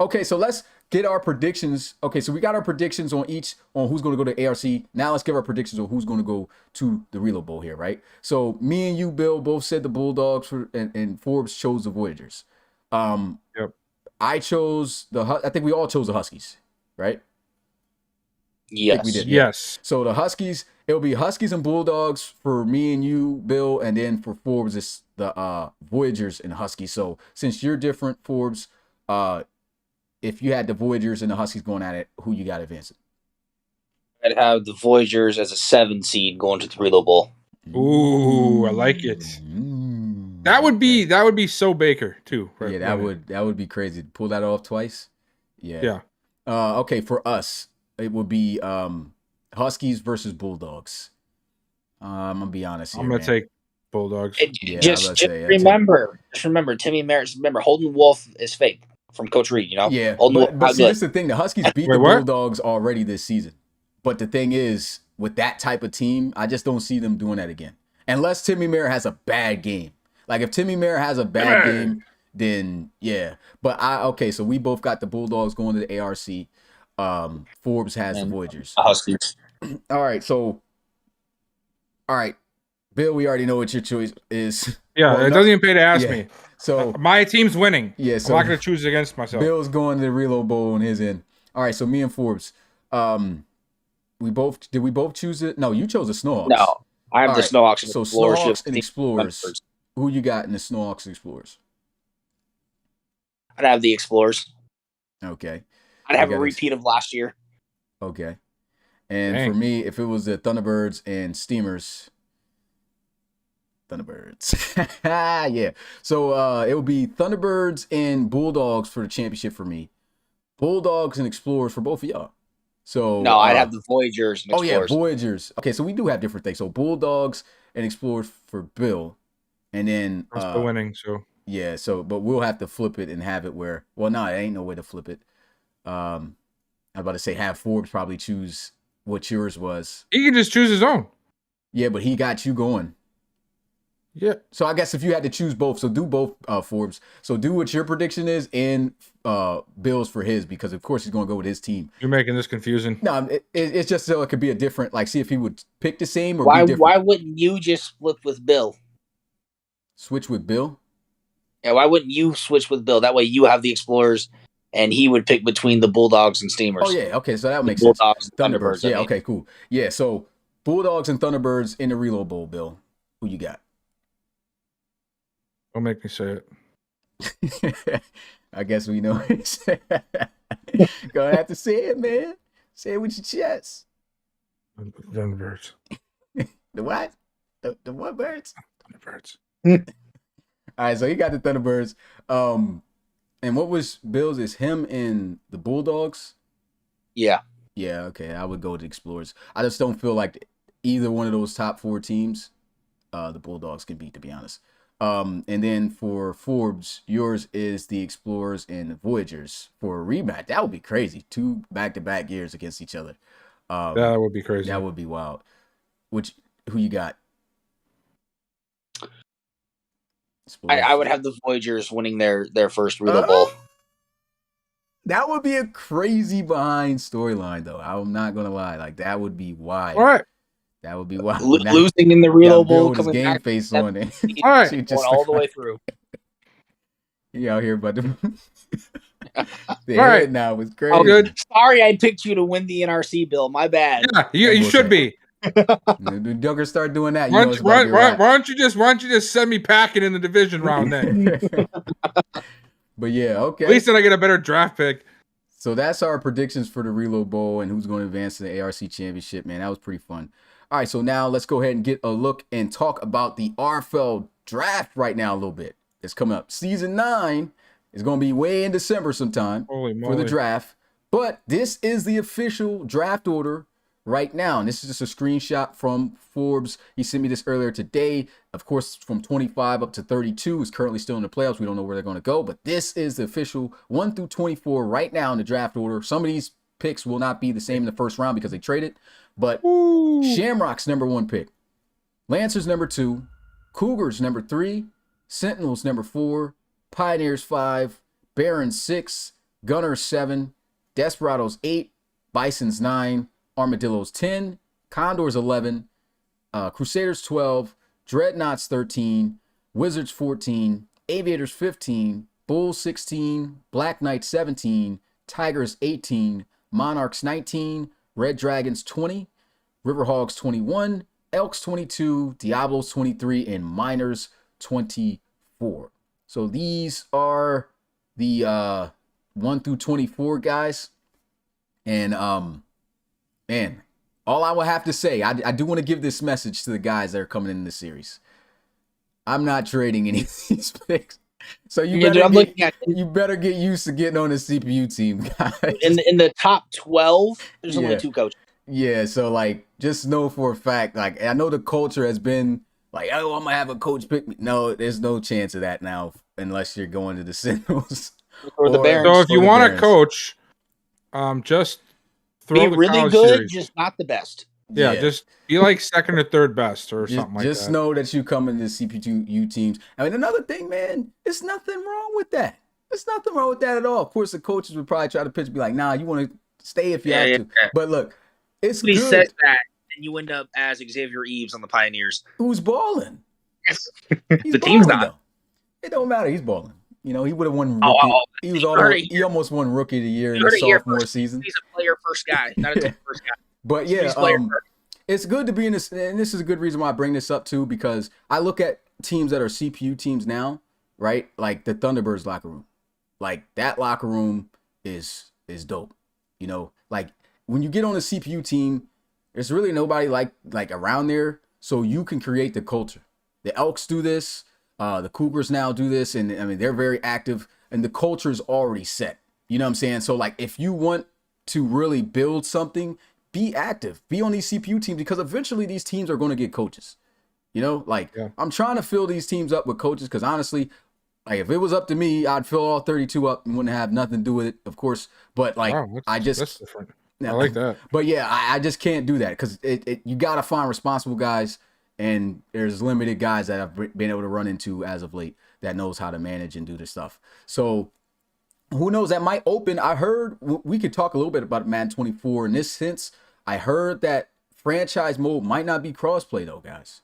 [SPEAKER 4] okay, so let's get our predictions. Okay, so we got our predictions on who's going to go to ARC. Now let's give our predictions on who's going to go to the Relo Bowl here, right? So me and you, Bill, both said the Bulldogs, and Forbes chose the Voyagers.
[SPEAKER 5] Yep.
[SPEAKER 4] I chose I think we all chose the Huskies, right? I think we
[SPEAKER 6] Yes.
[SPEAKER 4] did. Yeah.
[SPEAKER 5] Yes.
[SPEAKER 4] So the Huskies, it'll be Huskies and Bulldogs for me and you, Bill, and then for Forbes, it's the Voyagers and Huskies. So since you're different, Forbes, if you had the Voyagers and the Huskies going at it, who you got advancing?
[SPEAKER 6] I'd have the Voyagers as a 7 seed going to the Relo Bowl.
[SPEAKER 5] Ooh, I like it. That would be so Baker too.
[SPEAKER 4] Yeah, that would be crazy to pull that off twice. Yeah.
[SPEAKER 5] Yeah.
[SPEAKER 4] Okay, for us, it would be Huskies versus Bulldogs. I'm gonna be honest here.
[SPEAKER 5] I'm gonna
[SPEAKER 4] man.
[SPEAKER 5] take Bulldogs.
[SPEAKER 4] Yeah,
[SPEAKER 6] Just remember, Timmy Merritt. Remember, Holden Wolf is fake from Coach Reed. You know.
[SPEAKER 4] Yeah,
[SPEAKER 6] Holden
[SPEAKER 4] but see, this is the thing. The Huskies beat
[SPEAKER 5] Wait,
[SPEAKER 4] the
[SPEAKER 5] what?
[SPEAKER 4] Bulldogs already this season. But the thing is, with that type of team, I just don't see them doing that again. Unless Timmy Merritt has a bad game. Like if Timmy Merritt has a bad game, then yeah. But so we both got the Bulldogs going to the ARC. Forbes has the Voyagers.
[SPEAKER 6] Huskies.
[SPEAKER 4] All right. Bill, we already know what your choice is.
[SPEAKER 5] Yeah,
[SPEAKER 4] Well,
[SPEAKER 5] it
[SPEAKER 4] no-
[SPEAKER 5] doesn't even pay to ask
[SPEAKER 4] yeah.
[SPEAKER 5] me.
[SPEAKER 4] So
[SPEAKER 5] My team's winning.
[SPEAKER 4] Yeah,
[SPEAKER 5] I'm
[SPEAKER 4] so
[SPEAKER 5] not gonna choose against myself.
[SPEAKER 4] Bill's going to the Relo Bowl on his end. All right, so me and Forbes, did we both choose it? No, you chose the Snowhawks.
[SPEAKER 6] No, I have
[SPEAKER 4] All
[SPEAKER 6] the
[SPEAKER 4] right,
[SPEAKER 6] Snowhawks.
[SPEAKER 4] So
[SPEAKER 6] Explorers,
[SPEAKER 4] Snowhawks and
[SPEAKER 6] the
[SPEAKER 4] Explorers.
[SPEAKER 6] Thunderbirds.
[SPEAKER 4] Who you got in the Snowhawks and Explorers?
[SPEAKER 6] I'd have the Explorers.
[SPEAKER 4] Okay.
[SPEAKER 6] I'd have
[SPEAKER 4] You
[SPEAKER 6] a
[SPEAKER 4] got
[SPEAKER 6] repeat of last year.
[SPEAKER 4] Okay. And
[SPEAKER 5] Dang.
[SPEAKER 4] for me, if it was the Thunderbirds and Steamers, Thunderbirds. Yeah. So it would be Thunderbirds and Bulldogs for the championship for me. Bulldogs and Explorers for both of y'all. So
[SPEAKER 6] No, I'd have the Voyagers and
[SPEAKER 4] Oh yeah,
[SPEAKER 6] Explorers.
[SPEAKER 4] Voyagers. Okay, so we do have different things. So Bulldogs and Explorers for Bill, and then
[SPEAKER 5] I'm still winning, so
[SPEAKER 4] yeah. So but we'll have to flip it and have it where. Well, no, it ain't no way to flip it. I'm about to say have Forbes probably choose what yours was.
[SPEAKER 5] he can just choose his own.
[SPEAKER 4] Yeah, but he got you going.
[SPEAKER 5] Yeah.
[SPEAKER 4] So I guess if you had to choose both, so do both, Forbes. So do what your prediction is and Bill's for his, because of course he's going to go with his team.
[SPEAKER 5] You're making this confusing.
[SPEAKER 4] No, it's just so it could be a different, like see if he would pick the same or
[SPEAKER 6] Why?
[SPEAKER 4] be different.
[SPEAKER 6] Why wouldn't you just flip with Bill?
[SPEAKER 4] Switch with Bill?
[SPEAKER 6] Yeah, why wouldn't you switch with Bill? That way you have the Explorers, and he would pick between the Bulldogs and Steamers.
[SPEAKER 4] Oh yeah, okay, so that
[SPEAKER 6] The
[SPEAKER 4] makes sense.
[SPEAKER 6] Bulldogs and
[SPEAKER 4] Thunderbirds,
[SPEAKER 6] I
[SPEAKER 4] yeah,
[SPEAKER 6] mean.
[SPEAKER 4] okay, cool. Yeah, so Bulldogs and Thunderbirds in the Relo Bowl, Bill. Who you got?
[SPEAKER 5] Don't make me say it.
[SPEAKER 4] I guess we know it. Gonna have to say it, man. Say it with your chest.
[SPEAKER 5] Thunderbirds.
[SPEAKER 4] The what? The what birds?
[SPEAKER 5] Thunderbirds.
[SPEAKER 4] All right, so he got the Thunderbirds. And what was Bill's? Is him and the Bulldogs?
[SPEAKER 6] Yeah.
[SPEAKER 4] Yeah, okay. I would go with the Explorers. I just don't feel like either one of those top four teams, the Bulldogs can beat, to be honest. And then for Forbes, yours is the Explorers and the Voyagers for a rematch. That would be crazy. 2 back-to-back years against each other.
[SPEAKER 5] That would be crazy.
[SPEAKER 4] That would be wild. Who you got?
[SPEAKER 6] I would have the Voyagers winning their first Relo Bowl.
[SPEAKER 4] That would be a crazy behind storyline, though. I'm not gonna lie. Like that would be wild.
[SPEAKER 5] All right.
[SPEAKER 4] That would be wild.
[SPEAKER 6] Losing in the
[SPEAKER 4] Got
[SPEAKER 6] Relo
[SPEAKER 4] Bill
[SPEAKER 6] Bowl,
[SPEAKER 4] with his
[SPEAKER 6] coming
[SPEAKER 4] game
[SPEAKER 6] back,
[SPEAKER 4] face on it.
[SPEAKER 5] All right.
[SPEAKER 4] She
[SPEAKER 6] going all the way through.
[SPEAKER 4] He out here, but the
[SPEAKER 5] All
[SPEAKER 4] head
[SPEAKER 5] right.
[SPEAKER 4] now was crazy.
[SPEAKER 5] All good.
[SPEAKER 6] Sorry, I picked you to win the NRC, Bill. My bad.
[SPEAKER 5] Yeah, you should be.
[SPEAKER 4] The Duggars start doing that. You
[SPEAKER 5] Why
[SPEAKER 4] know it's
[SPEAKER 5] don't,
[SPEAKER 4] about to get
[SPEAKER 5] why don't you just send me packing in the division round then?
[SPEAKER 4] whacked. But yeah, okay.
[SPEAKER 5] At least then I get a better draft pick.
[SPEAKER 4] So that's our predictions for the Relo Bowl and who's going to advance to the ARC Championship, man. That was pretty fun. All right, so now let's go ahead and get a look and talk about the RFL draft right now a little bit. It's coming up. Season 9 is going to be way in December sometime
[SPEAKER 5] Holy
[SPEAKER 4] for the
[SPEAKER 5] moly.
[SPEAKER 4] draft. But this is the official draft order right now. And this is just a screenshot from Forbes. He sent me this earlier today. Of course, from 25 up to 32 is currently still in the playoffs. We don't know where they're going to go. But this is the official 1 through 24 right now in the draft order. Some of these picks will not be the same in the first round because they traded. But Shamrock's number 1 pick. Lancers number 2. Cougars number 3. Sentinels number 4. Pioneers 5. Barons 6. Gunners 7. Desperados 8. Bisons 9. Armadillos 10. Condors 11. Crusaders 12. Dreadnoughts 13. Wizards 14. Aviators 15. Bulls 16. Black Knights 17. Tigers 18. Monarchs 19. Red Dragons 20, River Hogs 21, Elks 22, Diablos 23, and Miners 24. So these are the 1 through 24 guys. And man, all I will have to say, I do want to give this message to the guys that are coming in this series. I'm not trading any of these picks. So you better get used to getting on the CPU team, guys.
[SPEAKER 6] In the top 12, there's only 2 coaches.
[SPEAKER 4] Yeah, so like just know for a fact, like I know the culture has been like, oh, I'm gonna have a coach pick me. No, there's no chance of that now unless you're going to the Sentinels
[SPEAKER 6] or the Barons.
[SPEAKER 5] So if you want a coach, just throw
[SPEAKER 6] be really good, series. Just not the best.
[SPEAKER 5] Yeah, just be like second or third best or something like that.
[SPEAKER 4] Just know that you come into CPU teams. I mean, another thing, man, there's nothing wrong with that. There's nothing wrong with that at all. Of course, the coaches would probably try to pitch, be like, nah, you want to stay if you have to. But look, it's good.
[SPEAKER 6] He says that, and you end up as Xavier Eves on the Pioneers.
[SPEAKER 4] Who's balling?
[SPEAKER 6] The team's not.
[SPEAKER 4] Though. It don't matter. He's balling. You know, he would have won rookie. He almost won Rookie of the Year in the sophomore season.
[SPEAKER 6] He's a player first guy, not a team first guy.
[SPEAKER 4] But yeah, it's good to be in this, and this is a good reason why I bring this up too, because I look at teams that are CPU teams now, right? Like the Thunderbirds locker room. Like that locker room is dope. You know, like when you get on a CPU team, there's really nobody like around there, so you can create the culture. The Elks do this, the Cougars now do this, and I mean they're very active, and the culture is already set. You know what I'm saying? So like if you want to really build something, be active, be on these CPU teams, because eventually these teams are going to get coaches. You know, like I'm trying to fill these teams up with coaches, because honestly, like if it was up to me, I'd fill all 32 up and wouldn't have nothing to do with it, of course. But like
[SPEAKER 5] that's different. I like that.
[SPEAKER 4] But yeah, I just can't do that, because you got to find responsible guys, and there's limited guys that I've been able to run into as of late that knows how to manage and do this stuff. So who knows, that might open. I heard we could talk a little bit about Madden 24 in this sense. I heard that franchise mode might not be crossplay though, guys.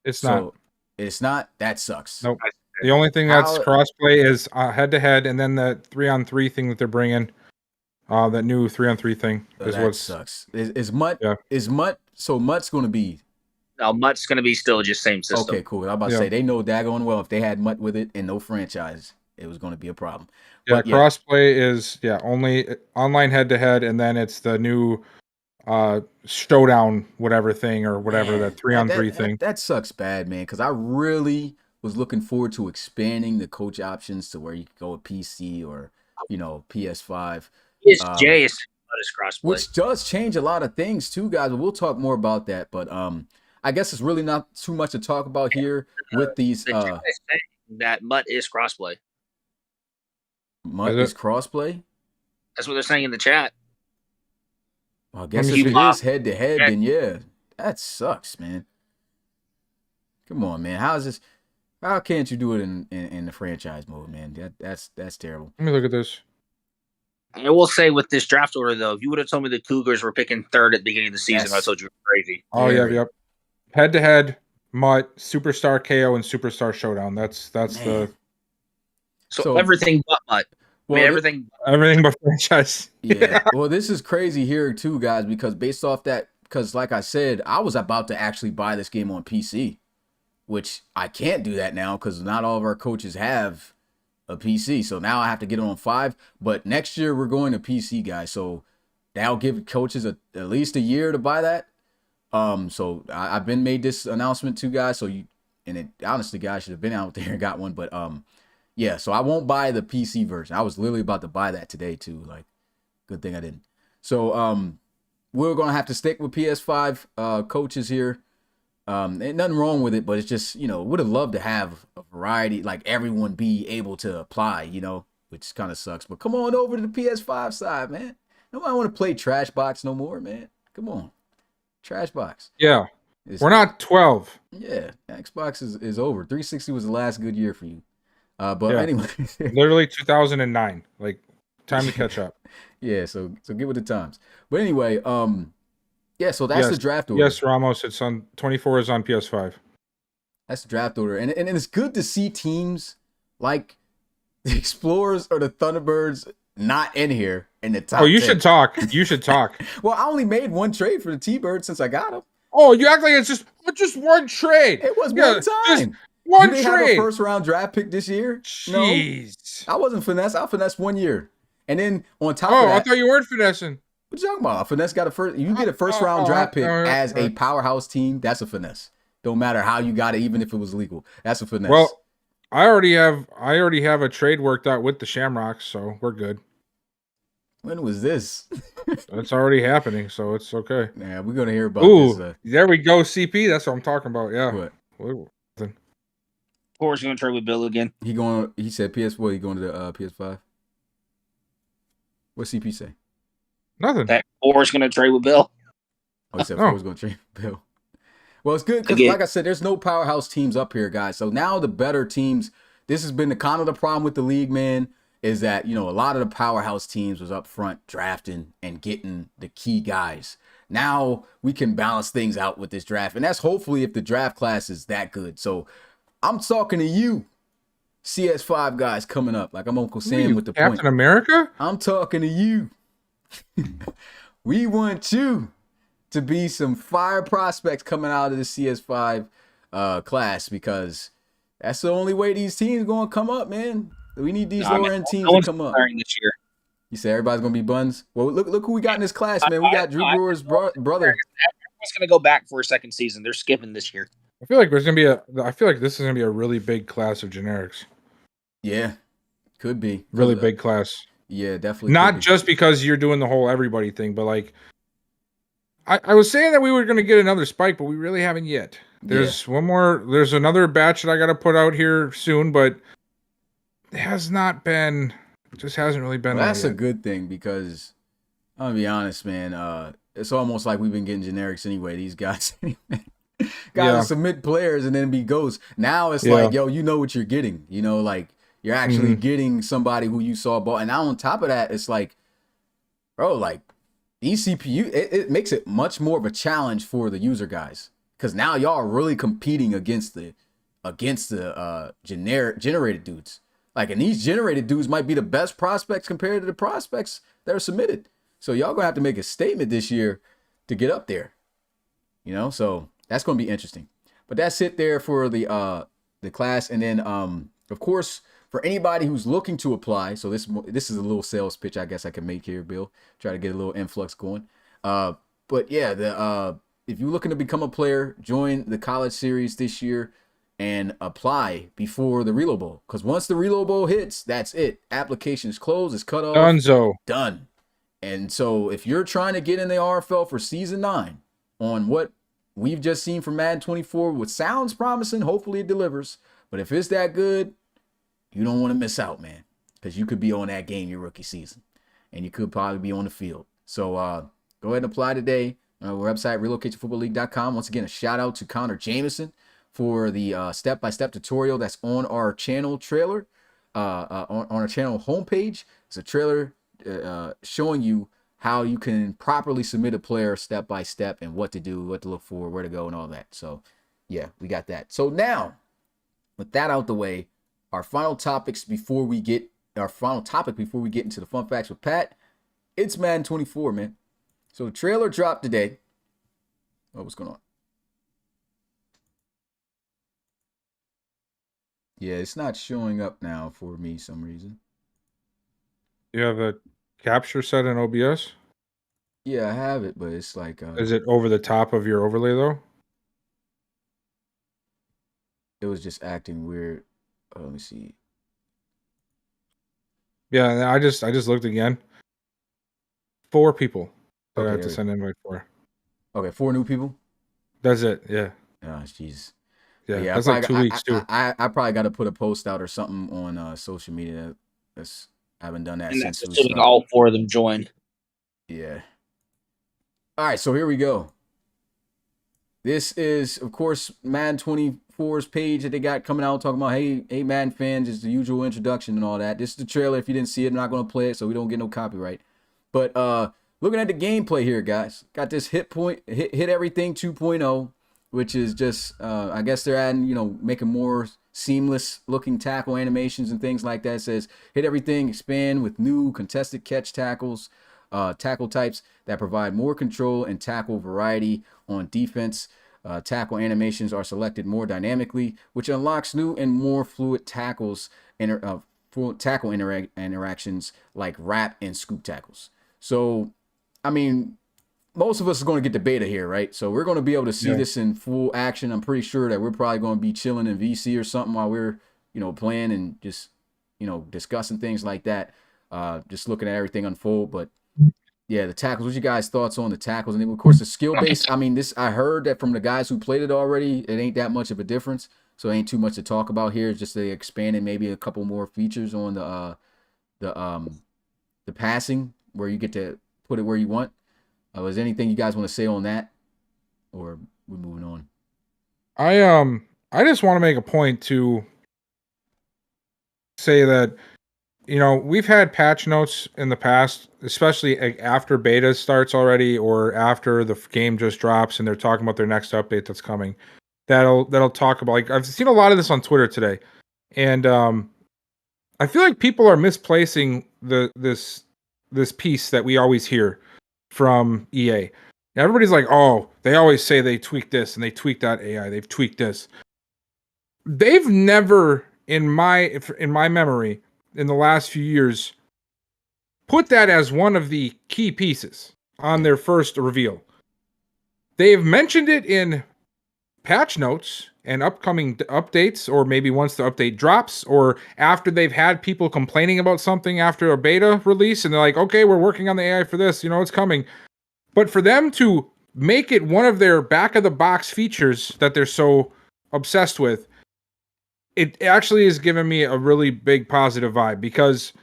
[SPEAKER 5] It's not.
[SPEAKER 4] It's not. That sucks.
[SPEAKER 5] Nope. The only thing that's crossplay is head-to-head, and then the 3-on-3 thing that they're bringing. That new 3-on-3 thing is what
[SPEAKER 4] sucks. Is Mutt? Yeah. Is Mutt? So Mutt's going to be.
[SPEAKER 6] No, Mutt's going to be still just same system.
[SPEAKER 4] Okay, cool. I was about to say they know daggone well if they had Mutt with it and no franchise, it was going to be a problem.
[SPEAKER 5] Yeah, but crossplay is only online head-to-head, and then it's the new showdown whatever thing or whatever, that 3-on-3 thing.
[SPEAKER 4] That sucks bad, man, because I really was looking forward to expanding the coach options to where you could go with PC or PS5.
[SPEAKER 6] PSJ is crossplay,
[SPEAKER 4] which does change a lot of things too, guys. But we'll talk more about that. But I guess it's really not too much to talk about here with these.
[SPEAKER 6] That Mutt is crossplay.
[SPEAKER 4] Mutt is crossplay.
[SPEAKER 6] That's what they're saying in the chat.
[SPEAKER 4] Well, I guess if it is head to head, then yeah, that sucks, man. Come on, man. How can't you do it in the franchise mode, man? That's terrible.
[SPEAKER 5] Let me look at this.
[SPEAKER 6] I will say with this draft order, though, if you would have told me the Cougars were picking third at the beginning of the season, I told you were crazy.
[SPEAKER 5] Oh, yep. Head-to-head, Mutt, Superstar KO, and Superstar Showdown. That's the...
[SPEAKER 6] So everything but Mutt.
[SPEAKER 4] Well,
[SPEAKER 5] everything but franchise.
[SPEAKER 4] Yeah. Well, this is crazy here, too, guys, because based off that, because like I said, I was about to actually buy this game on PC, which I can't do that now because not all of our coaches have a PC, so now I have to get it on 5. But next year we're going to PC, guys, so that'll give coaches at least a year to buy that. So I've been made this announcement to guys, so honestly, guys should have been out there and got one, but yeah, so I won't buy the PC version. I was literally about to buy that today too. Like, good thing I didn't. So we're gonna have to stick with PS5 coaches here. Ain't nothing wrong with it, but it's just, would have loved to have a variety, like everyone be able to apply, which kind of sucks. But come on over to the PS5 side, man. Nobody want to play Trash Box no more, man. Come on. Trash Box.
[SPEAKER 5] Yeah. We're not 12.
[SPEAKER 4] Yeah. Xbox is over. 360 was the last good year for you. But anyway.
[SPEAKER 5] Literally 2009. Like, time to catch up.
[SPEAKER 4] Yeah, so get with the times. But anyway, yeah, so that's the draft order.
[SPEAKER 5] Yes, Ramos, it's on 24 is on PS5.
[SPEAKER 4] That's the draft order. And it's good to see teams like the Explorers or the Thunderbirds not in here in the top
[SPEAKER 5] Oh, you
[SPEAKER 4] 10.
[SPEAKER 5] should talk. You should talk.
[SPEAKER 4] Well, I only made one trade for the T-Bird since I got them.
[SPEAKER 5] Oh, you act like it's just one trade.
[SPEAKER 4] It was
[SPEAKER 5] Yeah,
[SPEAKER 4] one
[SPEAKER 5] just
[SPEAKER 4] time.
[SPEAKER 5] one
[SPEAKER 4] Do they have a
[SPEAKER 5] trade.
[SPEAKER 4] first-round draft pick this year?
[SPEAKER 5] Jeez.
[SPEAKER 4] No, I wasn't finesse. I finessed 1 year, and then on top
[SPEAKER 5] Oh,
[SPEAKER 4] of that,
[SPEAKER 5] I thought you weren't finessing.
[SPEAKER 4] what you talking about? A finesse got a first. You get a first-round draft pick as a
[SPEAKER 5] alright.
[SPEAKER 4] powerhouse team. That's a finesse. Don't matter how you got it, even if it was legal. That's a finesse.
[SPEAKER 5] Well, I already have a trade worked out with the Shamrocks, so we're good.
[SPEAKER 4] when was this?
[SPEAKER 5] It's already happening, so it's okay.
[SPEAKER 4] Yeah, we're gonna hear about
[SPEAKER 5] Ooh,
[SPEAKER 4] this.
[SPEAKER 5] there we go, CP. That's what I'm talking about. Yeah.
[SPEAKER 4] What?
[SPEAKER 6] Core's going to trade with Bill again.
[SPEAKER 4] He said PS4. He going to the PS5. What CP say?
[SPEAKER 5] Nothing.
[SPEAKER 6] That Core's going to trade with Bill.
[SPEAKER 4] Oh, he said
[SPEAKER 5] Oh.
[SPEAKER 4] Four's going to trade Bill. Well, it's good because,
[SPEAKER 6] Again.
[SPEAKER 4] like I said, there's no powerhouse teams up here, guys. So now the better teams. This has been the kind of the problem with the league, man. Is that, you know, a lot of the powerhouse teams was up front drafting and getting the key guys. Now we can balance things out with this draft. And that's hopefully if the draft class is that good. So I'm talking to you, CS5 guys coming up. Like I'm Uncle Sam with the
[SPEAKER 5] Captain
[SPEAKER 4] point.
[SPEAKER 5] America?
[SPEAKER 4] I'm talking to you. We want you to be some fire prospects coming out of the CS5 class because that's the only way these teams going to come up, man. We need these lower end teams to come up.
[SPEAKER 6] This year.
[SPEAKER 4] You say everybody's gonna be buns? Well, look who we got in this class, man. We got Drew Brewer's brother.
[SPEAKER 6] Everyone's going to go back for a second season. They're skipping this year.
[SPEAKER 5] I feel like this is gonna be a really big class of generics.
[SPEAKER 4] Yeah, could be
[SPEAKER 5] Really big class.
[SPEAKER 4] Yeah, definitely.
[SPEAKER 5] Not just because you're doing the whole everybody thing, but like I was saying that we were gonna get another spike, but we really haven't yet. There's one more. There's another batch that I got to put out here soon, but it has not been. Just hasn't really been.
[SPEAKER 4] Well, that's a good thing because I'm gonna be honest, man. It's almost like we've been getting generics anyway. These guys, guys submit players and then be ghosts. Now it's like, yo, you know what you're getting. You know, like you're actually getting somebody who you saw ball. And now on top of that, it's like, bro, like these CPU, it makes it much more of a challenge for the user guys because now y'all are really competing against the generated dudes. Like, and these generated dudes might be the best prospects compared to the prospects that are submitted. So y'all gonna have to make a statement this year to get up there. You know, so that's gonna be interesting. But that's it there for the class. And then of course, for anybody who's looking to apply, so this is a little sales pitch I guess I can make here, Bill. Try to get a little influx going. But yeah, if you're looking to become a player, join the college series this year. And apply before the Relo Bowl. Because once the Relo Bowl hits, that's it. Application is closed. It's cut off.
[SPEAKER 5] Dunzo.
[SPEAKER 4] Done. And so if you're trying to get in the RFL for Season 9 on what we've just seen from Madden 24, which sounds promising, hopefully it delivers. But if it's that good, you don't want to miss out, man. Because you could be on that game your rookie season. And you could probably be on the field. So go ahead and apply today on our website, relocationfootballleague.com. Once again, a shout out to Connor Jameson for the step-by-step tutorial that's on our channel trailer, on our channel homepage. It's a trailer showing you how you can properly submit a player step-by-step and what to do, what to look for, where to go, and all that. So, yeah, we got that. So now, with that out the way, our final topic before we get into the fun facts with Pat, it's Madden 24, man. So the trailer dropped today. Oh, what's going on? Yeah, it's not showing up now for me some reason.
[SPEAKER 5] You have a capture set in OBS?
[SPEAKER 4] Yeah, I have it, but it's like
[SPEAKER 5] Is it over the top of your overlay though?
[SPEAKER 4] it was just acting weird. Let me see.
[SPEAKER 5] Yeah, I just looked again. 4 people that I
[SPEAKER 4] Okay,
[SPEAKER 5] have to send invite for.
[SPEAKER 4] Okay, 4 new people.
[SPEAKER 5] That's it. Yeah.
[SPEAKER 4] Oh, jeez.
[SPEAKER 5] Yeah.
[SPEAKER 4] Yeah,
[SPEAKER 5] That's like 2 weeks too.
[SPEAKER 4] I probably got to put a post out or something on social media. I haven't done that
[SPEAKER 6] And
[SPEAKER 4] since
[SPEAKER 6] that's
[SPEAKER 4] it was
[SPEAKER 6] assuming
[SPEAKER 4] started.
[SPEAKER 6] all 4 of them join.
[SPEAKER 4] Yeah. All right, so here we go. This is, of course, Madden 24's page that they got coming out talking about, hey, Madden fans, it's the usual introduction and all that. This is the trailer. If you didn't see it, I'm not going to play it, so we don't get no copyright. But looking at the gameplay here, guys, got this hit everything 2.0, which is just, I guess they're adding, making more seamless looking tackle animations and things like that. It says hit everything, expand with new contested catch tackles, tackle types that provide more control and tackle variety on defense. Tackle animations are selected more dynamically, which unlocks new and more fluid tackles interactions like wrap and scoop tackles. So, I mean, most of us are going to get the beta here, right? So we're going to be able to see this in full action. I'm pretty sure that we're probably going to be chilling in VC or something while we're, playing and just, discussing things like that. Just looking at everything unfold. But yeah, the tackles. What's your guys' thoughts on the tackles? And then, of course, the skill base. I mean, I heard that from the guys who played it already, it ain't that much of a difference. So it ain't too much to talk about here. It's just they expanded maybe a couple more features on the passing where you get to put it where you want. Is there anything you guys want to say on that, or we're moving on?
[SPEAKER 5] I just want to make a point to say that we've had patch notes in the past, especially after beta starts already, or after the game just drops and they're talking about their next update that's coming. That'll talk about, like, I've seen a lot of this on Twitter today, and I feel like people are misplacing this piece that we always hear from EA. Everybody's like, oh, they always say they tweaked this and they tweaked that AI. They've tweaked this. They've never, in my memory, in the last few years, put that as one of the key pieces on their first reveal. They've mentioned it in patch notes and upcoming updates, or maybe once the update drops, or after they've had people complaining about something after a beta release, and they're like, okay, we're working on the AI for this, it's coming. But for them to make it one of their back-of-the-box features that they're so obsessed with, it actually has given me a really big positive vibe, because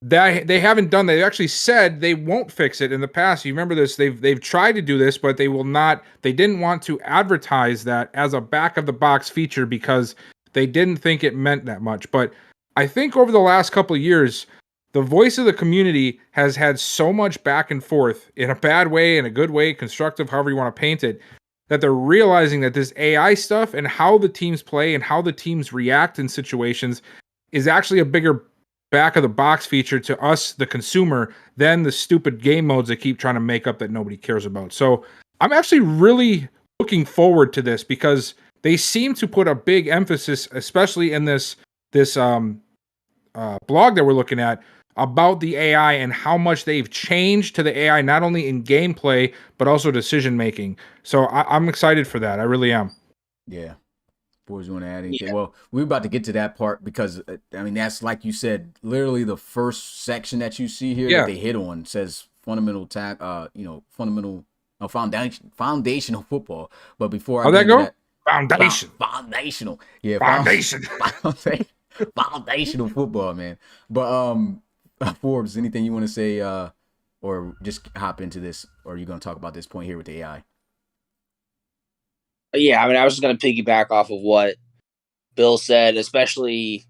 [SPEAKER 5] they haven't done that. They actually said they won't fix it in the past. You remember this? They've tried to do this, but they will not. They didn't want to advertise that as a back of the box feature because they didn't think it meant that much. But I think over the last couple of years, the voice of the community has had so much back and forth, in a bad way, in a good way, constructive, however you want to paint it, that they're realizing that this AI stuff and how the teams play and how the teams react in situations is actually a bigger back of the box feature to us, the consumer, than the stupid game modes they keep trying to make up that nobody cares about. So I'm actually really looking forward to this, because they seem to put a big emphasis, especially in this blog that we're looking at, about the AI and how much they've changed to the AI, not only in gameplay, but also decision making. So I'm excited for that. I really am.
[SPEAKER 4] Yeah. Boys, you want to add anything? Yeah. Well, we're about to get to that part, because I mean, that's, like you said, literally the first section that you see here that they hit on says foundational football. But before
[SPEAKER 5] how'd that go?
[SPEAKER 4] Foundational. Yeah,
[SPEAKER 5] foundation.
[SPEAKER 4] Foundational football, man. But Forbes, anything you want to say, or just hop into this, or are you going to talk about this point here with the AI?
[SPEAKER 6] Yeah, I mean, I was just going to piggyback off of what Bill said, especially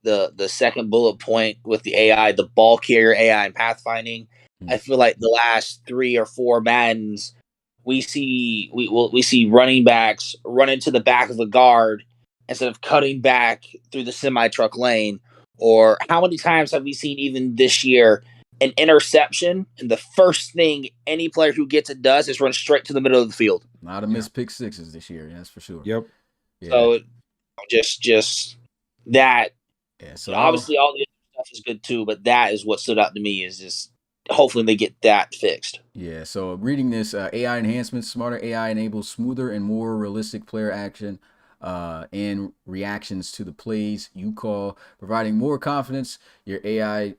[SPEAKER 6] the second bullet point with the AI, the ball carrier AI and pathfinding. I feel like the last 3 or 4 Maddens, we see running backs run into the back of the guard instead of cutting back through the semi-truck lane. Or how many times have we seen, even this year, an interception, and the first thing any player who gets it does is run straight to the middle of the field?
[SPEAKER 4] A lot of missed pick sixes this year, that's for sure.
[SPEAKER 5] Yep.
[SPEAKER 6] Yeah. So just that.
[SPEAKER 4] Yeah. So
[SPEAKER 6] obviously all the other stuff is good too, but that is what stood out to me, is just hopefully they get that fixed.
[SPEAKER 4] Yeah. So reading this, AI enhancements, smarter AI enables smoother and more realistic player action and reactions to the plays you call, providing more confidence. Your AI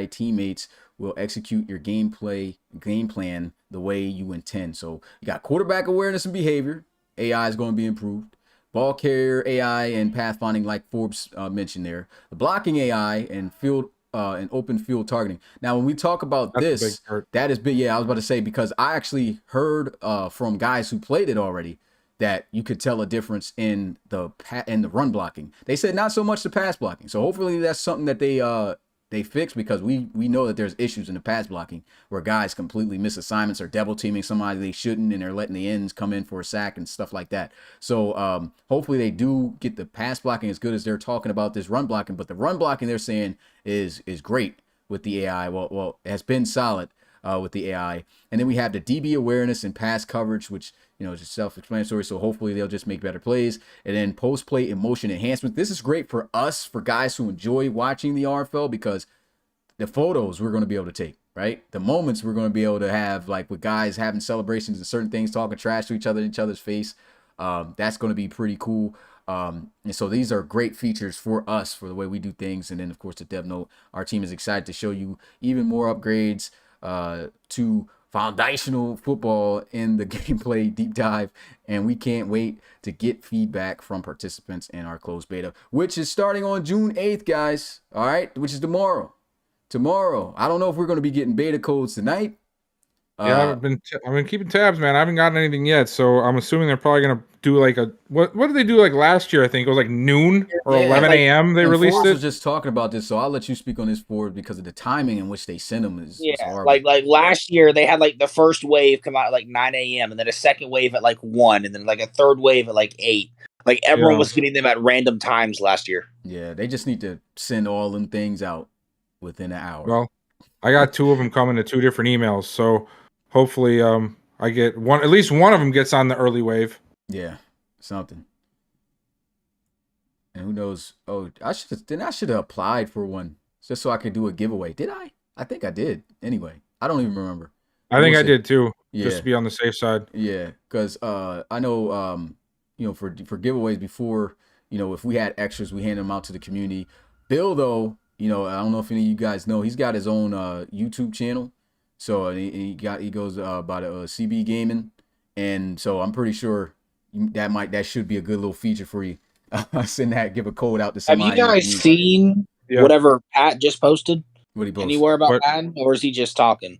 [SPEAKER 4] teammates will execute your game plan the way you intend. So you got quarterback awareness and behavior. AI is going to be improved. Ball carrier AI and pathfinding, like Forbes mentioned there. The blocking AI and field and open field targeting. Now, when we talk about this, that is big. Yeah, I was about to say, because I actually heard from guys who played it already that you could tell a difference in the run blocking. They said not so much the pass blocking. So hopefully that's something that they they fix, because we know that there's issues in the pass blocking where guys completely miss assignments or double teaming somebody they shouldn't, and they're letting the ends come in for a sack and stuff like that. So hopefully they do get the pass blocking as good as they're talking about this run blocking. But the run blocking they're saying is great with the AI. Well, it has been solid with the AI. And then we have the DB awareness and pass coverage, which, you know, is just self-explanatory. So hopefully they'll just make better plays. And then post-play and motion enhancement. This is great for us, for guys who enjoy watching the RFL, because the photos we're going to be able to take, right? The moments we're going to be able to have, like with guys having celebrations and certain things, talking trash to each other in each other's face. That's going to be pretty cool. And so these are great features for us, for the way we do things. And then, of course, the dev note, our team is excited to show you even more upgrades to foundational football in the gameplay deep dive. And we can't wait to get feedback from participants in our closed beta, which is starting on June 8th, guys. All right, which is tomorrow. I don't know if we're going to be getting beta codes tonight.
[SPEAKER 5] Yeah, I've been keeping tabs, man. I haven't gotten anything yet, so I'm assuming they're probably gonna do like a what did they do like last year? I think it was like noon or 11 a.m. They released
[SPEAKER 4] Forrest
[SPEAKER 5] it.
[SPEAKER 4] was just talking about this, so I'll let you speak on this, Forrest, because of the timing in which they send them is horrible.
[SPEAKER 6] like last year they had like the first wave come out at like 9 a.m. and then a second wave at like 1 and then like a third wave at like 8. Like everyone was getting them at random times last year.
[SPEAKER 4] Yeah, they just need to send all them things out within an hour.
[SPEAKER 5] Well, I got 2 of them coming to 2 different emails, so hopefully I get one, at least one of them gets on the early wave.
[SPEAKER 4] Yeah, something. And who knows? Oh, I should have applied for one just so I could do a giveaway. Did I? I think I did. Anyway, I don't even remember.
[SPEAKER 5] I think I did too. Yeah. Just to be on the safe side.
[SPEAKER 4] Yeah, because I know you know, for giveaways before, you know, if we had extras, we handed them out to the community. Bill, though, you know, I don't know if any of you guys know, he's got his own YouTube channel. So he goes by the CB Gaming, and so I'm pretty sure that should be a good little feature for you. Send that, give a code out to somebody.
[SPEAKER 6] Have you guys seen whatever Pat just posted?
[SPEAKER 4] What he posted?
[SPEAKER 6] Anywhere about Madden, or is he just talking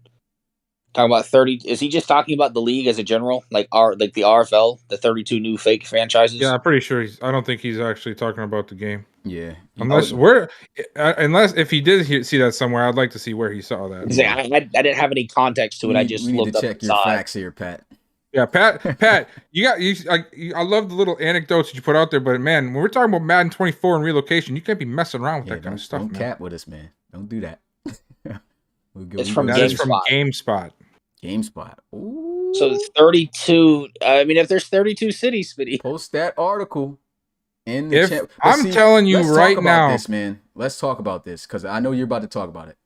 [SPEAKER 6] about 30? Is he just talking about the league as a general, like the RFL, the 32 new fake franchises?
[SPEAKER 5] Yeah, I'm pretty sure I don't think he's actually talking about the game.
[SPEAKER 4] Yeah,
[SPEAKER 5] unless if he did see that somewhere, I'd like to see where he saw that.
[SPEAKER 6] I didn't have any context to it. I just looked up.
[SPEAKER 4] Check your facts here, Pat.
[SPEAKER 5] Yeah, Pat, I love the little anecdotes that you put out there, but man, when we're talking about Madden 24 and relocation, you can't be messing around with that kind of stuff.
[SPEAKER 4] Don't cap with us, man. Don't do that.
[SPEAKER 6] It's from
[SPEAKER 5] GameSpot.
[SPEAKER 4] GameSpot. Ooh.
[SPEAKER 6] So 32. I mean, if there's 32 cities,
[SPEAKER 4] post that article.
[SPEAKER 5] I'm telling you right now,
[SPEAKER 4] this, man. Let's talk about this because I know you're about to talk about it.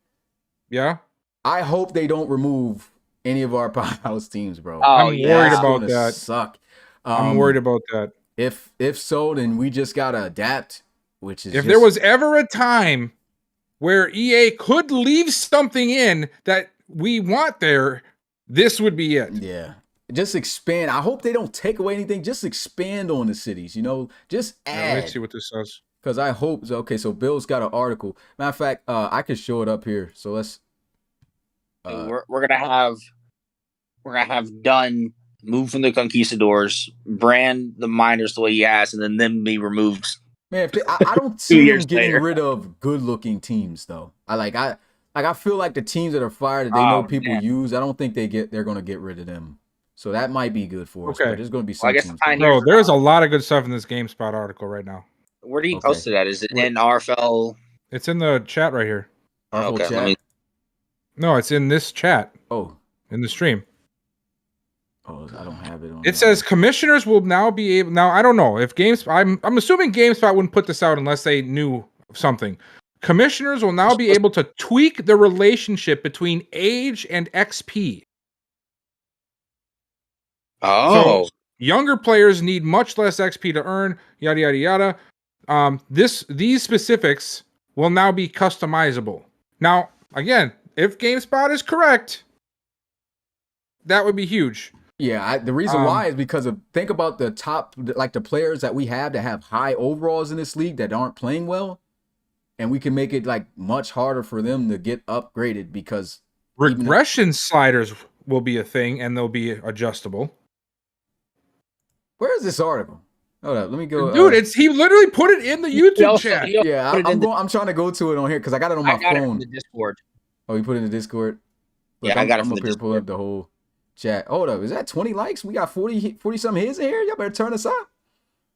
[SPEAKER 5] Yeah.
[SPEAKER 4] I hope they don't remove any of our powerhouse teams, bro.
[SPEAKER 5] I'm worried about that.
[SPEAKER 4] Suck.
[SPEAKER 5] I'm worried about that.
[SPEAKER 4] If so, then we just gotta adapt. Which is
[SPEAKER 5] if there was ever a time where EA could leave something in that we want there, this would be it.
[SPEAKER 4] Yeah. Just expand. I hope they don't take away anything. Just expand on the cities, you know. Just add.
[SPEAKER 5] Let's see what this says.
[SPEAKER 4] Because I hope. Okay, so Bill's got an article. Matter of fact, I could show it up here. So let's.
[SPEAKER 6] We're gonna have Dunn move from the Conquistadors, brand the Miners the way he has, and then them be removed.
[SPEAKER 4] Man, I don't see them getting rid of good-looking teams though. I feel like the teams that are fired that they know people use. I don't think they're gonna get rid of them. So that might be good for us. But there's going to be some teams.
[SPEAKER 5] No, there's a lot of good stuff in this GameSpot article right now.
[SPEAKER 6] Where do you post it at? Is it in RFL?
[SPEAKER 5] It's in the chat right here.
[SPEAKER 4] RFL chat?
[SPEAKER 5] No, it's in this chat.
[SPEAKER 4] Oh.
[SPEAKER 5] In the stream.
[SPEAKER 4] Oh, I don't have it on.
[SPEAKER 5] It says commissioners will now be able. Now, I don't know if GameSpot. I'm assuming GameSpot wouldn't put this out unless they knew something. Commissioners will now be able to tweak the relationship between age and XP.
[SPEAKER 6] Oh,
[SPEAKER 5] so younger players need much less XP to earn. Yada yada yada. These specifics will now be customizable. Now, again, if GameSpot is correct, that would be huge.
[SPEAKER 4] Yeah, the reason why is because think about the top, like the players that we have that have high overalls in this league that aren't playing well, and we can make it like much harder for them to get upgraded because
[SPEAKER 5] regression sliders will be a thing and they'll be adjustable.
[SPEAKER 4] Where is this article? Hold up, let me go.
[SPEAKER 5] Dude, he literally put it in the YouTube chat.
[SPEAKER 4] Yeah, I'm trying to go to it on here because I got it on my
[SPEAKER 6] I got
[SPEAKER 4] phone.
[SPEAKER 6] it from the Discord.
[SPEAKER 4] Oh, you put it in the Discord?
[SPEAKER 6] Yeah, I got it from
[SPEAKER 4] I'm
[SPEAKER 6] the
[SPEAKER 4] up here pulling up the whole chat. Hold up, is that 20 likes? We got 40 something hits in here. Y'all better turn us up.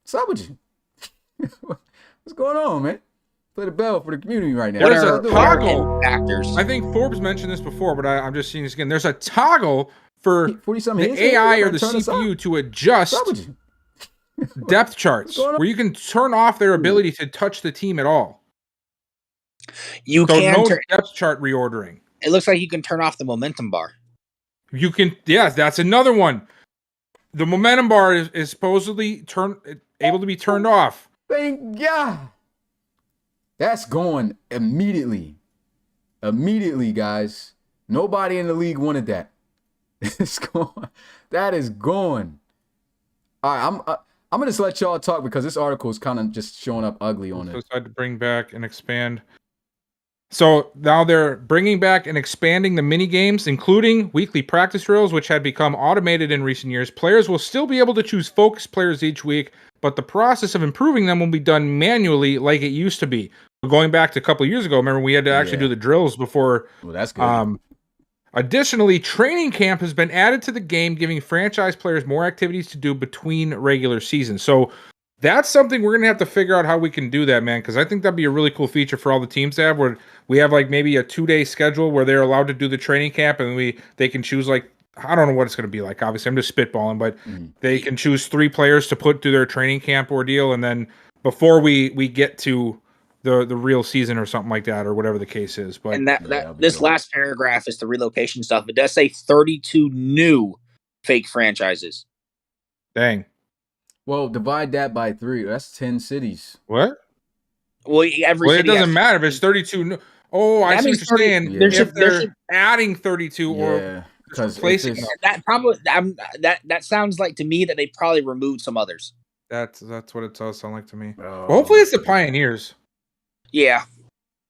[SPEAKER 4] What's up with you? What's going on, man? Play the bell for the community right now.
[SPEAKER 5] There's a
[SPEAKER 6] What are
[SPEAKER 5] toggle.
[SPEAKER 6] factors?
[SPEAKER 5] I think Forbes mentioned this before, but I'm just seeing this again. There's a toggle for
[SPEAKER 4] 40 something
[SPEAKER 5] the
[SPEAKER 4] hits in here.
[SPEAKER 5] AI
[SPEAKER 4] Y'all
[SPEAKER 5] or the
[SPEAKER 4] better turn us up.
[SPEAKER 5] CPU to
[SPEAKER 4] What's
[SPEAKER 5] adjust
[SPEAKER 4] up with you?
[SPEAKER 5] depth charts,
[SPEAKER 4] going on?
[SPEAKER 5] where you can turn off their ability to touch the team at all.
[SPEAKER 6] You
[SPEAKER 5] So
[SPEAKER 6] can
[SPEAKER 5] no
[SPEAKER 6] turn.
[SPEAKER 5] depth chart reordering.
[SPEAKER 6] It looks like you can turn off the momentum bar.
[SPEAKER 5] You can, yes, that's another one. The momentum bar is supposedly able to be turned off.
[SPEAKER 4] Thank God. That's going immediately. Immediately, guys. Nobody in the league wanted that. It's going. That is going. All right, I'm gonna just let y'all talk because this article is kind of just showing up ugly on
[SPEAKER 5] So
[SPEAKER 4] it.
[SPEAKER 5] decide to bring back and expand. So now they're bringing back and expanding the mini games, including weekly practice drills, which had become automated in recent years. Players will still be able to choose focus players each week, but the process of improving them will be done manually like it used to be. Going back to a couple of years ago, remember we had to actually do the drills before.
[SPEAKER 4] Well, that's good.
[SPEAKER 5] Additionally, training camp has been added to the game, giving franchise players more activities to do between regular seasons. So that's something we're going to have to figure out how we can do that, man, because I think that'd be a really cool feature for all the teams to have, where we have like maybe a 2-day schedule where they're allowed to do the training camp, and they can choose, like, I don't know what it's going to be like. Obviously, I'm just spitballing, but they can choose 3 players to put through their training camp ordeal, and then before we get to the real season or something like that, or whatever the case is. But
[SPEAKER 6] And this last paragraph is the relocation stuff. It does say 32 new fake franchises.
[SPEAKER 5] Dang.
[SPEAKER 4] Well, divide that by 3. That's 10 cities.
[SPEAKER 5] What?
[SPEAKER 6] Well, every
[SPEAKER 5] Well, it
[SPEAKER 6] city
[SPEAKER 5] doesn't
[SPEAKER 6] has-
[SPEAKER 5] matter if it's 32 new. Oh, I
[SPEAKER 6] That
[SPEAKER 5] see what
[SPEAKER 6] means
[SPEAKER 5] you're
[SPEAKER 6] 30
[SPEAKER 5] saying.
[SPEAKER 4] there
[SPEAKER 5] If
[SPEAKER 6] should- there
[SPEAKER 5] they're
[SPEAKER 6] should-
[SPEAKER 5] adding 32 or
[SPEAKER 4] Yeah, because
[SPEAKER 5] replacing them.
[SPEAKER 6] That probably that sounds like to me that they probably removed some others.
[SPEAKER 5] That's what it does sound like to me.
[SPEAKER 4] Oh.
[SPEAKER 5] Well, hopefully it's the Pioneers.
[SPEAKER 6] Yeah.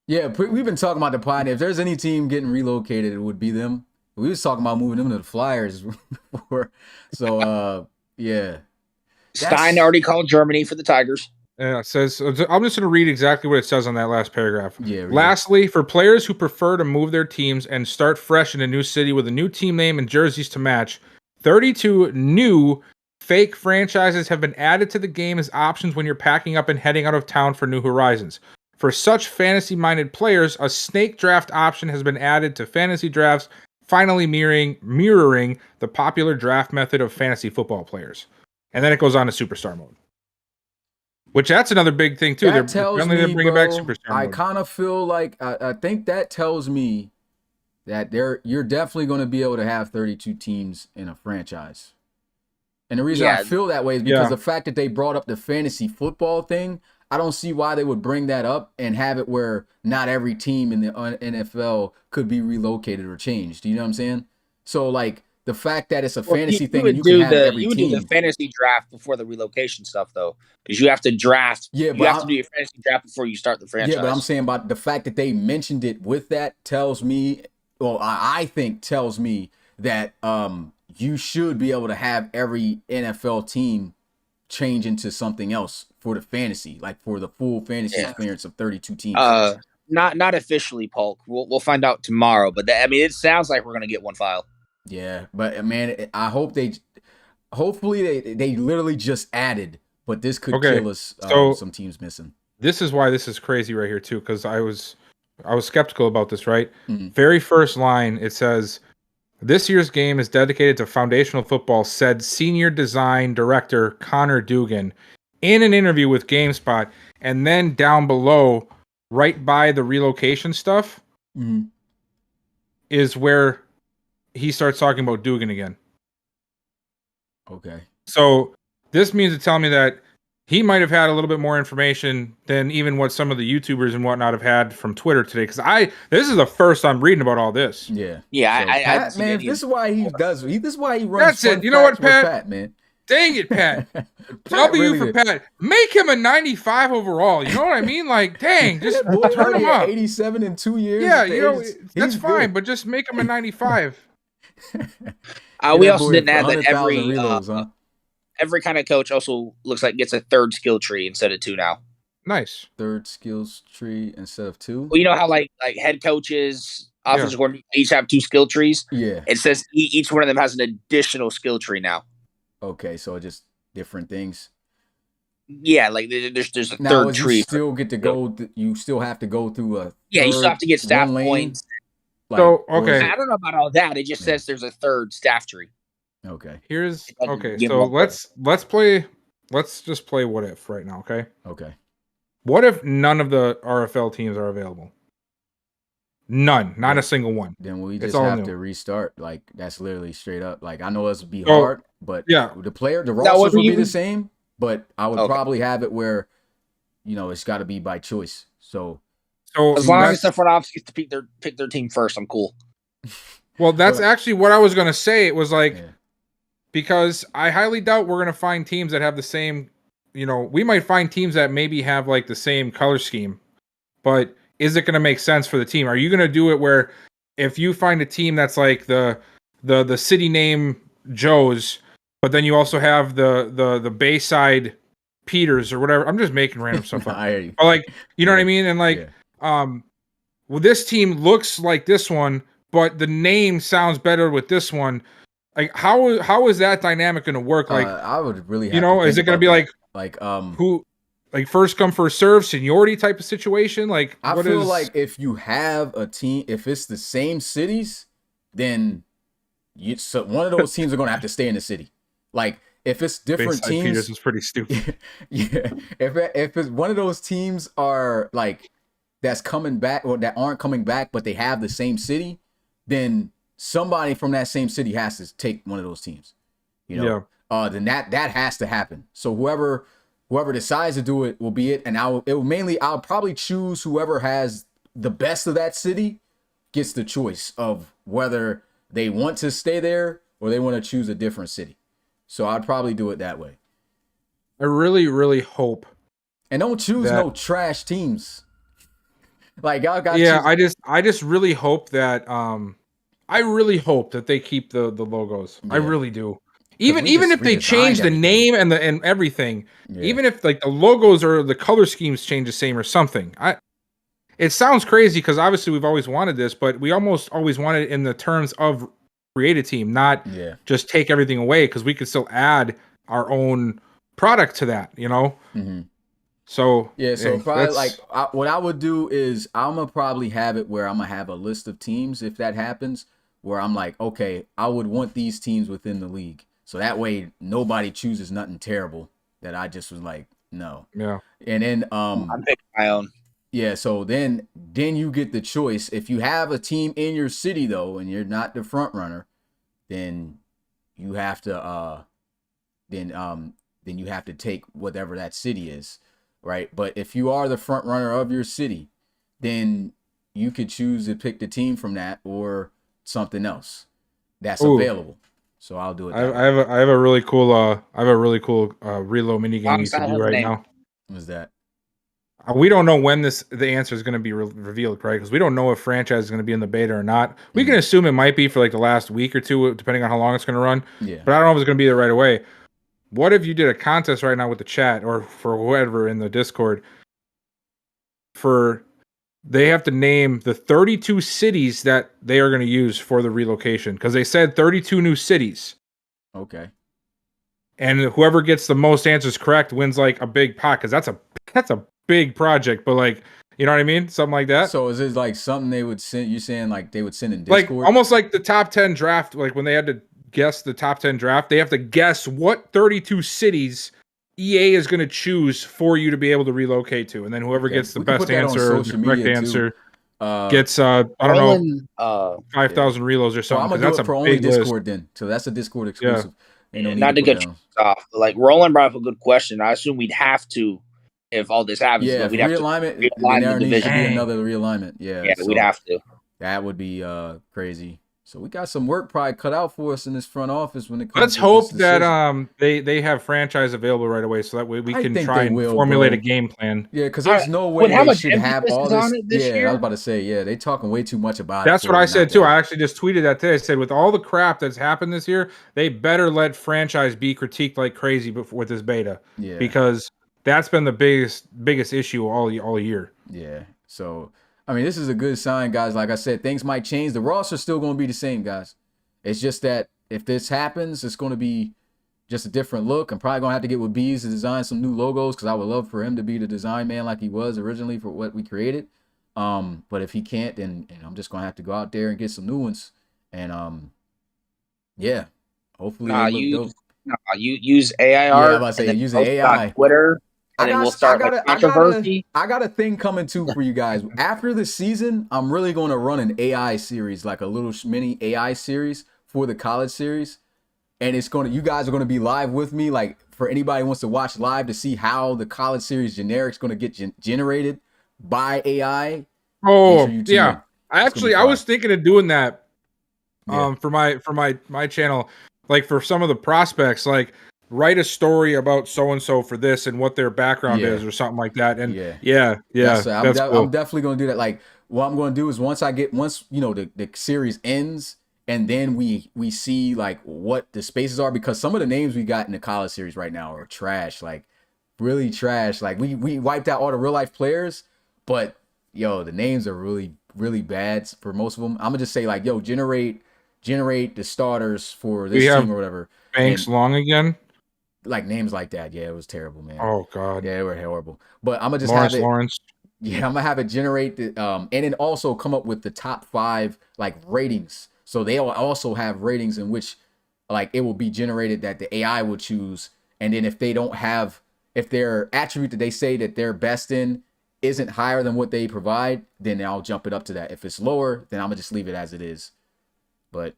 [SPEAKER 4] Yeah, we've been talking about the Pioneers. If there's any team getting relocated, it would be them. We was talking about moving them to the Flyers before. So, yeah.
[SPEAKER 6] Stein already called Germany for the Tigers.
[SPEAKER 5] Yeah, it says, I'm just going to read exactly what it says on that last paragraph.
[SPEAKER 4] Yeah. Really.
[SPEAKER 5] Lastly, for players who prefer to move their teams and start fresh in a new city with a new team name and jerseys to match, 32 new fake franchises have been added to the game as options when you're packing up and heading out of town for new horizons. For such fantasy-minded players, a snake draft option has been added to fantasy drafts, finally mirroring the popular draft method of fantasy football players. And then it goes on to superstar mode. Which that's another big thing too.
[SPEAKER 4] That tells me,
[SPEAKER 5] bringing
[SPEAKER 4] bro,
[SPEAKER 5] back superstar
[SPEAKER 4] I
[SPEAKER 5] mode.
[SPEAKER 4] kind of feel like I think that tells me that you're definitely going to be able to have 32 teams in a franchise. And the reason I feel that way is because the fact that they brought up the fantasy football thing, I don't see why they would bring that up and have it where not every team in the NFL could be relocated or changed. You know what I'm saying? So, like, the fact that it's a fantasy thing and you can have every
[SPEAKER 6] you would
[SPEAKER 4] team.
[SPEAKER 6] do the fantasy draft before the relocation stuff, though, because you have to draft.
[SPEAKER 4] Yeah,
[SPEAKER 6] you have to do your fantasy draft before you start the franchise.
[SPEAKER 4] Yeah, but I'm saying about the fact that they mentioned it with that tells me, well, I think tells me that you should be able to have every NFL team change into something else for the fantasy, like for the full fantasy experience of 32 teams.
[SPEAKER 6] Not officially, Polk. We'll find out tomorrow. But it sounds like we're gonna get one file.
[SPEAKER 4] Yeah, but man, I hope hopefully they literally just added, but this could kill us. Some teams missing.
[SPEAKER 5] This is why this is crazy right here too, because I was skeptical about this. Right, very first line it says, "This year's game is dedicated to foundational football," said senior design director Connor Dugan in an interview with GameSpot, and then down below, right by the relocation stuff, is where he starts talking about Dugan again.
[SPEAKER 4] Okay.
[SPEAKER 5] So this means to tell me that he might have had a little bit more information than even what some of the YouTubers and whatnot have had from Twitter today. Because this is the first I'm reading about all this.
[SPEAKER 4] Yeah.
[SPEAKER 6] Yeah.
[SPEAKER 4] So Pat, man, this is why he does. This is why he runs.
[SPEAKER 5] That's it. You know what,
[SPEAKER 4] Pat, man.
[SPEAKER 5] Dang it, Pat. W for Pat. Make him a 95 overall. You know what I mean? Like, dang, just turn him up.
[SPEAKER 4] 87 in 2 years.
[SPEAKER 5] Yeah, that's fine, but just make him a 95.
[SPEAKER 6] We also didn't add that every kind of coach also looks like gets a third skill tree instead of 2 now.
[SPEAKER 5] Nice.
[SPEAKER 4] Third skills tree instead of 2.
[SPEAKER 6] Well, you know how like head coaches, offensive coordinators each have 2 skill trees.
[SPEAKER 4] Yeah.
[SPEAKER 6] It says each one of them has an additional skill tree now.
[SPEAKER 4] Okay, so just different things.
[SPEAKER 6] Yeah, like there's a
[SPEAKER 4] Now,
[SPEAKER 6] third
[SPEAKER 4] you
[SPEAKER 6] tree.
[SPEAKER 4] still get to go. You still have to go through a.
[SPEAKER 6] You still have to get staff
[SPEAKER 4] one lane?
[SPEAKER 6] points.
[SPEAKER 5] So,
[SPEAKER 4] or is
[SPEAKER 5] okay.
[SPEAKER 4] it-
[SPEAKER 6] I don't know about all that. It just says there's a third staff tree.
[SPEAKER 4] Okay.
[SPEAKER 5] Here's okay.
[SPEAKER 6] give
[SPEAKER 5] So
[SPEAKER 6] up
[SPEAKER 5] let's just play what if right now. Okay.
[SPEAKER 4] Okay.
[SPEAKER 5] What if none of the RFL teams are available? None, not a single one.
[SPEAKER 4] Then we
[SPEAKER 5] It's
[SPEAKER 4] just
[SPEAKER 5] all
[SPEAKER 4] have
[SPEAKER 5] new.
[SPEAKER 4] to restart. Like that's literally straight up. Like I know this would be
[SPEAKER 5] So,
[SPEAKER 4] hard, but
[SPEAKER 5] yeah.
[SPEAKER 4] the rosters
[SPEAKER 6] would
[SPEAKER 4] would be
[SPEAKER 6] be-
[SPEAKER 4] the same. But I would
[SPEAKER 6] Okay.
[SPEAKER 4] probably have it where, it's got to be by choice. So
[SPEAKER 5] So
[SPEAKER 6] As long
[SPEAKER 5] that's-
[SPEAKER 6] as the front office gets to pick their team first, I'm cool.
[SPEAKER 5] well, that's
[SPEAKER 4] But-
[SPEAKER 5] actually what I was gonna say. It was like
[SPEAKER 4] yeah.
[SPEAKER 5] because I highly doubt we're gonna find teams that have the same. We might find teams that maybe have like the same color scheme, but is it gonna make sense for the team? Are you gonna do it where if you find a team that's like the city name Joe's, but then you also have the Bayside Peters or whatever? I'm just making random stuff up.
[SPEAKER 4] I hear you.
[SPEAKER 5] But like, you know what I
[SPEAKER 4] Yeah.
[SPEAKER 5] mean? And like,
[SPEAKER 4] Yeah.
[SPEAKER 5] well, this team looks like this one, but the name sounds better with this one. Like, how is that dynamic going to work? Like,
[SPEAKER 4] I would really. Have
[SPEAKER 5] you know,
[SPEAKER 4] to
[SPEAKER 5] is
[SPEAKER 4] think
[SPEAKER 5] it going to
[SPEAKER 4] about
[SPEAKER 5] be
[SPEAKER 4] that.
[SPEAKER 5] like who, like first come first serve seniority type of situation? Like,
[SPEAKER 4] I
[SPEAKER 5] what
[SPEAKER 4] feel
[SPEAKER 5] is-
[SPEAKER 4] like if you have a team, if it's the same cities, then one of those teams are going to have to stay in the city. Like if it's different
[SPEAKER 5] Bayside
[SPEAKER 4] teams,
[SPEAKER 5] Peters is pretty stupid.
[SPEAKER 4] yeah. If it's one of those teams are like that's coming back or that aren't coming back, but they have the same city, then somebody from that same city has to take one of those teams. Then that has to happen. So whoever decides to do it will be it, and I'll probably choose whoever has the best of that city gets the choice of whether they want to stay there or they want to choose a different city. So I'd probably do it that way.
[SPEAKER 5] I really, really hope.
[SPEAKER 4] And don't choose no trash teams. Like y'all got.
[SPEAKER 5] Yeah, I just really hope that I really hope that they keep the logos. I
[SPEAKER 4] Yeah.
[SPEAKER 5] really do.
[SPEAKER 4] we
[SPEAKER 5] Even
[SPEAKER 4] just
[SPEAKER 5] if they
[SPEAKER 4] redesigned
[SPEAKER 5] change the
[SPEAKER 4] everything.
[SPEAKER 5] name and everything,
[SPEAKER 4] Yeah.
[SPEAKER 5] even if like the logos or the color schemes change the same or something. It sounds crazy because obviously we've always wanted this, but we almost always wanted it in the terms of create a team, not just take everything away, because we could still add our own product to that,
[SPEAKER 4] Mhm.
[SPEAKER 5] So
[SPEAKER 4] So probably
[SPEAKER 5] that's-
[SPEAKER 4] what I would do is I'm gonna probably have it where I'm gonna have a list of teams if that happens, where I'm like, okay, I would want these teams within the league, so that way nobody chooses nothing terrible that I just was like, no.
[SPEAKER 5] Yeah.
[SPEAKER 4] And then
[SPEAKER 6] I'm picking my own.
[SPEAKER 4] Yeah, so then you get the choice. If you have a team in your city though, and you're not the front runner, then you have to then you have to take whatever that city is, right? But if you are the front runner of your city, then you could choose to pick the team from that or something else that's available. So I'll do it.
[SPEAKER 5] I have a really cool Relo mini game you
[SPEAKER 6] Alongside
[SPEAKER 5] can
[SPEAKER 6] of
[SPEAKER 5] do
[SPEAKER 6] the
[SPEAKER 5] right
[SPEAKER 6] name.
[SPEAKER 5] now.
[SPEAKER 4] What's that?
[SPEAKER 5] We don't know when the answer is going to be revealed, right? Because we don't know if franchise is going to be in the beta or not. We can assume it might be for like the last week or two, depending on how long it's going to run.
[SPEAKER 4] Yeah.
[SPEAKER 5] But I don't know if it's going to be there right away. What if you did a contest right now with the chat or for whoever in the Discord? They have to name the 32 cities that they are going to use for the relocation, because they said 32 new cities.
[SPEAKER 4] Okay.
[SPEAKER 5] And whoever gets the most answers correct wins like a big pot, because that's a big project. But like, you know what I mean? Something like that.
[SPEAKER 4] So is it like something they would send? You saying like they would send in
[SPEAKER 5] Like
[SPEAKER 4] Discord?
[SPEAKER 5] almost like the top 10 draft, like when they had to guess the top 10 draft, they have to guess what 32 cities EA is going to choose for you to be able to relocate to, and then whoever
[SPEAKER 4] Okay.
[SPEAKER 5] gets the
[SPEAKER 4] We can
[SPEAKER 5] best
[SPEAKER 4] put that on
[SPEAKER 5] answer, the
[SPEAKER 4] social
[SPEAKER 5] correct
[SPEAKER 4] media, too.
[SPEAKER 5] answer,
[SPEAKER 4] Uh,
[SPEAKER 5] gets I don't know,
[SPEAKER 6] Roland,
[SPEAKER 5] 5,000 reloads or
[SPEAKER 4] So
[SPEAKER 5] something.
[SPEAKER 4] I'm
[SPEAKER 5] 'cause
[SPEAKER 4] gonna do
[SPEAKER 5] that's
[SPEAKER 4] it for
[SPEAKER 5] a
[SPEAKER 4] only
[SPEAKER 5] big list.
[SPEAKER 4] Discord then. So that's a Discord exclusive. Ain't no need
[SPEAKER 6] not to
[SPEAKER 4] put
[SPEAKER 6] get
[SPEAKER 4] that
[SPEAKER 6] you
[SPEAKER 4] on.
[SPEAKER 6] off, but like Roland brought up a good question. I assume we'd have to, if all this happens,
[SPEAKER 4] Yeah,
[SPEAKER 6] but
[SPEAKER 4] if
[SPEAKER 6] we'd have to
[SPEAKER 4] realignment,
[SPEAKER 6] realign
[SPEAKER 4] then there
[SPEAKER 6] the
[SPEAKER 4] needs to be
[SPEAKER 6] division.
[SPEAKER 4] another realignment. Yeah,
[SPEAKER 6] Yeah,
[SPEAKER 4] so
[SPEAKER 6] we'd have to.
[SPEAKER 4] that would be crazy. So we got some work probably cut out for us in this front office when it comes.
[SPEAKER 5] Let's
[SPEAKER 4] to
[SPEAKER 5] hope
[SPEAKER 4] this
[SPEAKER 5] that they have franchise available right away, so that way we
[SPEAKER 4] I
[SPEAKER 5] can
[SPEAKER 4] think
[SPEAKER 5] try
[SPEAKER 4] they
[SPEAKER 5] and
[SPEAKER 4] will,
[SPEAKER 5] formulate
[SPEAKER 4] bro.
[SPEAKER 5] a game plan.
[SPEAKER 4] Yeah, because there's no way
[SPEAKER 6] with how
[SPEAKER 4] they
[SPEAKER 6] much
[SPEAKER 4] should have
[SPEAKER 6] emphasis
[SPEAKER 4] all
[SPEAKER 6] is
[SPEAKER 4] this.
[SPEAKER 6] on it this
[SPEAKER 4] Yeah, I
[SPEAKER 6] year?
[SPEAKER 4] was about to say, yeah, they talking way too much about
[SPEAKER 5] That's
[SPEAKER 4] it.
[SPEAKER 5] what I said too. I actually just tweeted that today. I said, with all the crap that's happened this year, they better let franchise be critiqued like crazy with this beta.
[SPEAKER 4] Yeah.
[SPEAKER 5] Because that's been the biggest issue all year.
[SPEAKER 4] Yeah. So I mean, this is a good sign, guys. Like I said, things might change. The roster's still going to be the same, guys. It's just that if this happens, it's going to be just a different look. I'm probably going to have to get with Bees to design some new logos because I would love for him to be the design man like he was originally for what we created. But if he can't, then I'm just going to have to go out there and get some new ones. And yeah, hopefully they look dope.
[SPEAKER 6] You use AI
[SPEAKER 4] Yeah,
[SPEAKER 6] art.
[SPEAKER 4] I'm about to say,
[SPEAKER 6] and then
[SPEAKER 4] using
[SPEAKER 6] post it
[SPEAKER 4] AI.
[SPEAKER 6] on Twitter, and then we'll start like controversy.
[SPEAKER 4] I got a thing coming too for you guys. After the season, I'm really going to run an AI series, like a little mini AI series for the college series. And you guys are going to be live with me. Like for anybody who wants to watch live to see how the college series generic is going to get generated by AI.
[SPEAKER 5] Oh, yeah. I was thinking of doing that for my channel. Like for some of the prospects, like write a story about so-and-so for this and what their background is or something like that. And that's cool.
[SPEAKER 4] I'm definitely going to do that. Like what I'm going to do is once the series ends and then we see like what the spaces are, because some of the names we got in the college series right now are trash, like really trash. Like we wiped out all the real life players, but the names are really, really bad for most of them. I'm gonna just say like, generate the starters for this team or whatever.
[SPEAKER 5] Banks Long again.
[SPEAKER 4] Like names like that. Yeah, it was terrible, man.
[SPEAKER 5] Oh god.
[SPEAKER 4] Yeah, they were horrible. But I'm gonna just
[SPEAKER 5] Lawrence.
[SPEAKER 4] Yeah, I'm gonna have it generate the and then also come up with the top 5 like ratings. So they'll also have ratings in which like it will be generated that the AI will choose. And then if their attribute that they say that they're best in isn't higher than what they provide, then I'll jump it up to that. If it's lower, then I'm gonna just leave it as it is. But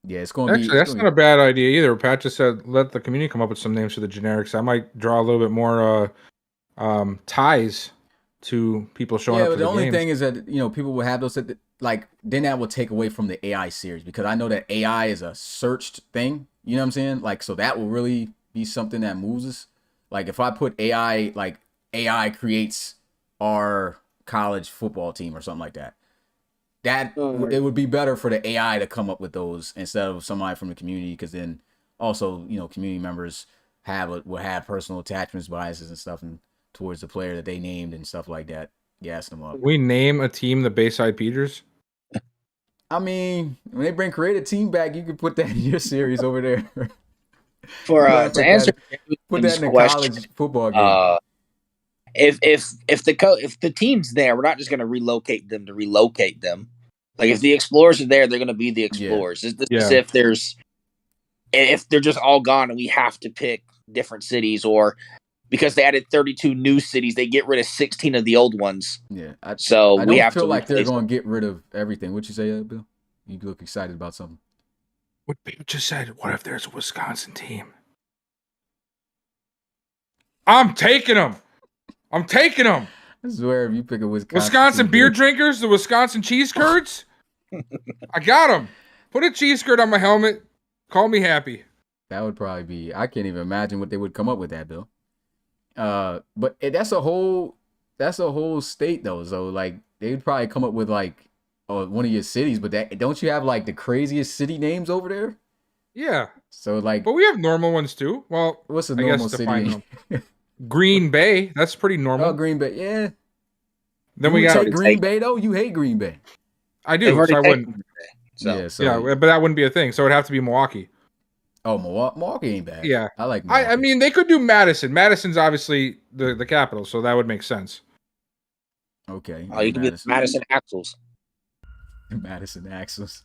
[SPEAKER 4] yeah, it's going to be...
[SPEAKER 5] Actually, that's not a bad idea either. Pat just said, let the community come up with some names for the generics. I might draw a little bit more ties to people showing up for the
[SPEAKER 4] only
[SPEAKER 5] games.
[SPEAKER 4] thing is that, people will have those... Like, then that will take away from the AI series, because I know that AI is a searched thing. You know what I'm saying? Like, so that will really be something that moves us. Like, if I put AI, like, AI creates our college football team or something like that. It would be better for the AI to come up with those instead of somebody from the community, because then also community members will have personal attachments, biases, and stuff towards the player that they named and stuff like that, gas them up.
[SPEAKER 5] We name a team the Bayside Peters.
[SPEAKER 4] I mean, when they bring Create a Team back, you can put that in your series over there.
[SPEAKER 6] To answer
[SPEAKER 4] put that in the college football game.
[SPEAKER 6] If the team's there, we're not just going to relocate them to relocate them. Like if the Explorers are there, they're going to be the Explorers. This is if they're just all gone and we have to pick different cities, or because they added 32 new cities, they get rid of 16 of the old ones.
[SPEAKER 4] Yeah.
[SPEAKER 6] I don't
[SPEAKER 4] feel like they're going to get rid of everything. What'd you say, Bill? You look excited about something.
[SPEAKER 5] What Bill just said, what if there's a Wisconsin team? I'm taking them. I
[SPEAKER 4] swear, if you pick a
[SPEAKER 5] Wisconsin beer drinkers, the Wisconsin cheese curds, I got them. Put a cheese curd on my helmet. Call me happy.
[SPEAKER 4] That would probably be... I can't even imagine what they would come up with that, Bill. But that's a whole state though. So like they would probably come up with like one of your cities, but don't you have like the craziest city names over there?
[SPEAKER 5] Yeah.
[SPEAKER 4] So like,
[SPEAKER 5] but we have normal ones too. Well,
[SPEAKER 4] what's a normal city?
[SPEAKER 5] Green Bay. That's pretty normal.
[SPEAKER 4] Oh, Green Bay. Yeah.
[SPEAKER 5] Then we got
[SPEAKER 4] Green Bay though. You hate Green Bay.
[SPEAKER 5] I do. So I wouldn't.
[SPEAKER 4] Yeah,
[SPEAKER 5] but that wouldn't be a thing. So it'd have to be Milwaukee.
[SPEAKER 4] Oh, Milwaukee ain't bad.
[SPEAKER 5] Yeah,
[SPEAKER 4] I like Milwaukee.
[SPEAKER 5] I mean, they could do Madison. Madison's obviously the capital, so that would make sense.
[SPEAKER 4] Okay.
[SPEAKER 6] Oh, you can get Madison Axles.
[SPEAKER 4] Madison Axles.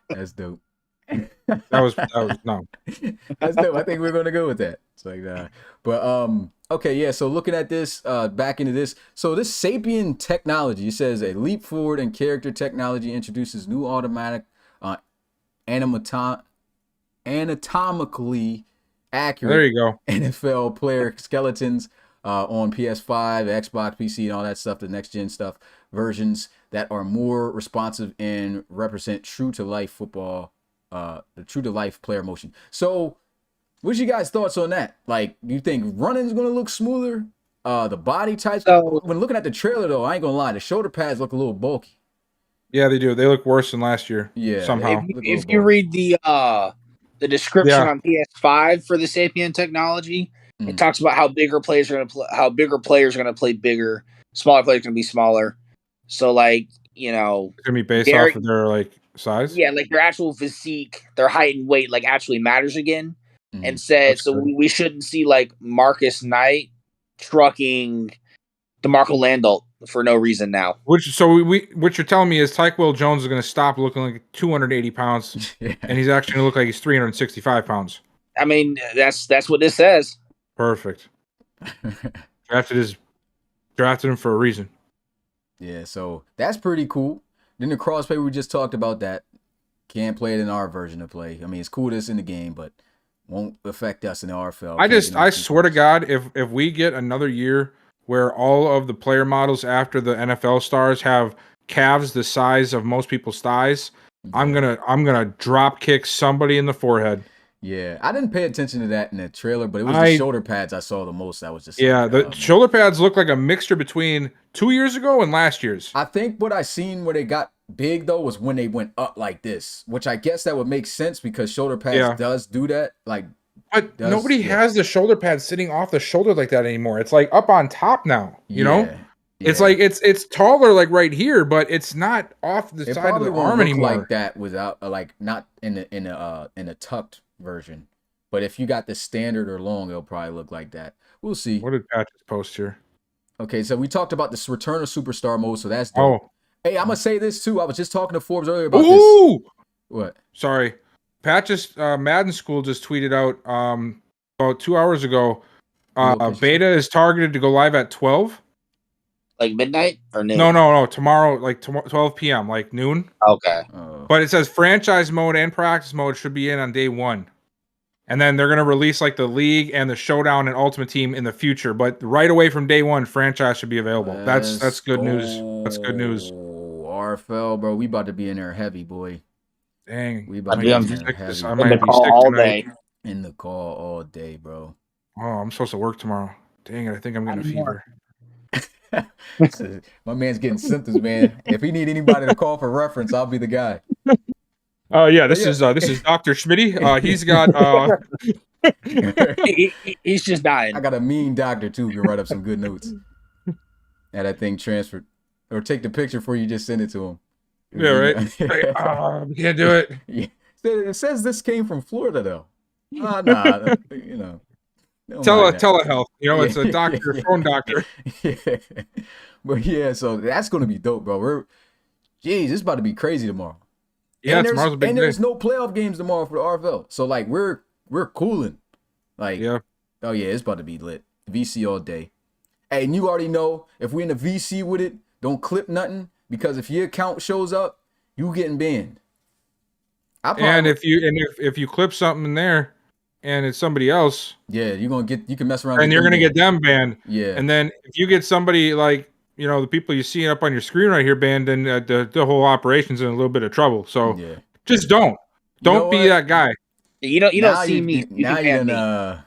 [SPEAKER 4] That's dope.
[SPEAKER 5] That was no.
[SPEAKER 4] That's dope. I think we're gonna go with that. It's like that. But okay, yeah. So looking at this, back into this. So this Sapien technology, it says a leap forward in character technology introduces new automatic anatomically accurate
[SPEAKER 5] there you go.
[SPEAKER 4] NFL player skeletons on PS5, Xbox, PC, and all that stuff, the next gen stuff, versions that are more responsive and represent true to life football, the true to life player motion. So, what's you guys' thoughts on that? Like, do you think running is going to look smoother? The body types.
[SPEAKER 6] So-
[SPEAKER 4] when looking at the trailer, though, I ain't gonna lie, the shoulder pads look a little bulky.
[SPEAKER 5] Yeah, they do. They look worse than last year.
[SPEAKER 4] Yeah,
[SPEAKER 5] somehow.
[SPEAKER 6] If you read the description
[SPEAKER 5] Yeah.
[SPEAKER 6] on PS5 for the Sapien technology,
[SPEAKER 4] Mhm.
[SPEAKER 6] it talks about how bigger players are going to play, how bigger players are going to play bigger, smaller players are going to be smaller. So, like, you know,
[SPEAKER 5] It's gonna be based
[SPEAKER 6] Derek-
[SPEAKER 5] off of their like size.
[SPEAKER 6] yeah, like their actual physique, their height and weight, like actually matters again.
[SPEAKER 4] Mhm.
[SPEAKER 6] And said
[SPEAKER 5] That's
[SPEAKER 6] so
[SPEAKER 5] good.
[SPEAKER 6] we shouldn't see like Marcus Knight trucking DeMarco Landolt for no reason now.
[SPEAKER 5] What you're telling me is Tyke Will Jones is gonna stop looking like 280 pounds,
[SPEAKER 4] Yeah.
[SPEAKER 5] and he's actually gonna look like he's 365 pounds.
[SPEAKER 6] I mean, that's what this says.
[SPEAKER 5] Perfect. Drafted him for a reason.
[SPEAKER 4] Yeah, so that's pretty cool. Then the crossplay, we just talked about that. Can't play it in our version of play. I mean, it's cool that's in the game, but won't affect us in the RFL.
[SPEAKER 5] I swear to God, if we get another year where all of the player models after the NFL stars have calves the size of most people's thighs, I'm gonna drop kick somebody in the forehead.
[SPEAKER 4] Yeah, I didn't pay attention to that in the trailer, but it was the shoulder pads I saw the most. That was just
[SPEAKER 5] Yeah,
[SPEAKER 4] like,
[SPEAKER 5] the
[SPEAKER 4] oh, man.
[SPEAKER 5] shoulder pads look like a mixture between 2 years ago and last year's.
[SPEAKER 4] I think what I seen where they got big though was when they went up like this, which I guess that would make sense because shoulder pads does do that. Like,
[SPEAKER 5] But nobody has the shoulder pads sitting off the shoulder like that anymore. It's like up on top now. You know, it's like it's taller like right here, but it's not off the
[SPEAKER 4] it
[SPEAKER 5] side of
[SPEAKER 4] probably
[SPEAKER 5] the
[SPEAKER 4] won't
[SPEAKER 5] arm
[SPEAKER 4] look
[SPEAKER 5] anymore.
[SPEAKER 4] like that without like not in a tucked version. But if you got the standard or long, it'll probably look like that. We'll see.
[SPEAKER 5] What did Patches post here?
[SPEAKER 4] Okay, so we talked about this return of superstar mode, so that's dope.
[SPEAKER 5] Oh,
[SPEAKER 4] Hey, I'm gonna say this too. I was just talking to Forbes earlier about this.
[SPEAKER 5] ooh!
[SPEAKER 4] What?
[SPEAKER 5] Sorry, Patches Madden School just tweeted out about 2 hours ago.
[SPEAKER 4] Relocation.
[SPEAKER 5] Beta is targeted to go live at 12.
[SPEAKER 6] Like midnight or noon?
[SPEAKER 5] No. Tomorrow, like 12 p.m., like noon.
[SPEAKER 6] Okay.
[SPEAKER 5] But it says franchise mode and practice mode should be in on day one. And then they're going to release like the league and the showdown and ultimate team in the future. But right away from day one, franchise should be available. That's good news. That's good news.
[SPEAKER 4] RFL, bro, we about to be in there heavy, boy.
[SPEAKER 5] Dang.
[SPEAKER 4] We about to
[SPEAKER 6] I'd
[SPEAKER 4] be
[SPEAKER 6] be
[SPEAKER 4] in
[SPEAKER 6] on
[SPEAKER 4] there
[SPEAKER 5] sick this-
[SPEAKER 4] heavy.
[SPEAKER 5] I
[SPEAKER 6] In
[SPEAKER 5] might
[SPEAKER 6] the
[SPEAKER 5] be
[SPEAKER 6] call
[SPEAKER 5] sick
[SPEAKER 6] all
[SPEAKER 5] tonight.
[SPEAKER 6] day.
[SPEAKER 4] In the call all day, bro.
[SPEAKER 5] Oh, I'm supposed to work tomorrow. Dang it. I think I'm getting a fever.
[SPEAKER 4] My man's getting symptoms, man. If he need anybody to call for reference, I'll be the guy.
[SPEAKER 5] Yeah, this is Dr. Schmitty. He's got
[SPEAKER 6] He's just dying.
[SPEAKER 4] I got a mean doctor too who can write up some good notes. Had that thing transferred, or take the picture before you just send it to him.
[SPEAKER 5] yeah, right. We can't do it.
[SPEAKER 4] Yeah. It says this came from Florida though. Nah, you know. don't mind that.
[SPEAKER 5] Telehealth. You know, it's a doctor, phone doctor.
[SPEAKER 4] Yeah. But yeah, so that's gonna be dope, bro. It's about to be crazy tomorrow.
[SPEAKER 5] Yeah,
[SPEAKER 4] and
[SPEAKER 5] tomorrow's a big day.
[SPEAKER 4] there's no playoff games tomorrow for the RFL. So like we're cooling. Like
[SPEAKER 5] Yeah.
[SPEAKER 4] oh yeah, it's about to be lit. VC all day. Hey, and you already know if we in the VC with it, don't clip nothing because if your account shows up, you getting banned.
[SPEAKER 5] And if you clip something in there and it's somebody else,
[SPEAKER 4] yeah, you can mess around
[SPEAKER 5] and you're gonna get them banned.
[SPEAKER 4] Yeah.
[SPEAKER 5] And then if you get somebody like, you know, the people you see up on your screen right here banned, then the whole operation's in a little bit of trouble. So
[SPEAKER 4] yeah.
[SPEAKER 5] just don't
[SPEAKER 4] know
[SPEAKER 5] be
[SPEAKER 4] what?
[SPEAKER 5] that guy.
[SPEAKER 6] You don't see me.
[SPEAKER 4] Now
[SPEAKER 6] can
[SPEAKER 4] you
[SPEAKER 6] ban
[SPEAKER 4] done
[SPEAKER 6] me.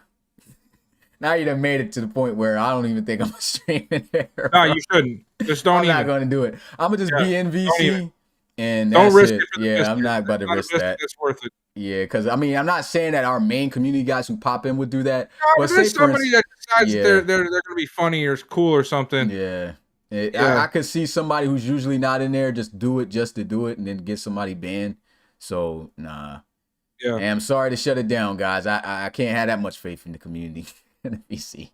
[SPEAKER 4] now you done made it to the point where I don't even think I'm streaming there.
[SPEAKER 5] No,
[SPEAKER 4] bro.
[SPEAKER 5] you shouldn't. Just don't
[SPEAKER 4] I'm not
[SPEAKER 5] even.
[SPEAKER 4] gonna do it. I'm gonna just be in
[SPEAKER 5] don't
[SPEAKER 4] VC
[SPEAKER 5] even.
[SPEAKER 4] and
[SPEAKER 5] Don't
[SPEAKER 4] that's
[SPEAKER 5] risk
[SPEAKER 4] it.
[SPEAKER 5] it for the
[SPEAKER 4] Yeah, I'm
[SPEAKER 5] biscuit.
[SPEAKER 4] not about to
[SPEAKER 5] Not a
[SPEAKER 4] risk
[SPEAKER 5] biscuit
[SPEAKER 4] that.
[SPEAKER 5] that's worth it.
[SPEAKER 4] Yeah, because I mean, I'm not saying that our main community guys who pop in would do that.
[SPEAKER 5] No,
[SPEAKER 4] but
[SPEAKER 5] there's
[SPEAKER 4] say for
[SPEAKER 5] somebody that decides
[SPEAKER 4] yeah.
[SPEAKER 5] they're gonna be funny or cool or something.
[SPEAKER 4] Yeah.
[SPEAKER 5] Yeah.
[SPEAKER 4] I could see somebody who's usually not in there just do it just to do it and then get somebody banned. So nah.
[SPEAKER 5] Yeah.
[SPEAKER 4] And I'm sorry to shut it down, guys. I can't have that much faith in the community in the VC.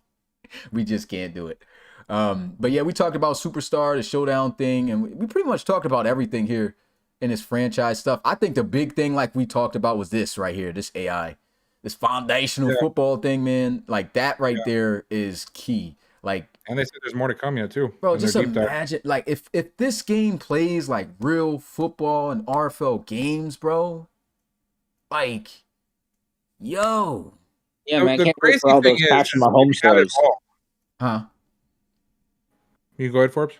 [SPEAKER 4] We just can't do it. But yeah, we talked about Superstar, the showdown thing, and we pretty much talked about everything here in this franchise stuff. I think the big thing, like we talked about, was this right here, this AI, this foundational football thing, man. Like that right there is key. Like,
[SPEAKER 5] And they said there's more to come yet too.
[SPEAKER 4] bro,
[SPEAKER 5] in their
[SPEAKER 4] just
[SPEAKER 5] deep dive.
[SPEAKER 4] imagine, like, if this game plays like real football and RFL games, bro, like, yo,
[SPEAKER 6] Yeah, man.
[SPEAKER 5] The
[SPEAKER 6] Can't wait
[SPEAKER 5] crazy
[SPEAKER 6] for all
[SPEAKER 5] thing
[SPEAKER 6] those
[SPEAKER 5] is,
[SPEAKER 6] Patrick
[SPEAKER 5] we
[SPEAKER 6] Mahomes
[SPEAKER 5] have it
[SPEAKER 6] stories.
[SPEAKER 5] all.
[SPEAKER 4] Huh?
[SPEAKER 5] You go ahead, Forbes.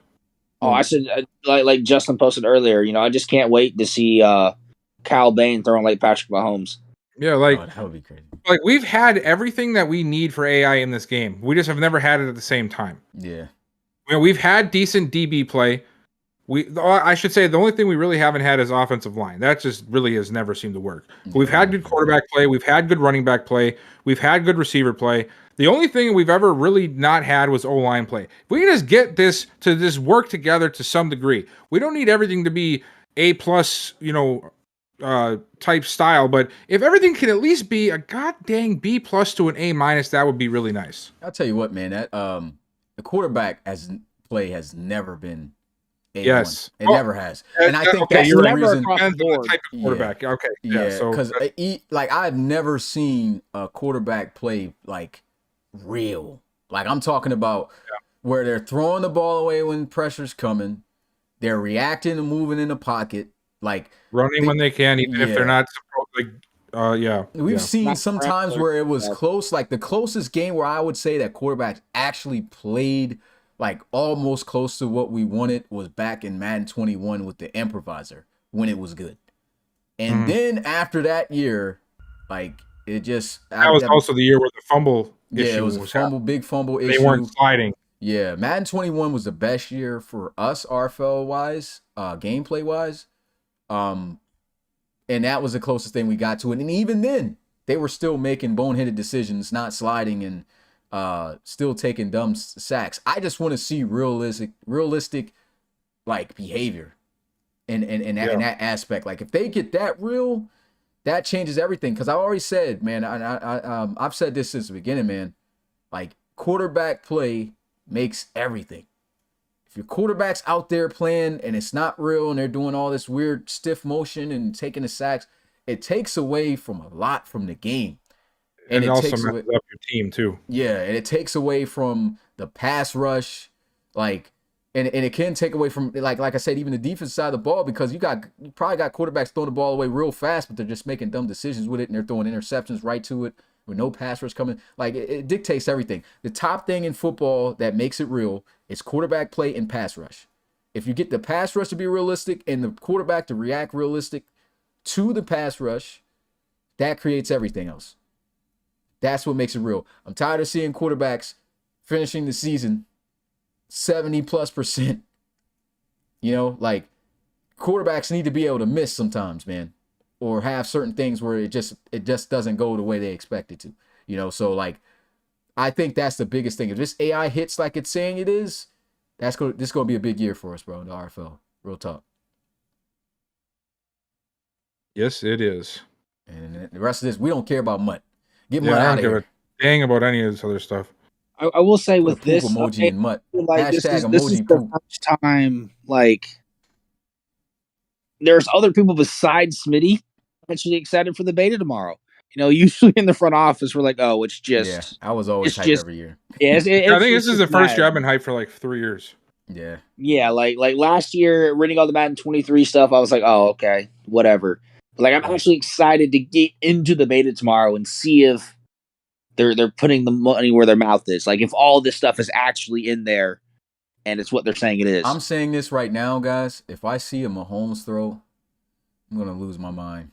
[SPEAKER 6] Oh, I said like Justin posted earlier. I just can't wait to see Kyle Bain throwing like Patrick Mahomes.
[SPEAKER 5] Yeah,
[SPEAKER 4] Oh,
[SPEAKER 5] like
[SPEAKER 4] that would be crazy.
[SPEAKER 5] like we've had everything that we need for AI in this game. We just have never had it at the same time.
[SPEAKER 4] Yeah.
[SPEAKER 5] We've had decent DB play. I should say the only thing we really haven't had is offensive line. That just really has never seemed to work. We've had good quarterback play. We've had good running back play. We've had good receiver play. The only thing we've ever really not had was O-line play. If we can just get this to just work together to some degree. We don't need everything to be A+, type style, but if everything can at least be a god dang B+ to an A-, that would be really nice.
[SPEAKER 4] I'll tell you what, man, that the quarterback has never been A1.
[SPEAKER 5] Yes.
[SPEAKER 4] It never has. And I think that's
[SPEAKER 5] you're
[SPEAKER 4] the
[SPEAKER 5] right.
[SPEAKER 4] reason.
[SPEAKER 5] Depends on the type of quarterback. Okay.
[SPEAKER 4] Yeah,
[SPEAKER 5] so
[SPEAKER 4] because like I've never seen a quarterback play like real. Like I'm talking about where they're throwing the ball away when pressure's coming. They're reacting and moving in the pocket. Like
[SPEAKER 5] running when they can, even if they're not supposed.
[SPEAKER 4] We've seen
[SPEAKER 6] Not
[SPEAKER 4] sometimes where it was close. Like the closest game where I would say that quarterbacks actually played like almost close to what we wanted was back in Madden 21 with the improviser when it was good. And then after that year, like it just
[SPEAKER 5] that was also the year where the fumble issue
[SPEAKER 4] it was a fumble, big fumble issue.
[SPEAKER 5] They weren't sliding.
[SPEAKER 4] Yeah, Madden 21 was the best year for us RFL wise, gameplay wise. And that was the closest thing we got to it. And even then, they were still making boneheaded decisions, not sliding and still taking dumb sacks. I just want to see realistic like behavior in that aspect. Like if they get that real, that changes everything. Because I already said, man, I've said this since the beginning, man. Like quarterback play makes everything. If your quarterback's out there playing and it's not real and they're doing all this weird stiff motion and taking the sacks, it takes away from a lot from the game.
[SPEAKER 5] And it also
[SPEAKER 4] takes
[SPEAKER 5] messes up your team too.
[SPEAKER 4] Yeah, and it takes away from the pass rush, like, and it can take away from like I said, even the defense side of the ball, because you probably got quarterbacks throwing the ball away real fast, but they're just making dumb decisions with it and they're throwing interceptions right to it with no pass rush coming. Like it dictates everything. The top thing in football that makes it real is quarterback play and pass rush. If you get the pass rush to be realistic and the quarterback to react realistic to the pass rush, that creates everything else. That's what makes it real. I'm tired of seeing quarterbacks finishing the season 70+%. Like quarterbacks need to be able to miss sometimes, man, or have certain things where it just doesn't go the way they expect it to. So like I think that's the biggest thing. If this AI hits like it's saying it is, this is going to be a big year for us, bro, in the RFL. Real talk.
[SPEAKER 5] Yes, it is.
[SPEAKER 4] And the rest of this, we don't care about much. Get
[SPEAKER 5] I
[SPEAKER 4] Mutt
[SPEAKER 5] don't
[SPEAKER 4] out of
[SPEAKER 5] give
[SPEAKER 4] here.
[SPEAKER 5] a dang about any of this other stuff.
[SPEAKER 6] I will say with
[SPEAKER 4] Put a poop
[SPEAKER 6] this
[SPEAKER 4] emoji in Mutt.
[SPEAKER 6] like this is
[SPEAKER 4] Emoji
[SPEAKER 6] the
[SPEAKER 4] poop.
[SPEAKER 6] first time like there's other people besides Smitty actually excited for the beta tomorrow. Usually in the front office we're like, oh, it's just
[SPEAKER 4] I was always hyped every year.
[SPEAKER 6] Yeah,
[SPEAKER 5] I think this is the first year I've been hyped for like 3 years.
[SPEAKER 4] Yeah.
[SPEAKER 6] Yeah, like last year, reading all the Madden 23 stuff, I was like, oh, okay, whatever. But like, I'm actually excited to get into the beta tomorrow and see if they're putting the money where their mouth is. Like, if all this stuff is actually in there, and it's what they're saying it is.
[SPEAKER 4] I'm saying this right now, guys. If I see a Mahomes throw, I'm gonna lose my mind.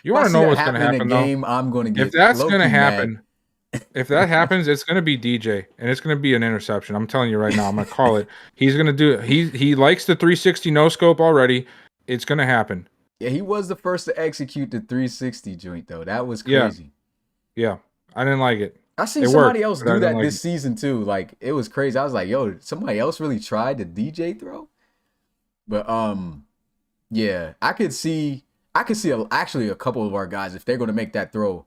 [SPEAKER 5] You want to know what's going to happen,
[SPEAKER 4] in a game, I'm going to get.
[SPEAKER 5] If that's going to
[SPEAKER 4] mad.
[SPEAKER 5] happen, if that happens, it's going to be DJ, and it's going to be an interception. I'm telling you right now. I'm going to call it. He's going to do it. He likes the 360 no scope already. It's going to happen.
[SPEAKER 4] Yeah, he was the first to execute the 360 joint, though. That was crazy.
[SPEAKER 5] Yeah. I didn't like it.
[SPEAKER 4] I seen somebody else do that this season too. Like it was crazy. I was like, yo, somebody else really tried the DJ throw. But yeah, I could see actually a couple of our guys if they're going to make that throw,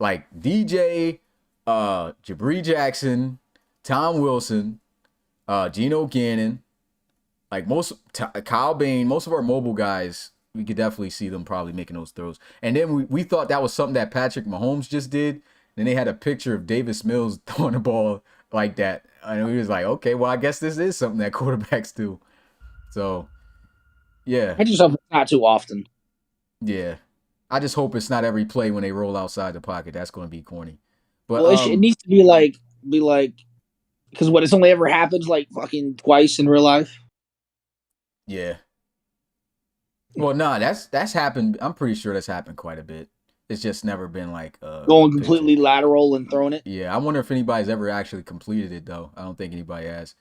[SPEAKER 4] like DJ, Jabri Jackson, Tom Wilson, Geno Gannon, like Kyle Bain, most of our mobile guys, we could definitely see them probably making those throws. And then we thought that was something that Patrick Mahomes just did. Then they had a picture of Davis Mills throwing the ball like that. And we was like, okay, well, I guess this is something that quarterbacks do. So, yeah.
[SPEAKER 6] I just hope it's not too often.
[SPEAKER 4] Yeah. I just hope it's not every play when they roll outside the pocket. That's going to be corny. But
[SPEAKER 6] well, it needs to be like be like, because what, it's only ever happens like fucking twice in real life.
[SPEAKER 4] Yeah. Well, nah, that's happened. I'm pretty sure that's happened quite a bit. It's just never been like
[SPEAKER 6] Going completely lateral and throwing it.
[SPEAKER 4] Yeah, I wonder if anybody's ever actually completed it though. I don't think anybody has.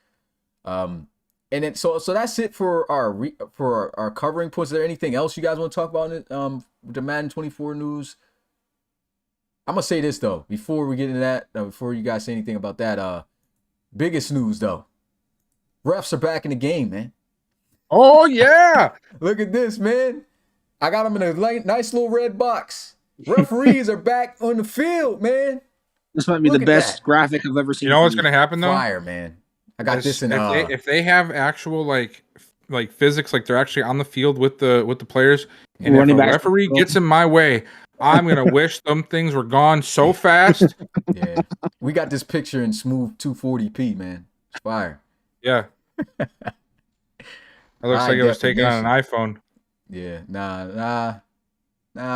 [SPEAKER 4] And then so that's it for our covering points. Is there anything else you guys want to talk about in it? The Madden 24 news. I'm gonna say this though before we get into that. Before you guys say anything about that. Biggest news though. Refs are back in the game, man.
[SPEAKER 5] Oh yeah!
[SPEAKER 4] Look at this, man. I got them in a nice little red box. Referees are back on the field, man.
[SPEAKER 6] This might be the best graphic I've ever seen.
[SPEAKER 5] You know what's gonna happen though?
[SPEAKER 4] Fire, man. I got this in.
[SPEAKER 5] If they have actual like physics, like they're actually on the field with the players, and if a referee gets in my way, I'm gonna wish them things were gone so fast.
[SPEAKER 4] Yeah, we got this picture in smooth 240p, man. It's fire.
[SPEAKER 5] Yeah. It looks like it was taken on an iPhone.
[SPEAKER 4] Yeah, nah.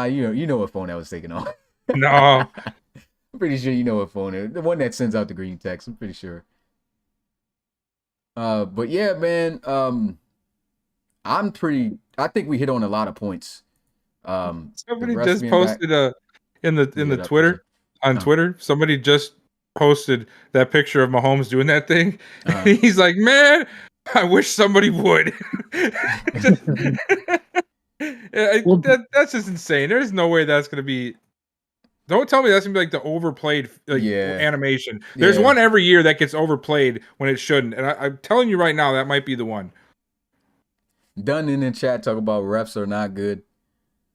[SPEAKER 4] You know what phone that was taken on.
[SPEAKER 5] No,
[SPEAKER 4] I'm pretty sure you know what phone it is. The one that sends out the green text. I'm pretty sure. But yeah, man. I think we hit on a lot of points.
[SPEAKER 5] Somebody just posted in the Twitter on Twitter. Somebody just posted that picture of Mahomes doing that thing. He's like, man, I wish somebody would. That's just insane. There's no way that's going to be. Don't tell me that's going to be like the overplayed animation. There's one every year that gets overplayed when it shouldn't. And I'm telling you right now, that might be the one.
[SPEAKER 4] Dunn in the chat talk about refs are not good.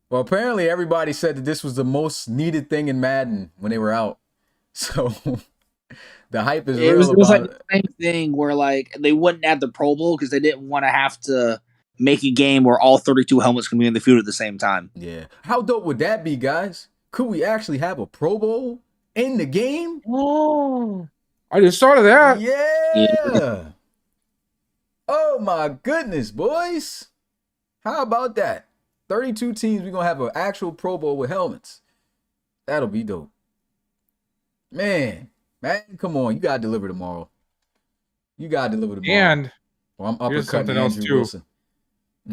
[SPEAKER 4] Well, apparently everybody said that this was the most needed thing in Madden when they were out. So the hype is real.
[SPEAKER 6] It was like the same thing where like they wouldn't add the Pro Bowl because they didn't want to have to make a game where all 32 helmets can be in the field at the same time.
[SPEAKER 4] Yeah. How dope would that be, guys? Could we actually have a Pro Bowl in the game?
[SPEAKER 5] Oh, I just thought of that.
[SPEAKER 4] Yeah. Oh my goodness, boys. How about that? 32 teams, we're going to have an actual Pro Bowl with helmets. That'll be dope. Man, come on. You got to deliver tomorrow.
[SPEAKER 5] And
[SPEAKER 4] I'm
[SPEAKER 5] here's something else too.
[SPEAKER 4] Wilson.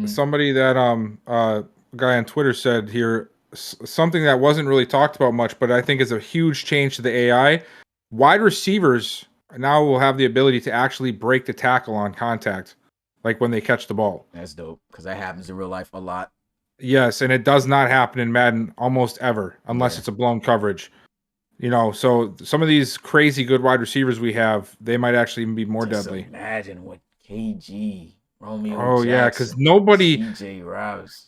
[SPEAKER 5] Somebody that guy on Twitter said here something that wasn't really talked about much, but I think is a huge change to the AI. Wide receivers now will have the ability to actually break the tackle on contact, like when they catch the ball.
[SPEAKER 4] That's dope because that happens in real life a lot.
[SPEAKER 5] Yes, and it does not happen in Madden almost ever unless it's a blown coverage. You know, so some of these crazy good wide receivers we have, they might actually even be more deadly.
[SPEAKER 4] Imagine what KG, Romeo
[SPEAKER 5] Jackson, yeah, because
[SPEAKER 4] nobody CJ Rouse.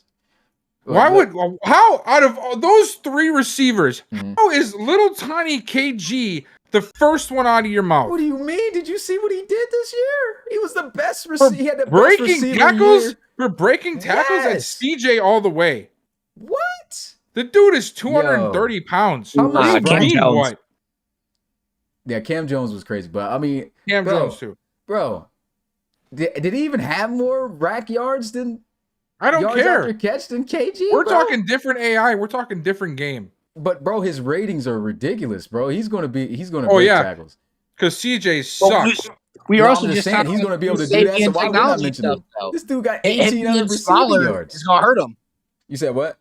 [SPEAKER 5] How out of all those three receivers, how is little tiny KG the first one out of your mouth?
[SPEAKER 4] What do you mean? Did you see what he did this year? He was the best receiver. He had the
[SPEAKER 5] breaking
[SPEAKER 4] best receiver
[SPEAKER 5] tackles
[SPEAKER 4] year.
[SPEAKER 5] For breaking tackles. That's CJ all the way.
[SPEAKER 4] What?
[SPEAKER 5] The dude is 230 pounds.
[SPEAKER 4] How much?
[SPEAKER 6] Cam Jones.
[SPEAKER 5] What?
[SPEAKER 4] Yeah, Cam Jones was crazy, but I mean,
[SPEAKER 5] Cam Jones too.
[SPEAKER 4] Bro, did he even have more rack yards than?
[SPEAKER 5] I don't care.
[SPEAKER 4] After catch than KG.
[SPEAKER 5] We're talking different AI. We're talking different game.
[SPEAKER 4] But bro, his ratings are ridiculous, bro. He's gonna break tackles.
[SPEAKER 5] Because CJ sucks.
[SPEAKER 6] We are also just
[SPEAKER 4] saying he's gonna be able to do that. So why would not mention him? This dude got 1,800 receiving yards.
[SPEAKER 6] It's gonna hurt him.
[SPEAKER 4] You said what?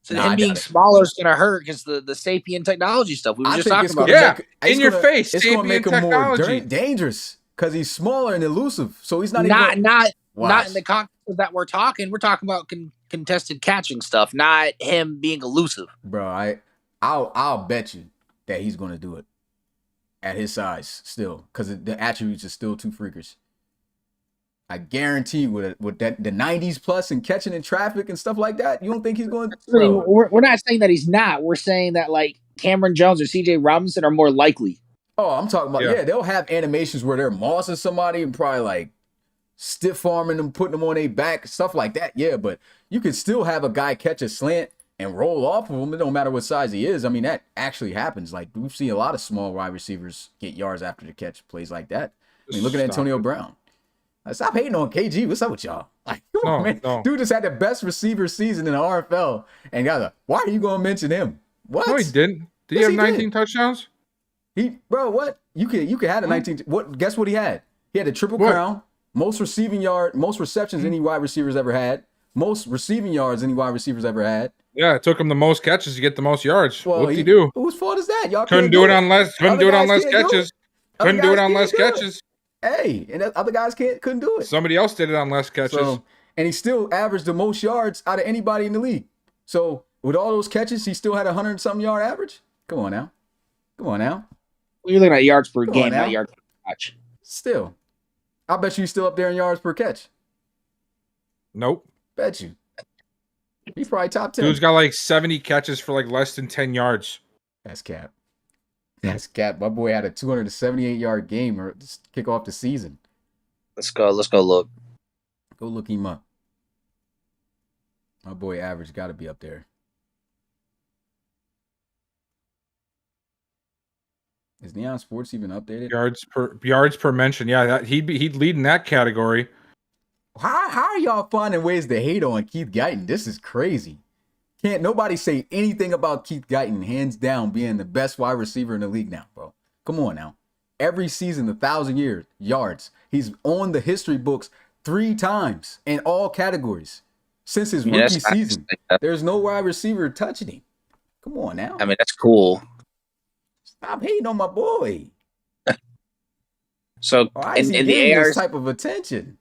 [SPEAKER 6] So him being smaller is gonna hurt because the Sapien technology stuff we were just talking about.
[SPEAKER 5] Yeah, in your face.
[SPEAKER 4] It's gonna make him more dangerous because he's smaller and elusive. So he's not
[SPEAKER 6] in the context that we're talking. We're talking about contested catching stuff, not him being elusive.
[SPEAKER 4] Bro, I'll bet you that he's gonna do it at his size still, because the attributes are still too freakers. I guarantee with that the 90s plus and catching in traffic and stuff like that, you don't think he's going?
[SPEAKER 6] We're not saying that he's not. We're saying that like Cameron Jones or CJ Robinson are more likely.
[SPEAKER 4] Oh, I'm talking about they'll have animations where they're mossing somebody and probably like stiff arming them, putting them on their back, stuff like that. Yeah, but you could still have a guy catch a slant and roll off of him. It don't matter what size he is. I mean, that actually happens. Like we've seen a lot of small wide receivers get yards after the catch, plays like that. I mean, look at Antonio Brown. Stop hating on KG. What's up with y'all? Like, come on, man. No. Dude just had the best receiver season in the RFL, and why are you gonna mention him? What?
[SPEAKER 5] No, he didn't. Did he have 19 touchdowns?
[SPEAKER 4] Bro, what? You could have a 19. What? Guess what he had? He had a triple
[SPEAKER 5] What?
[SPEAKER 4] crown, most receptions any wide receivers ever had, most receiving yards any wide receivers ever had.
[SPEAKER 5] Yeah, it took him the most catches to get the most yards.
[SPEAKER 4] Well,
[SPEAKER 5] What did he do?
[SPEAKER 4] Whose fault is that? Y'all
[SPEAKER 5] Couldn't
[SPEAKER 4] can't
[SPEAKER 5] do it on less. Couldn't
[SPEAKER 4] Other
[SPEAKER 5] do it on
[SPEAKER 4] guys
[SPEAKER 5] less
[SPEAKER 4] can't do
[SPEAKER 5] catches.
[SPEAKER 4] it. Other
[SPEAKER 5] Couldn't do it
[SPEAKER 4] guys
[SPEAKER 5] on
[SPEAKER 4] can't
[SPEAKER 5] less
[SPEAKER 4] do it.
[SPEAKER 5] catches.
[SPEAKER 4] Hey, and other guys couldn't do it.
[SPEAKER 5] Somebody else did it on less catches.
[SPEAKER 4] So, and he still averaged the most yards out of anybody in the league. So with all those catches, he still had 100-something yard average. Come on now.
[SPEAKER 6] You're looking at yards per
[SPEAKER 4] Come
[SPEAKER 6] game,
[SPEAKER 4] on now.
[SPEAKER 6] not yards per catch.
[SPEAKER 4] Still, I bet you he's still up there in yards per catch.
[SPEAKER 5] Nope.
[SPEAKER 4] Bet you. He's probably top 10.
[SPEAKER 5] Dude's got like 70 catches for like less than 10 yards.
[SPEAKER 4] That's cap. That's cap. My boy had a 278-yard game or just kick off the season.
[SPEAKER 6] Let's go look.
[SPEAKER 4] Go look him up. My boy average got to be up there. Is Neon Sports even updated?
[SPEAKER 5] Yards per mention. Yeah, he'd lead in that category.
[SPEAKER 4] How are y'all finding ways to hate on Keith Guyton? This is crazy. Can't nobody say anything about Keith Guyton, hands down, being the best wide receiver in the league now, bro. Come on now. Every season, 1,000 yards. He's on the history books 3 times in all categories since his rookie season. There's no wide receiver touching him. Come on now.
[SPEAKER 6] I mean, that's cool.
[SPEAKER 4] Stop hating on my boy.
[SPEAKER 6] So
[SPEAKER 4] Why is he
[SPEAKER 6] in the
[SPEAKER 4] getting
[SPEAKER 6] ARC,
[SPEAKER 4] this type of attention?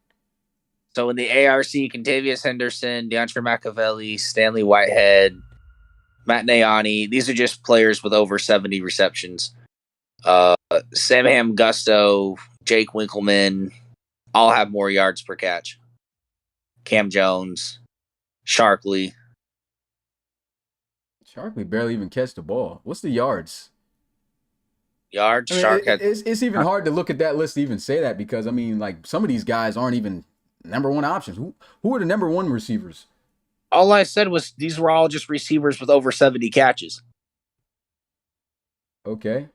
[SPEAKER 6] so in the ARC, Contavious Henderson, DeAndre Machiavelli, Stanley Whitehead, Matt Nayani. These are just players with over 70 receptions. Sam Gusto, Jake Winkleman, all have more yards per catch. Cam Jones, Sharkley.
[SPEAKER 4] Sharkley barely even catch the ball. What's the yards?
[SPEAKER 6] Yards,
[SPEAKER 4] I mean,
[SPEAKER 6] Shark had
[SPEAKER 4] it's even hard to look at that list to even say that because, I mean, like, some of these guys aren't even number one options. Who are the number one receivers?
[SPEAKER 6] all I said was these were all just receivers with over 70 catches.
[SPEAKER 4] Okay.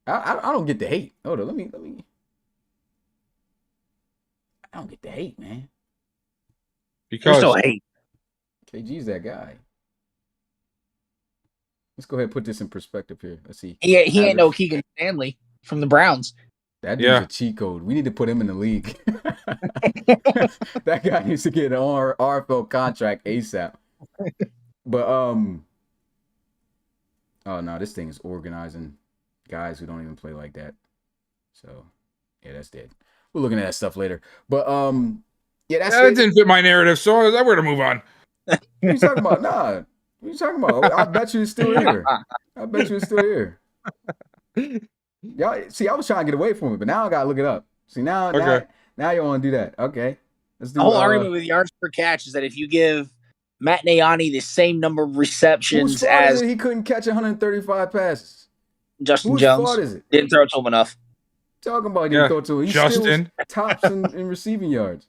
[SPEAKER 4] I don't get the hate. Hold on, let me. I don't get the hate, man.
[SPEAKER 5] Because
[SPEAKER 6] There's no hate.
[SPEAKER 4] KG's that guy. Let's go ahead and put this in perspective here. Let's see.
[SPEAKER 6] He ain't no
[SPEAKER 4] Average.
[SPEAKER 6] Keegan Stanley from the Browns.
[SPEAKER 4] That dude's a cheat code. We need to put him in the league. That guy needs to get an RFL contract ASAP. But oh no, this thing is organizing guys who don't even play like that. So yeah, that's dead. We're looking at that stuff later. But yeah, that's
[SPEAKER 5] that
[SPEAKER 4] it.
[SPEAKER 5] didn't fit my narrative, so we're gonna move on.
[SPEAKER 4] What are you talking about? Nah. What are you talking about? I bet you it's still here. I bet you it's still here. Y'all see, I was trying to get away from it, but now I gotta look it up. See now you want to do that. Okay. Let's do
[SPEAKER 6] The whole argument with yards per catch is that if you give Matt Nayani the same number of receptions
[SPEAKER 4] whose fault
[SPEAKER 6] as
[SPEAKER 4] is it he couldn't catch 135 passes?
[SPEAKER 6] Justin
[SPEAKER 4] Whose
[SPEAKER 6] Jones,
[SPEAKER 4] fault is it?
[SPEAKER 6] didn't throw it to him enough.
[SPEAKER 4] Talking about didn't throw to him. He
[SPEAKER 5] Justin.
[SPEAKER 4] still tops in receiving yards.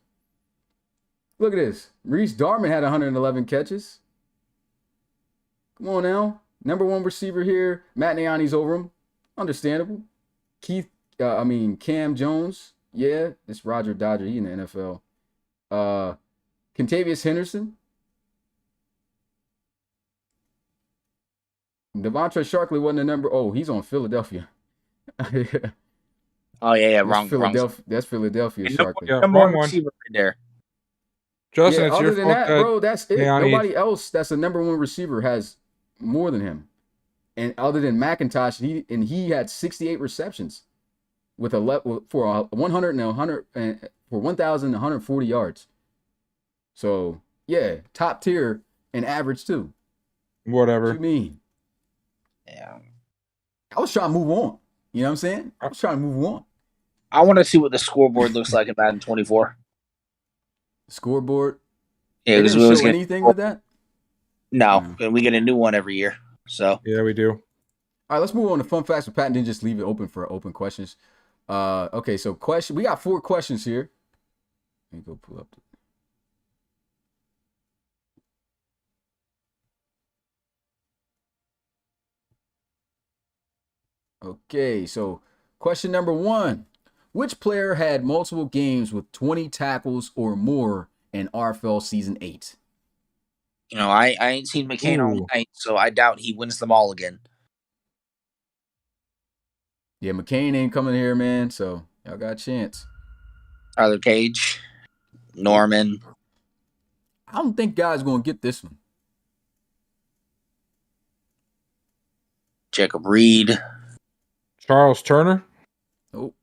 [SPEAKER 4] Look at this. Reese Darman had 111 catches. Come on now. Number one receiver here. Matt Nayani's over him. Understandable. Cam Jones. Yeah, it's Roger Dodger. He in the NFL. Contavious Henderson. Devontae Sharkley wasn't a number. Oh, he's on Philadelphia.
[SPEAKER 6] Oh yeah, wrong.
[SPEAKER 4] That's Philadelphia Sharkley.
[SPEAKER 5] Yeah,
[SPEAKER 6] Number
[SPEAKER 5] wrong
[SPEAKER 6] one
[SPEAKER 5] one.
[SPEAKER 6] receiver right there.
[SPEAKER 5] Justin,
[SPEAKER 4] Yeah,
[SPEAKER 5] it's
[SPEAKER 4] other
[SPEAKER 5] your
[SPEAKER 4] than
[SPEAKER 5] fault.
[SPEAKER 4] that, bro, that's it.
[SPEAKER 5] Nayani-
[SPEAKER 4] Nobody else that's a number one receiver has more than him. And other than McIntosh, he had 68 receptions with for 1,140 yards. So yeah, top tier and average too.
[SPEAKER 5] Whatever.
[SPEAKER 4] What you mean?
[SPEAKER 6] Yeah.
[SPEAKER 4] I was trying to move on. You know what I'm saying? I was trying to move on.
[SPEAKER 6] I want to see what the scoreboard looks like in Madden 24.
[SPEAKER 4] Scoreboard.
[SPEAKER 6] Yeah,
[SPEAKER 4] They
[SPEAKER 6] because
[SPEAKER 4] didn't
[SPEAKER 6] we always
[SPEAKER 4] show
[SPEAKER 6] get
[SPEAKER 4] anything with that.
[SPEAKER 6] no, and we get a new one every year. So
[SPEAKER 5] Yeah, we do.
[SPEAKER 4] All right, let's move on to fun facts with Pat and then just leave it open for open questions. Okay, so question. We got 4 questions here. Let me go pull up. Okay, so question number 1. Which player had multiple games with 20 tackles or more in RFL Season 8?
[SPEAKER 6] I ain't seen McCain all
[SPEAKER 5] Ooh.
[SPEAKER 6] night, so I doubt he wins them all again.
[SPEAKER 4] Yeah, McCain ain't coming here, man. So y'all got a chance.
[SPEAKER 6] Tyler Cage, Norman.
[SPEAKER 4] I don't think guys gonna get this one.
[SPEAKER 6] Jacob Reed.
[SPEAKER 5] Charles Turner.
[SPEAKER 4] Nope.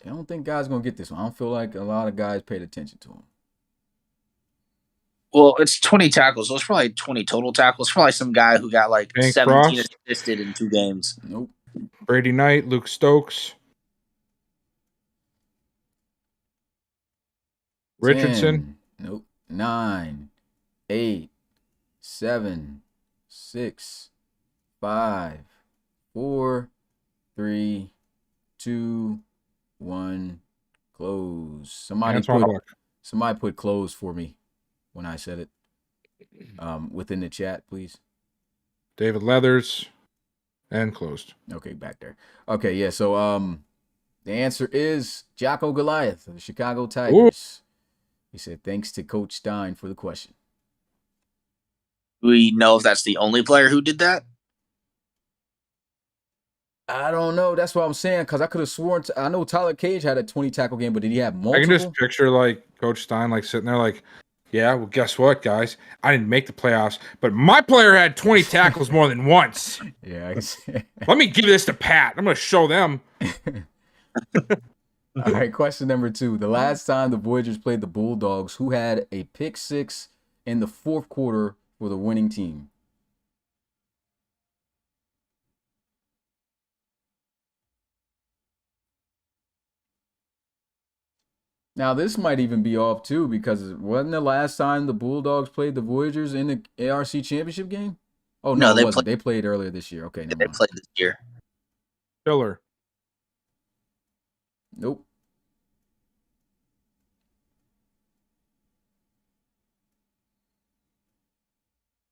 [SPEAKER 4] I don't think guys gonna get this one. I don't feel like a lot of guys paid attention to him.
[SPEAKER 6] Well, it's 20 tackles. So it's probably 20 total tackles. Probably some guy who got like
[SPEAKER 5] Hank
[SPEAKER 6] 17
[SPEAKER 5] Frost.
[SPEAKER 6] assisted in 2 games.
[SPEAKER 4] Nope.
[SPEAKER 5] Brady Knight, Luke Stokes. Richardson.
[SPEAKER 4] 10, nope. 9, 8, 7, 6, 5, 4, 3, 2, 1. Close. Somebody put close for me when I said it. Within the chat, please.
[SPEAKER 5] David Leathers. And closed.
[SPEAKER 4] Okay, back there. Okay, yeah. So the answer is Jocko Goliath of the Chicago Tigers. Ooh. He said, thanks to Coach Stein for the question.
[SPEAKER 6] Do we know if that's the only player who did that?
[SPEAKER 4] I don't know. That's what I'm saying, because I could have sworn I know Tyler Cage had a 20 tackle game, but did he have multiple?
[SPEAKER 5] I can just picture like Coach Stein like sitting there like, yeah, well, guess what, guys? I didn't make the playoffs, but my player had 20 tackles more than once.
[SPEAKER 4] Yeah.
[SPEAKER 5] Let me give this to Pat. I'm going to show them.
[SPEAKER 4] All right, question number 2. The last time the Voyagers played the Bulldogs, who had a pick 6 in the 4th quarter for the winning team? Now, this might even be off, too, because wasn't the last time the Bulldogs played the Voyagers in the ARC Championship game? Oh, no, it wasn't. They played earlier this year. Okay,
[SPEAKER 6] they played this year.
[SPEAKER 5] Filler.
[SPEAKER 4] Nope.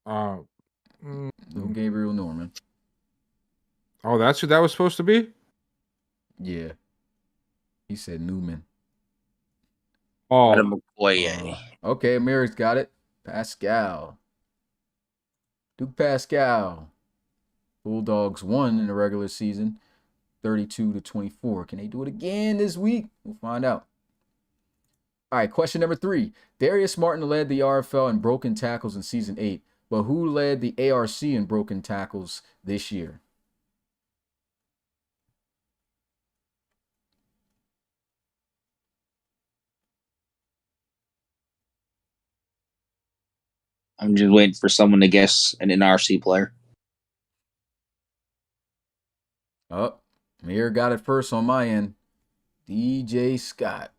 [SPEAKER 4] No Gabriel Norman.
[SPEAKER 5] Oh, that's who that was supposed to be?
[SPEAKER 4] Yeah. He said Newman.
[SPEAKER 6] Oh.
[SPEAKER 4] Okay, Amir's got it. Pascal. Duke Pascal. Bulldogs won in the regular season, 32-24. Can they do it again this week? We'll find out. All right, question number 3. Darius Martin led the RFL in broken tackles in season 8, but who led the ARC in broken tackles this year?
[SPEAKER 6] I'm just waiting for someone to guess an NRC player.
[SPEAKER 4] Oh, Mir got it first on my end. DJ Scott.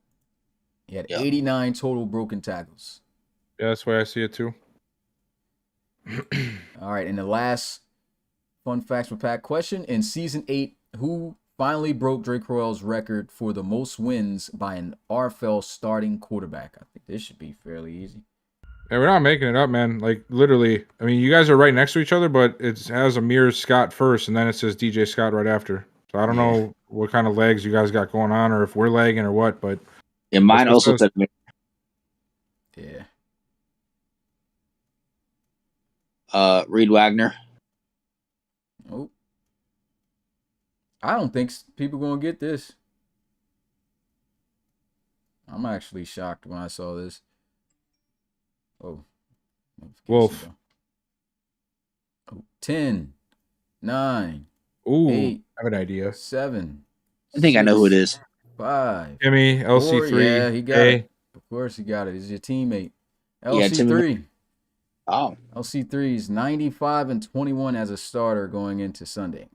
[SPEAKER 4] He had 89 total broken tackles.
[SPEAKER 5] Yeah, that's the way I see it too.
[SPEAKER 4] All right, and the last fun facts for Pat question. In season 8, who finally broke Drake Royale's record for the most wins by an RFL starting quarterback? I think this should be fairly easy.
[SPEAKER 5] Hey, we're not making it up, man. Like, literally, I mean, you guys are right next to each other, but it has Amir Scott first, and then it says DJ Scott right after. So I don't know what kind of legs you guys got going on, or if we're lagging or what, but...
[SPEAKER 6] Yeah, mine also said Amir.
[SPEAKER 4] Yeah.
[SPEAKER 6] Reed Wagner.
[SPEAKER 4] Nope. I don't think people going to get this. I'm actually shocked when I saw this. Oh.
[SPEAKER 5] Wolf.
[SPEAKER 4] 10, 9,
[SPEAKER 5] Ooh,
[SPEAKER 4] 8,
[SPEAKER 5] I have an idea.
[SPEAKER 4] 7.
[SPEAKER 6] I think 6, I know who it is.
[SPEAKER 4] 5.
[SPEAKER 5] Jimmy, LC3.
[SPEAKER 4] 4, yeah, he got it. Of course he got it. He's your teammate. LC3.
[SPEAKER 6] Oh.
[SPEAKER 4] LC3 is 95-21 as a starter going into Sunday.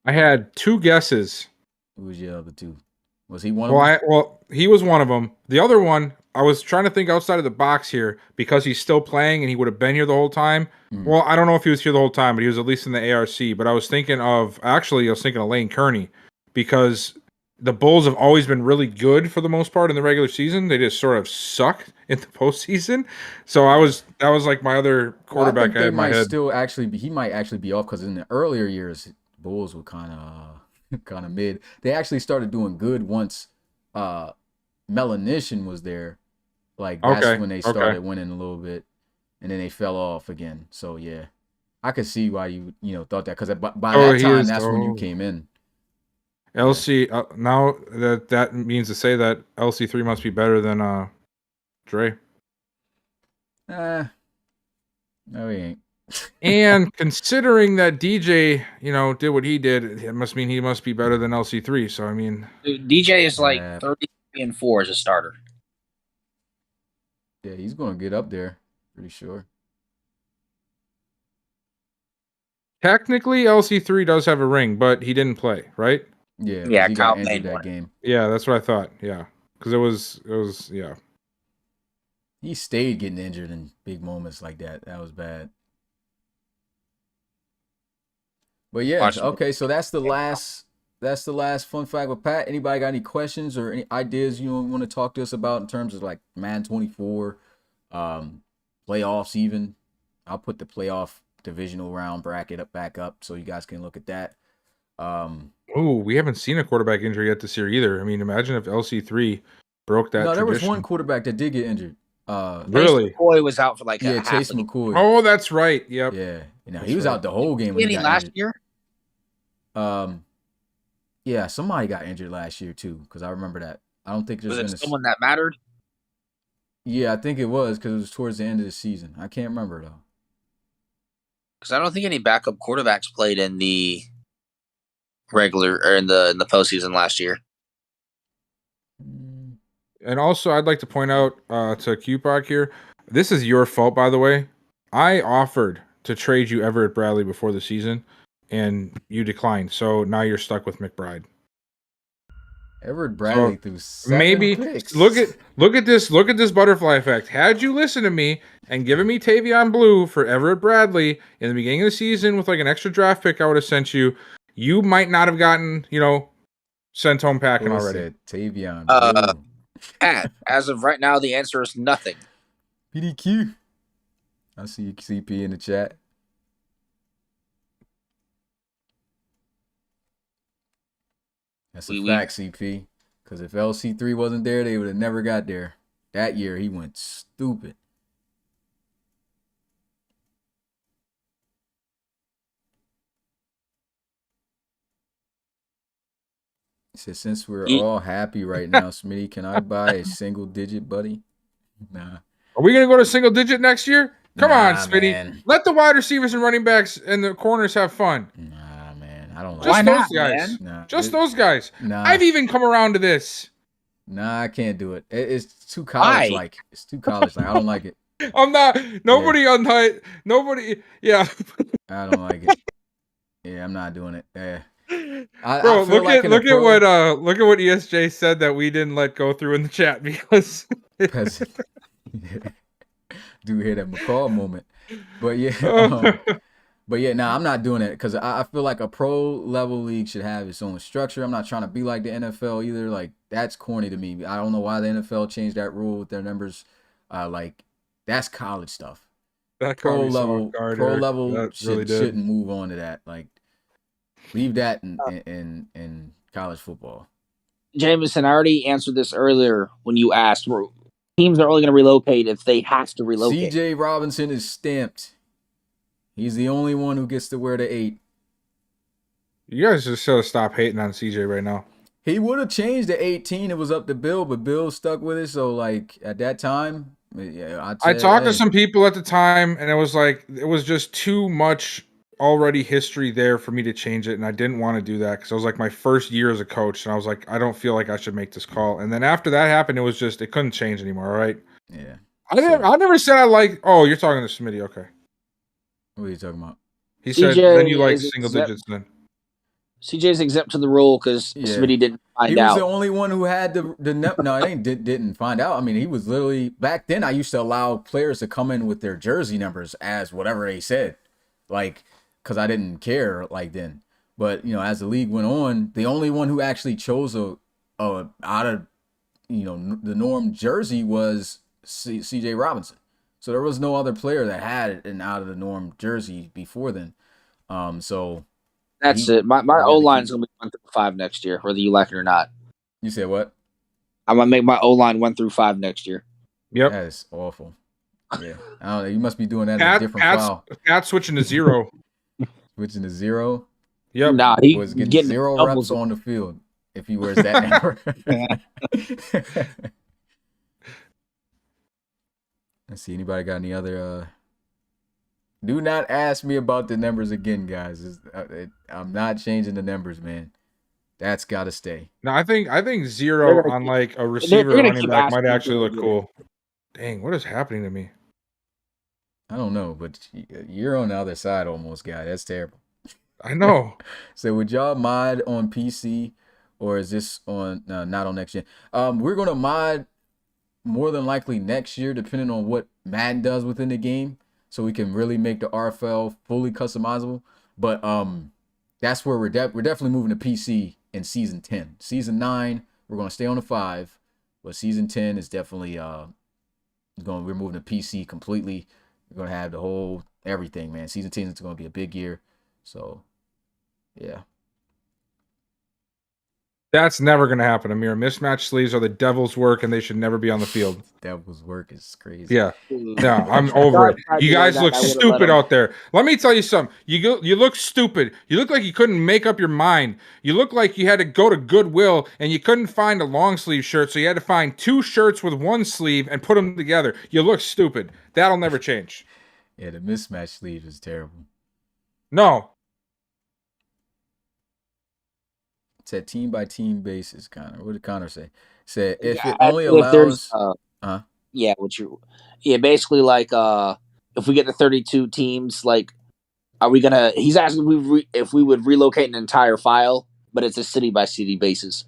[SPEAKER 5] I had 2 guesses.
[SPEAKER 4] Who was your other 2? Was he one of them?
[SPEAKER 5] Well, he was one of them. The other one, I was trying to think outside of the box here because he's still playing and he would have been here the whole time. Well, I don't know if he was here the whole time, but he was at least in the ARC. But I was thinking of Lane Kearney because the Bulls have always been really good for the most part in the regular season. They just sort of suck in the postseason. So that was like my other quarterback I had in my head.
[SPEAKER 4] He might actually be off because in the earlier years, Bulls were kind of mid. They actually started doing good once Melanishin was there. Like that's when they started winning a little bit. and then they fell off again. So yeah, I could see why you thought that, because by
[SPEAKER 5] Oh,
[SPEAKER 4] that
[SPEAKER 5] he
[SPEAKER 4] time
[SPEAKER 5] is-
[SPEAKER 4] that's when you
[SPEAKER 5] oh.
[SPEAKER 4] came in.
[SPEAKER 5] LC now that means to say that LC3 must be better than Dre.
[SPEAKER 4] No, he ain't.
[SPEAKER 5] And considering that DJ, did what he did, it must mean he must be better than LC3. So I mean,
[SPEAKER 6] Dude, DJ is like
[SPEAKER 4] Yeah.
[SPEAKER 6] 33-4 as a starter.
[SPEAKER 4] Yeah, he's gonna get up there, pretty sure.
[SPEAKER 5] technically LC3 does have a ring, but he didn't play, right?
[SPEAKER 4] Yeah,
[SPEAKER 6] Yeah,
[SPEAKER 4] he
[SPEAKER 6] Kyle
[SPEAKER 4] got injured
[SPEAKER 6] Payne
[SPEAKER 4] that
[SPEAKER 6] won.
[SPEAKER 4] game.
[SPEAKER 5] Yeah, that's what I thought. Yeah, because it was yeah.
[SPEAKER 4] He stayed getting injured in big moments like that. That was bad. But yeah,
[SPEAKER 6] Watch-
[SPEAKER 4] okay. So that's the last fun fact with Pat. Anybody got any questions or any ideas you want to talk to us about in terms of like Madden 24, playoffs even? I'll put the playoff divisional round bracket back up so you guys can look at that.
[SPEAKER 5] Oh, we haven't seen a quarterback injury yet this year either. I mean, imagine if LC3 broke that.
[SPEAKER 4] No, there was
[SPEAKER 5] tradition.
[SPEAKER 4] one quarterback that did get injured.
[SPEAKER 5] Really?
[SPEAKER 6] Chase McCoy was out for like
[SPEAKER 4] Yeah,
[SPEAKER 6] a half
[SPEAKER 4] Chase
[SPEAKER 6] a game.
[SPEAKER 4] McCoy.
[SPEAKER 5] Oh, that's right. Yep.
[SPEAKER 4] Yeah, he
[SPEAKER 5] That's
[SPEAKER 4] was
[SPEAKER 5] right.
[SPEAKER 4] out the whole game when he
[SPEAKER 6] Any
[SPEAKER 4] got
[SPEAKER 6] last
[SPEAKER 4] injured.
[SPEAKER 6] year?
[SPEAKER 4] Yeah, somebody got injured last year too, because I remember that. I don't think there's
[SPEAKER 6] Was
[SPEAKER 4] been
[SPEAKER 6] it someone that mattered?
[SPEAKER 4] Yeah, I think it was because it was towards the end of the season. I can't remember though.
[SPEAKER 6] Because I don't think any backup quarterbacks played in the regular or in the postseason last year.
[SPEAKER 5] And also, I'd like to point out to QPOC here, this is your fault, by the way. I offered to trade you Everett Bradley before the season, and you declined. So now you're stuck with McBride.
[SPEAKER 4] Everett Bradley threw 7
[SPEAKER 5] Maybe
[SPEAKER 4] picks.
[SPEAKER 5] look at this butterfly effect. Had you listened to me and given me Tavion Blue for Everett Bradley in the beginning of the season with like an extra draft pick I would have sent you, you might not have gotten, sent home packing
[SPEAKER 4] Boy
[SPEAKER 5] already.
[SPEAKER 4] said Tavion. Blue.
[SPEAKER 6] Pat, as of right now, the answer is nothing.
[SPEAKER 4] PDQ. I see you, CP, in the chat. That's a fact, CP. Because if LC3 wasn't there, they would have never got there. That year, he went stupid. He said, since we're all happy right now, Smitty, can I buy a single digit, buddy? Nah.
[SPEAKER 5] Are we going to go to single digit next year? Come on, Smitty.
[SPEAKER 4] Man.
[SPEAKER 5] Let the wide receivers and running backs and the corners have fun.
[SPEAKER 4] Nah, man. I don't like
[SPEAKER 5] Just
[SPEAKER 6] Why
[SPEAKER 5] those
[SPEAKER 6] not,
[SPEAKER 5] guys.
[SPEAKER 6] man?
[SPEAKER 4] Nah,
[SPEAKER 5] Just those guys.
[SPEAKER 4] Nah.
[SPEAKER 5] I've even come around to this.
[SPEAKER 4] Nah, I can't do it. It's too college like. It's too college like. I don't like it.
[SPEAKER 5] I'm not. Nobody on height. Nobody. Yeah.
[SPEAKER 4] I don't like it. Yeah, I'm not doing it. Yeah.
[SPEAKER 5] Bro,
[SPEAKER 4] I feel
[SPEAKER 5] look
[SPEAKER 4] like
[SPEAKER 5] at
[SPEAKER 4] in a
[SPEAKER 5] what ESJ said that we didn't let go through in the chat because
[SPEAKER 4] peasant. Do hear that McCall moment, but yeah, nah, I'm not doing it because I feel like a pro level league should have its own structure. I'm not trying to be like the NFL either. Like that's corny to me. I don't know why the NFL changed that rule with their numbers. Like that's college stuff.
[SPEAKER 5] that
[SPEAKER 4] Pro
[SPEAKER 5] caught me so
[SPEAKER 4] level,
[SPEAKER 5] off guard,
[SPEAKER 4] pro
[SPEAKER 5] Eric.
[SPEAKER 4] level
[SPEAKER 5] That really did.
[SPEAKER 4] shouldn't move on to that. Like leave that in college football.
[SPEAKER 6] Jameson, I already answered this earlier when you asked. Teams are only going to relocate if they have to relocate.
[SPEAKER 4] CJ Robinson is stamped. He's the only one who gets to wear the 8.
[SPEAKER 5] You guys just should stop hating on CJ right now.
[SPEAKER 4] He would have changed to 18. It was up to Bill, but Bill stuck with it. So, like, at that time, yeah,
[SPEAKER 5] I talked to some people at the time, and it was just too much already history there for me to change it, and I didn't want to do that because it was like my first year as a coach, and I was like, I don't feel like I should make this call. And then after that happened, it was just it couldn't change anymore. All right.
[SPEAKER 4] Yeah.
[SPEAKER 5] I never said I like. Oh, you're talking to Smitty. Okay.
[SPEAKER 4] What are you talking about?
[SPEAKER 5] He said
[SPEAKER 6] CJ
[SPEAKER 5] then you like
[SPEAKER 6] is
[SPEAKER 5] single
[SPEAKER 6] exempt.
[SPEAKER 5] digits then.
[SPEAKER 6] CJ's exempt to the rule because
[SPEAKER 4] Yeah.
[SPEAKER 6] Smitty didn't find
[SPEAKER 4] He was
[SPEAKER 6] out.
[SPEAKER 4] the only one who had no, it ain't didn't find out. I mean, he was literally back then. I used to allow players to come in with their jersey numbers as whatever they said, like because I didn't care like then. But as the league went on, the only one who actually chose a out of the norm jersey was CJ Robinson. So there was no other player that had an out of the norm jersey before then. So.
[SPEAKER 6] That's it. My O line's going to be 1-5 next year, whether you like it or not.
[SPEAKER 4] You said what?
[SPEAKER 6] I'm going to make my O line 1-5 next year.
[SPEAKER 5] Yep.
[SPEAKER 4] That is awful. Yeah, I don't know. You must be doing that in a different file.
[SPEAKER 5] Pat's switching to 0.
[SPEAKER 4] Switching to 0.
[SPEAKER 5] Yep.
[SPEAKER 6] Nah, he
[SPEAKER 4] Was getting
[SPEAKER 6] getting
[SPEAKER 4] 0
[SPEAKER 6] doubles.
[SPEAKER 4] reps on the field if he wears that number. Let's see. Anybody got any other? Do not ask me about the numbers again, guys. I'm not changing the numbers, man. That's got to stay.
[SPEAKER 5] No, I think 0 on like a receiver or
[SPEAKER 6] gonna
[SPEAKER 5] running
[SPEAKER 6] keep
[SPEAKER 5] back might
[SPEAKER 6] asking
[SPEAKER 5] actually
[SPEAKER 6] for
[SPEAKER 5] look
[SPEAKER 6] it.
[SPEAKER 5] cool. Dang, what is happening to me?
[SPEAKER 4] I don't know, but you're on the other side almost, guy. That's terrible.
[SPEAKER 5] I know.
[SPEAKER 4] So would y'all mod on PC, or is this on not on next gen? We're gonna mod more than likely next year, depending on what Madden does within the game, so we can really make the RFL fully customizable. But that's where we're definitely moving to PC in season 10. Season 9, we're gonna stay on the 5, but season 10 is definitely we're moving to PC completely. We're gonna have the whole everything, man. Season 10 is gonna be a big year, so yeah.
[SPEAKER 5] That's never going to happen, Amir. Mismatched sleeves are the devil's work, and they should never be on the field.
[SPEAKER 4] Devil's work is crazy.
[SPEAKER 5] Yeah. No, I'm over it. You guys look stupid out there. Let me tell you something. You look stupid. You look like you couldn't make up your mind. You look like you had to go to Goodwill, and you couldn't find a long sleeve shirt, so you had to find 2 shirts with 1 sleeve and put them together. You look stupid. That'll never change.
[SPEAKER 4] Yeah, the mismatched sleeve is terrible.
[SPEAKER 5] No.
[SPEAKER 4] It's a team by team basis, Connor. What did Connor say? Said if it only allows
[SPEAKER 6] basically like if we get to 32 teams, like are we gonna he's asking if we would relocate an entire file, but it's a city by city basis.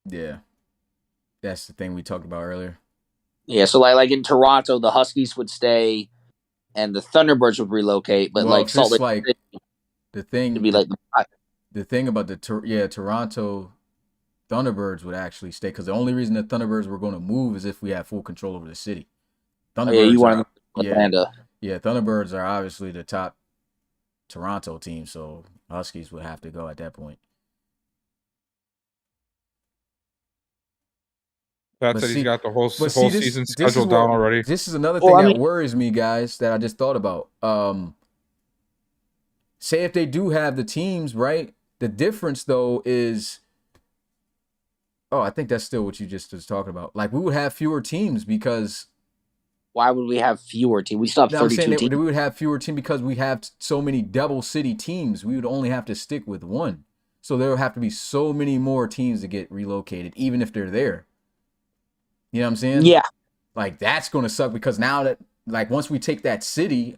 [SPEAKER 4] Yeah. That's the thing we talked about earlier.
[SPEAKER 6] Yeah, so like in Toronto, the Huskies would stay and the Thunderbirds would relocate, but like Salt Lake City,
[SPEAKER 4] the thing
[SPEAKER 6] would be like
[SPEAKER 4] the thing about Toronto Thunderbirds would actually stay, because the only reason the Thunderbirds were going to move is if we had full control over the city.
[SPEAKER 6] Thunderbirds
[SPEAKER 4] Thunderbirds are obviously the top Toronto team, so Huskies would have to go at that point.
[SPEAKER 5] That said, he's got the whole season scheduled down already.
[SPEAKER 4] This is another thing that worries me, guys, that I just thought about. Say if they do have the teams, right? The difference, though, is... Oh, I think that's still what you just was talking about. Like, we would have fewer teams because...
[SPEAKER 6] Why would we have fewer teams? We still have 32 teams.
[SPEAKER 4] We would have fewer teams because we have so many double city teams. We would only have to stick with one. So there would have to be so many more teams to get relocated, even if they're there. You know what I'm saying?
[SPEAKER 6] Yeah.
[SPEAKER 4] Like, that's going to suck, because now that, like, once we take that city,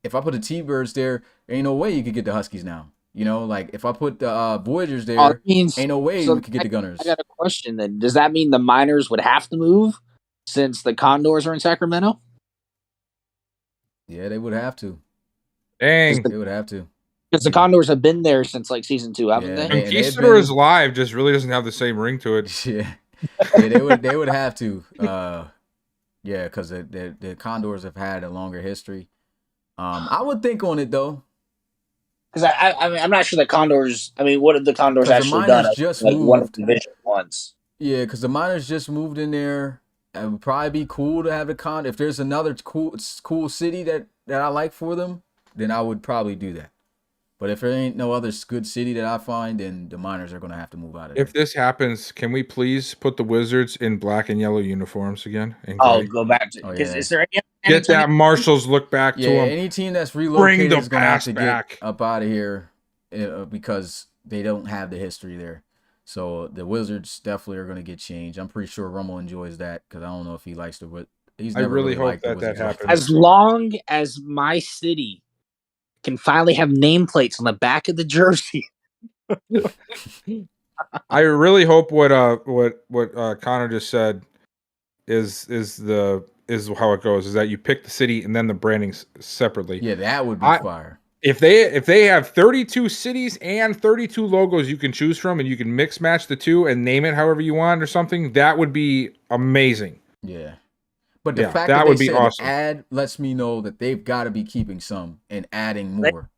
[SPEAKER 4] if I put the T-Birds there ain't no way you could get the Huskies now. You know, like, if I put the Voyagers there, ain't no way we could get the Gunners.
[SPEAKER 6] I got a question then. Does that mean the Miners would have to move since the Condors are in Sacramento?
[SPEAKER 4] Yeah, they would have to.
[SPEAKER 5] Dang.
[SPEAKER 4] They would have to.
[SPEAKER 6] Because the Condors have been there since, like, season 2, haven't they?
[SPEAKER 5] Conquistadors Live just really doesn't have the same ring to it.
[SPEAKER 4] Yeah. Yeah, they would have to. Yeah, because the Condors have had a longer history. I would think on it, though.
[SPEAKER 6] Because I mean, I'm not sure the Condors. I mean, what have the Condors actually done?
[SPEAKER 4] Just
[SPEAKER 6] like
[SPEAKER 4] moved.
[SPEAKER 6] One of the Division once.
[SPEAKER 4] Yeah, because the Miners just moved in there. It would probably be cool to have a con. If there's another cool city that I like for them, then I would probably do that. But if there ain't no other good city that I find, then the Miners are going to have to move out of there.
[SPEAKER 5] If this happens, can we please put the Wizards in black and yellow uniforms again?
[SPEAKER 6] Go back to. Is there any?
[SPEAKER 5] Get that Marshall's look back to them.
[SPEAKER 4] Any team that's relocated is going to have to get up out of here because they don't have the history there. So the Wizards definitely are going to get changed. I'm pretty sure Rummel enjoys that, because I don't know if he likes the.
[SPEAKER 5] I really hope that happens.
[SPEAKER 6] As long as my city can finally have nameplates on the back of the jersey.
[SPEAKER 5] I really hope what Connor just said is how it goes. Is that you pick the city and then the branding separately?
[SPEAKER 4] Yeah, that would be fire.
[SPEAKER 5] If they have 32 cities and 32 logos you can choose from, and you can mix match the two and name it however you want or something, that would be amazing.
[SPEAKER 4] Yeah. But the fact that would be awesome. Add lets me know that they've got to be keeping some and adding more,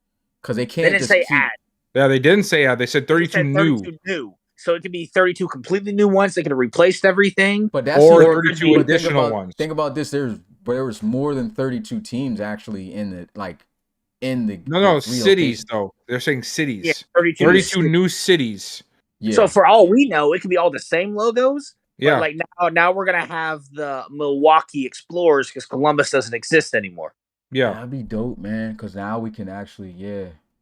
[SPEAKER 4] because they can't.
[SPEAKER 6] They didn't say add.
[SPEAKER 5] Yeah, they didn't say add. They said 32
[SPEAKER 6] new. So it could be 32 completely new ones. They could have replaced everything.
[SPEAKER 4] But that's
[SPEAKER 5] or 32 additional ones.
[SPEAKER 4] Think about this. There's there was more than 32 teams actually in the
[SPEAKER 5] No,
[SPEAKER 4] the
[SPEAKER 5] cities
[SPEAKER 4] relocation.
[SPEAKER 5] though. They're saying cities.
[SPEAKER 6] Yeah, 32
[SPEAKER 5] 32 new cities.
[SPEAKER 4] Yeah.
[SPEAKER 6] So for all we know, it could be all the same logos.
[SPEAKER 5] Yeah.
[SPEAKER 6] But like now we're gonna have the Milwaukee Explorers because Columbus doesn't exist anymore.
[SPEAKER 5] Yeah.
[SPEAKER 4] That'd be dope, man. Because now we can actually,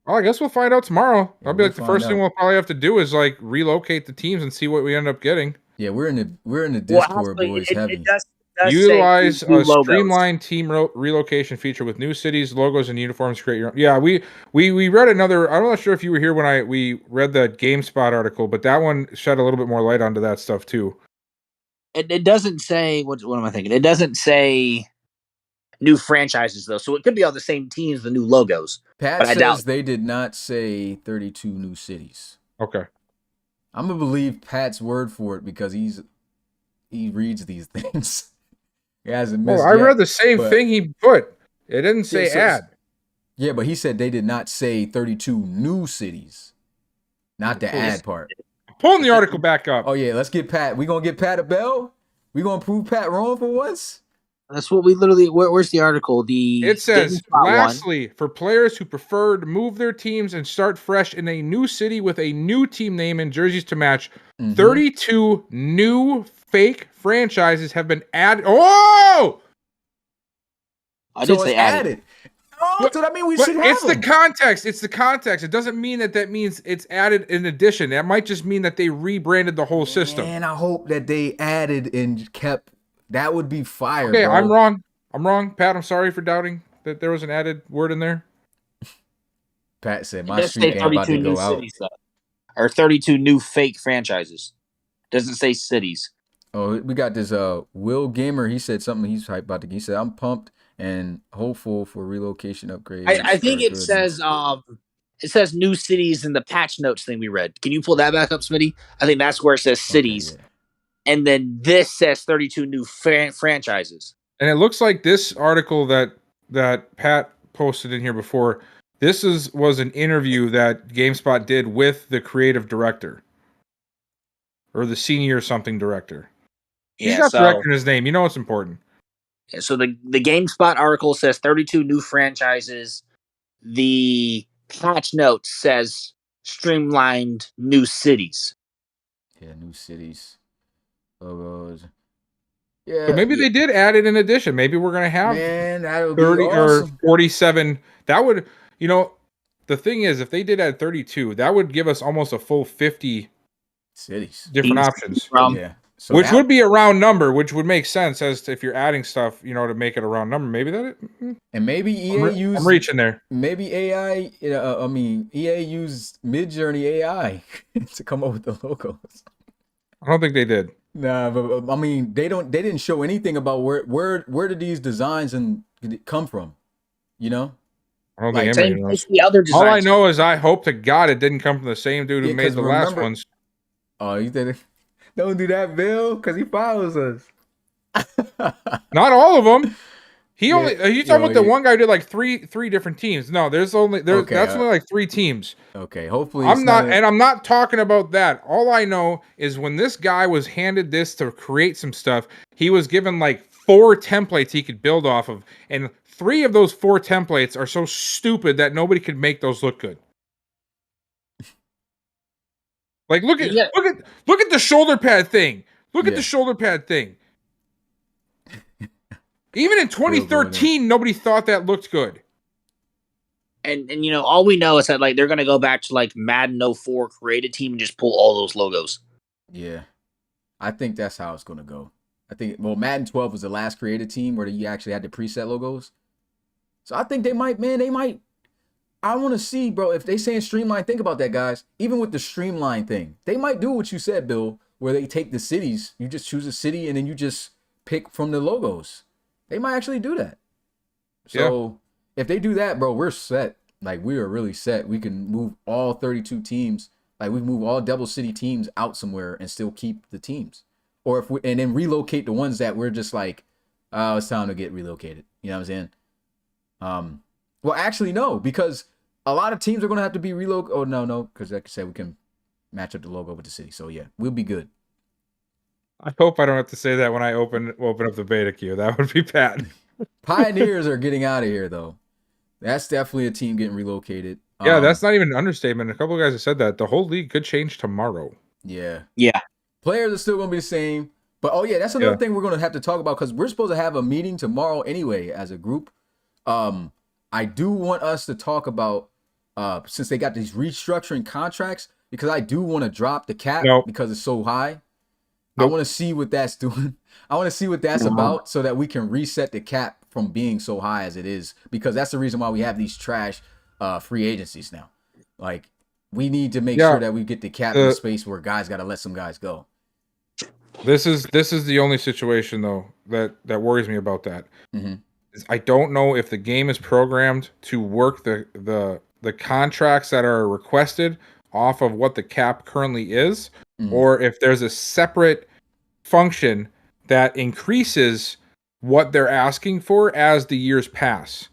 [SPEAKER 5] Well, I guess we'll find out tomorrow.
[SPEAKER 4] Yeah,
[SPEAKER 5] That'll be
[SPEAKER 4] we'll
[SPEAKER 5] like the first
[SPEAKER 4] find
[SPEAKER 5] thing
[SPEAKER 4] out.
[SPEAKER 5] we'll probably have to do is like relocate the teams and see what we end up getting.
[SPEAKER 4] Yeah, we're in the
[SPEAKER 6] Well,
[SPEAKER 4] Discord,
[SPEAKER 6] actually,
[SPEAKER 4] boys,
[SPEAKER 6] it
[SPEAKER 4] heavy.
[SPEAKER 6] does
[SPEAKER 5] Utilize
[SPEAKER 6] say new
[SPEAKER 5] a
[SPEAKER 6] logos.
[SPEAKER 5] streamlined team relocation feature with new cities, logos, and uniforms. Create your own. Yeah, we read another. I'm not sure if you were here when we read the GameSpot article, but that one shed a little bit more light onto that stuff too.
[SPEAKER 6] It doesn't say what am I thinking? It doesn't say new franchises though, so it could be all the same teams, the new logos.
[SPEAKER 4] Pat
[SPEAKER 6] but I doubt
[SPEAKER 4] says they did not say 32 new cities.
[SPEAKER 5] Okay.
[SPEAKER 4] I'm gonna believe Pat's word for it because he reads these things. He hasn't missed.
[SPEAKER 5] Well, I
[SPEAKER 4] yet,
[SPEAKER 5] read the same
[SPEAKER 4] but-
[SPEAKER 5] thing he put. It didn't say
[SPEAKER 4] Yeah, so-
[SPEAKER 5] add.
[SPEAKER 4] Yeah, but he said they did not say 32 new cities, not the add part.
[SPEAKER 5] Pulling the article back up.
[SPEAKER 4] Oh yeah, let's get Pat. We gonna get Pat a bell. We gonna prove Pat wrong for once.
[SPEAKER 6] That's what we literally. Where's the article?
[SPEAKER 5] It says,
[SPEAKER 6] GameSpot one.
[SPEAKER 5] lastly, for players who prefer to move their teams and start fresh in a new city with a new team name and jerseys to match,
[SPEAKER 4] Mhm.
[SPEAKER 5] 32 new fake franchises have been added. Oh!
[SPEAKER 6] I did
[SPEAKER 4] So
[SPEAKER 6] say
[SPEAKER 4] it's
[SPEAKER 6] added.
[SPEAKER 4] Oh, so that means we
[SPEAKER 5] But
[SPEAKER 4] should have
[SPEAKER 5] it's the
[SPEAKER 4] them.
[SPEAKER 5] context. It's the context. It doesn't mean that means it's added in addition. That might just mean that they rebranded the whole system.
[SPEAKER 4] And I hope that they added and kept. That would be fire.
[SPEAKER 5] Okay,
[SPEAKER 4] bro.
[SPEAKER 5] I'm wrong. I'm wrong. Pat, I'm sorry for doubting that there was an added word in there.
[SPEAKER 4] Pat said
[SPEAKER 6] It
[SPEAKER 4] my
[SPEAKER 6] does
[SPEAKER 4] streak
[SPEAKER 6] say
[SPEAKER 4] ain't about
[SPEAKER 6] 32
[SPEAKER 4] to
[SPEAKER 6] new
[SPEAKER 4] go out.
[SPEAKER 6] cities though, or 32 new fake franchises. Doesn't say cities.
[SPEAKER 4] Oh, we got this Will Gamer. He said something he's hyped about. He said, I'm pumped and hopeful for relocation upgrades.
[SPEAKER 6] I think
[SPEAKER 4] are
[SPEAKER 6] it
[SPEAKER 4] good."
[SPEAKER 6] says new cities in the patch notes thing we read. Can you pull that back up, Smitty? I think that's where it says cities,
[SPEAKER 4] Okay,
[SPEAKER 6] and then this says 32 new franchises.
[SPEAKER 5] And it looks like this article that Pat posted in here before, this was an interview that GameSpot did with the creative director. Or the senior something director. He's got director in his name. You know what's important.
[SPEAKER 6] So the GameSpot article says 32 new franchises. The patch note says streamlined new cities.
[SPEAKER 4] Yeah, new cities, logos. Yeah,
[SPEAKER 5] So maybe they did add it in addition. Maybe we're going to have
[SPEAKER 4] man, that would be
[SPEAKER 5] 30
[SPEAKER 4] awesome.
[SPEAKER 5] or 47. That would, the thing is, if they did add 32, that would give us almost a full 50
[SPEAKER 4] Cities.
[SPEAKER 5] different options.
[SPEAKER 4] Yeah. So
[SPEAKER 5] Which
[SPEAKER 4] now-
[SPEAKER 5] would be a round number, which would make sense as to if you're adding stuff, to make it a round number. Maybe
[SPEAKER 4] and maybe EA used
[SPEAKER 5] I'm reaching there.
[SPEAKER 4] maybe AI. EA used Midjourney AI to come up with the logos.
[SPEAKER 5] I don't think they did.
[SPEAKER 4] Nah, but I mean, they didn't show anything about where did these designs come from,
[SPEAKER 5] I don't
[SPEAKER 4] Like,
[SPEAKER 5] think
[SPEAKER 6] Same
[SPEAKER 5] anybody knows.
[SPEAKER 6] as the other
[SPEAKER 5] All I
[SPEAKER 6] designs.
[SPEAKER 5] know is I hope to God it didn't come from the same dude who
[SPEAKER 4] Yeah,
[SPEAKER 5] made
[SPEAKER 4] 'cause
[SPEAKER 5] the last
[SPEAKER 4] remember-
[SPEAKER 5] ones.
[SPEAKER 4] Oh, you did it. Don't do that, Bill, because he follows us.
[SPEAKER 5] Not all of them. He
[SPEAKER 4] Yeah,
[SPEAKER 5] only you talking about the
[SPEAKER 4] yeah.
[SPEAKER 5] one guy who did like three different teams. No, that's only like 3 teams.
[SPEAKER 4] Okay, hopefully
[SPEAKER 5] I'm
[SPEAKER 4] it's
[SPEAKER 5] I'm not talking about that. All I know is when this guy was handed this to create some stuff, he was given like 4 templates he could build off of, and 3 of those 4 templates are so stupid that nobody could make those look good. Like look at the shoulder pad thing. Look at
[SPEAKER 4] Yeah.
[SPEAKER 5] the shoulder pad thing. Even in 2013, nobody thought that looked good.
[SPEAKER 6] And all we know is that like they're gonna go back to like Madden 04, create a team and just pull all those logos.
[SPEAKER 4] Yeah, I think that's how it's gonna go. I think Madden 12 was the last created team where you actually had the preset logos. So I think they might. I want to see, bro, if they saying streamline. Think about that, guys. Even with the streamline thing, they might do what you said, Bill, where they take the cities. You just choose a city and then you just pick from the logos. They might actually do that. So if they do that, bro, we're set. Like we are really set. We can move all 32 teams. Like we can move all double city teams out somewhere and still keep the teams. Or and then relocate the ones that we're just like, oh, it's time to get relocated. You know what I'm saying? Well, actually, no, because a lot of teams are gonna have to be relocated. Oh no, because like I said, we can match up the logo with the city. So yeah, we'll be good.
[SPEAKER 5] I hope I don't have to say that when I open up the beta queue. That would be bad.
[SPEAKER 4] Pioneers are getting out of here, though. That's definitely a team getting relocated.
[SPEAKER 5] Yeah, that's not even an understatement. A couple of guys have said that. The whole league could change tomorrow.
[SPEAKER 4] Yeah.
[SPEAKER 6] Yeah.
[SPEAKER 4] Players are still going to be the same. But, that's another thing we're going to have to talk about because we're supposed to have a meeting tomorrow anyway as a group. I do want us to talk about, since they got these restructuring contracts, because I do want to drop the cap because it's so high. I want to see what that's doing. I want to see what that's about so that we can reset the cap from being so high as it is, because that's the reason why we have these trash free agencies now. Like, we need to make sure that we get the cap in space where guys got to let some guys go.
[SPEAKER 5] This is the only situation though that worries me about that.
[SPEAKER 4] Mm-hmm.
[SPEAKER 5] I don't know if the game is programmed to work the contracts that are requested off of what the cap currently is, or if there's a separate function that increases what they're asking for as the years pass.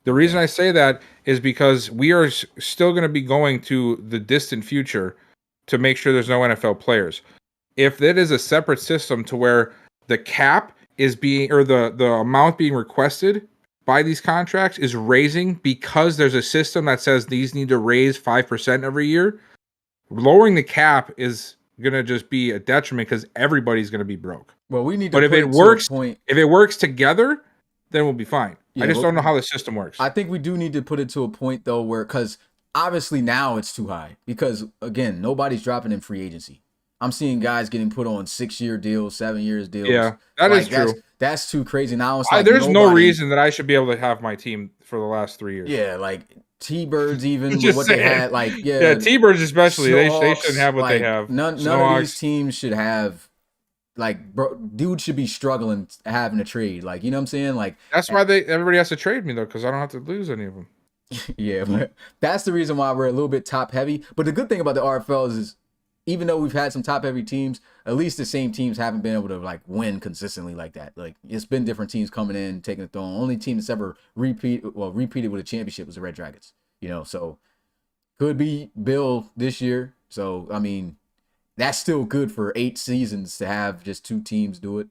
[SPEAKER 5] The reason I say that is because we are still going to be going to the distant future to make sure there's no NFL players. If it is a separate system to where the cap is being, or the amount being requested by these contracts is raising because there's a system that says these need to raise 5% every year, lowering the cap is going to just be a detriment because everybody's going to be broke.
[SPEAKER 4] Well, we need to
[SPEAKER 5] But if it works together, then we'll be fine. I just don't know how the system works.
[SPEAKER 4] I think we do need to put it to a point though where, because obviously now it's too high because again, nobody's dropping in free agency. I'm seeing guys getting put on 6-year deals, 7 years deals.
[SPEAKER 5] Yeah, that is true.
[SPEAKER 4] That's too crazy. Now it's like
[SPEAKER 5] there's no reason that I should be able to have my team for the last 3 years.
[SPEAKER 4] Yeah, like T-Birds even with what they had. Like
[SPEAKER 5] T-Birds especially.
[SPEAKER 4] Snowhawks,
[SPEAKER 5] they shouldn't have what they have.
[SPEAKER 4] None of these teams should have. Like, bro, dude should be struggling having a trade. Like, you know what I'm saying? Like,
[SPEAKER 5] that's why everybody has to trade me though, because I don't have to lose any of them.
[SPEAKER 4] Yeah, but that's the reason why we're a little bit top heavy. But the good thing about the RFL is even though we've had some top heavy teams, at least the same teams haven't been able to like win consistently like that. Like, it's been different teams coming in, taking the throne. Only team that's ever repeated with a championship was the Red Dragons. You know, so could be Bill this year. So I mean, that's still good for 8 seasons to have just 2 teams do it.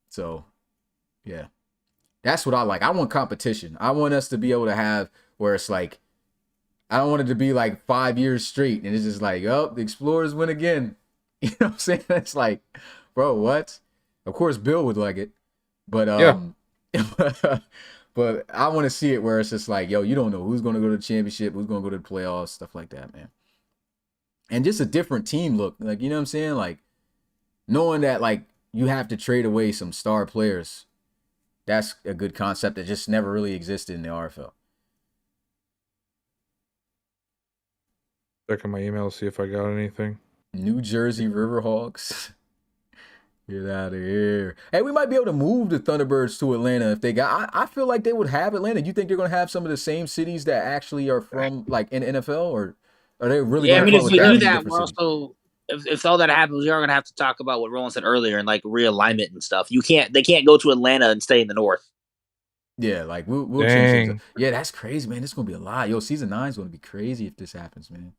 [SPEAKER 4] So yeah, that's what I like. I want competition. I want us to be able to have where it's like, I don't want it to be like 5 years straight and it's just like, oh, the Explorers win again. You know what I'm saying? It's like, bro, what? Of course, Bill would like it, but but I want to see it where it's just like, yo, you don't know who's going to go to the championship, who's going to go to the playoffs, stuff like that, man. And just a different team look, like, you know what I'm saying? Like, knowing that like you have to trade away some star players, that's a good concept that just never really existed in the RFL.
[SPEAKER 5] Checking my email to see if I got anything.
[SPEAKER 4] New Jersey Riverhawks. Get out of here. Hey, we might be able to move the Thunderbirds to Atlanta if they got. I feel like they would have Atlanta. You think they're going to have some of the same cities that actually are from like in NFL, or are they really?
[SPEAKER 6] Yeah, I mean, if we do that,
[SPEAKER 4] we're
[SPEAKER 6] also if all that happens, we are going to have to talk about what Roland said earlier and like realignment and stuff. They can't go to Atlanta and stay in the North.
[SPEAKER 4] Yeah, like we'll change things. Yeah, that's crazy, man. This is gonna be a lot. Yo, season 9 is gonna be crazy if this happens, man.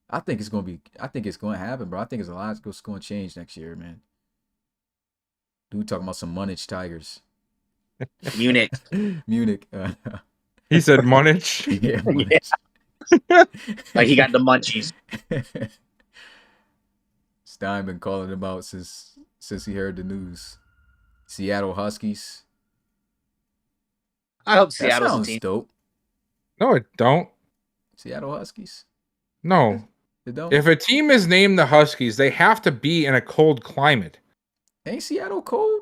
[SPEAKER 4] I think it's going to happen, bro. I think it's a lot that's going to change next year, man. Dude talking about some Munich Tigers.
[SPEAKER 6] Munich.
[SPEAKER 5] He said Munich.
[SPEAKER 4] Yeah, Munich.
[SPEAKER 6] Yeah. Like he got the munchies.
[SPEAKER 4] Stein been calling him out since he heard the news. Seattle Huskies.
[SPEAKER 6] I hope Seattle's a team.
[SPEAKER 4] Dope.
[SPEAKER 5] No, it don't.
[SPEAKER 4] Seattle Huskies.
[SPEAKER 5] No. If a team is named the Huskies, they have to be in a cold climate. Ain't
[SPEAKER 4] Seattle cold?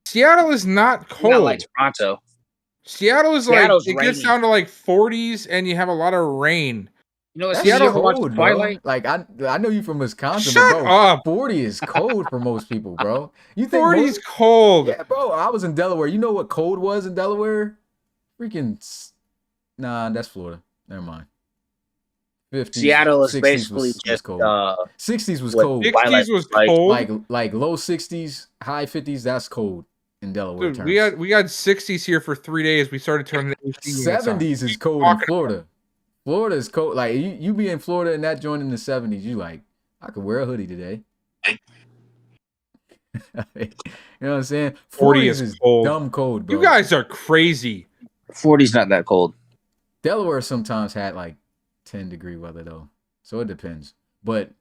[SPEAKER 5] Seattle is not cold.
[SPEAKER 6] Not like Toronto.
[SPEAKER 5] Seattle is
[SPEAKER 6] Seattle's
[SPEAKER 5] like, it gets down to like 40s and you have a lot of rain.
[SPEAKER 6] You know,
[SPEAKER 4] Seattle cold, bro. Like I know you from Wisconsin,
[SPEAKER 5] Shut
[SPEAKER 4] but bro,
[SPEAKER 5] up.
[SPEAKER 4] 40 is cold for most people, bro. You think
[SPEAKER 5] 40 is cold?
[SPEAKER 4] Yeah, bro. I was in Delaware. You know what cold was in Delaware? Nah, that's Florida. Never mind. 50s,
[SPEAKER 6] Seattle is basically just
[SPEAKER 4] cold. 60s was cold.
[SPEAKER 5] 60s was cold.
[SPEAKER 4] Like low 60s, high 50s. That's cold in Delaware.
[SPEAKER 5] Dude, we got 60s here for 3 days. We started turning
[SPEAKER 4] 70s is cold in Florida. Florida is cold. Like you be in Florida and that joint in the 70s. You like, I could wear a hoodie today. You know what I'm saying?
[SPEAKER 5] 40
[SPEAKER 4] 40s
[SPEAKER 5] is cold.
[SPEAKER 4] dumb cold, bro.
[SPEAKER 5] You guys are crazy.
[SPEAKER 6] 40's not that cold.
[SPEAKER 4] Delaware sometimes had like 10-degree weather though, so it depends. But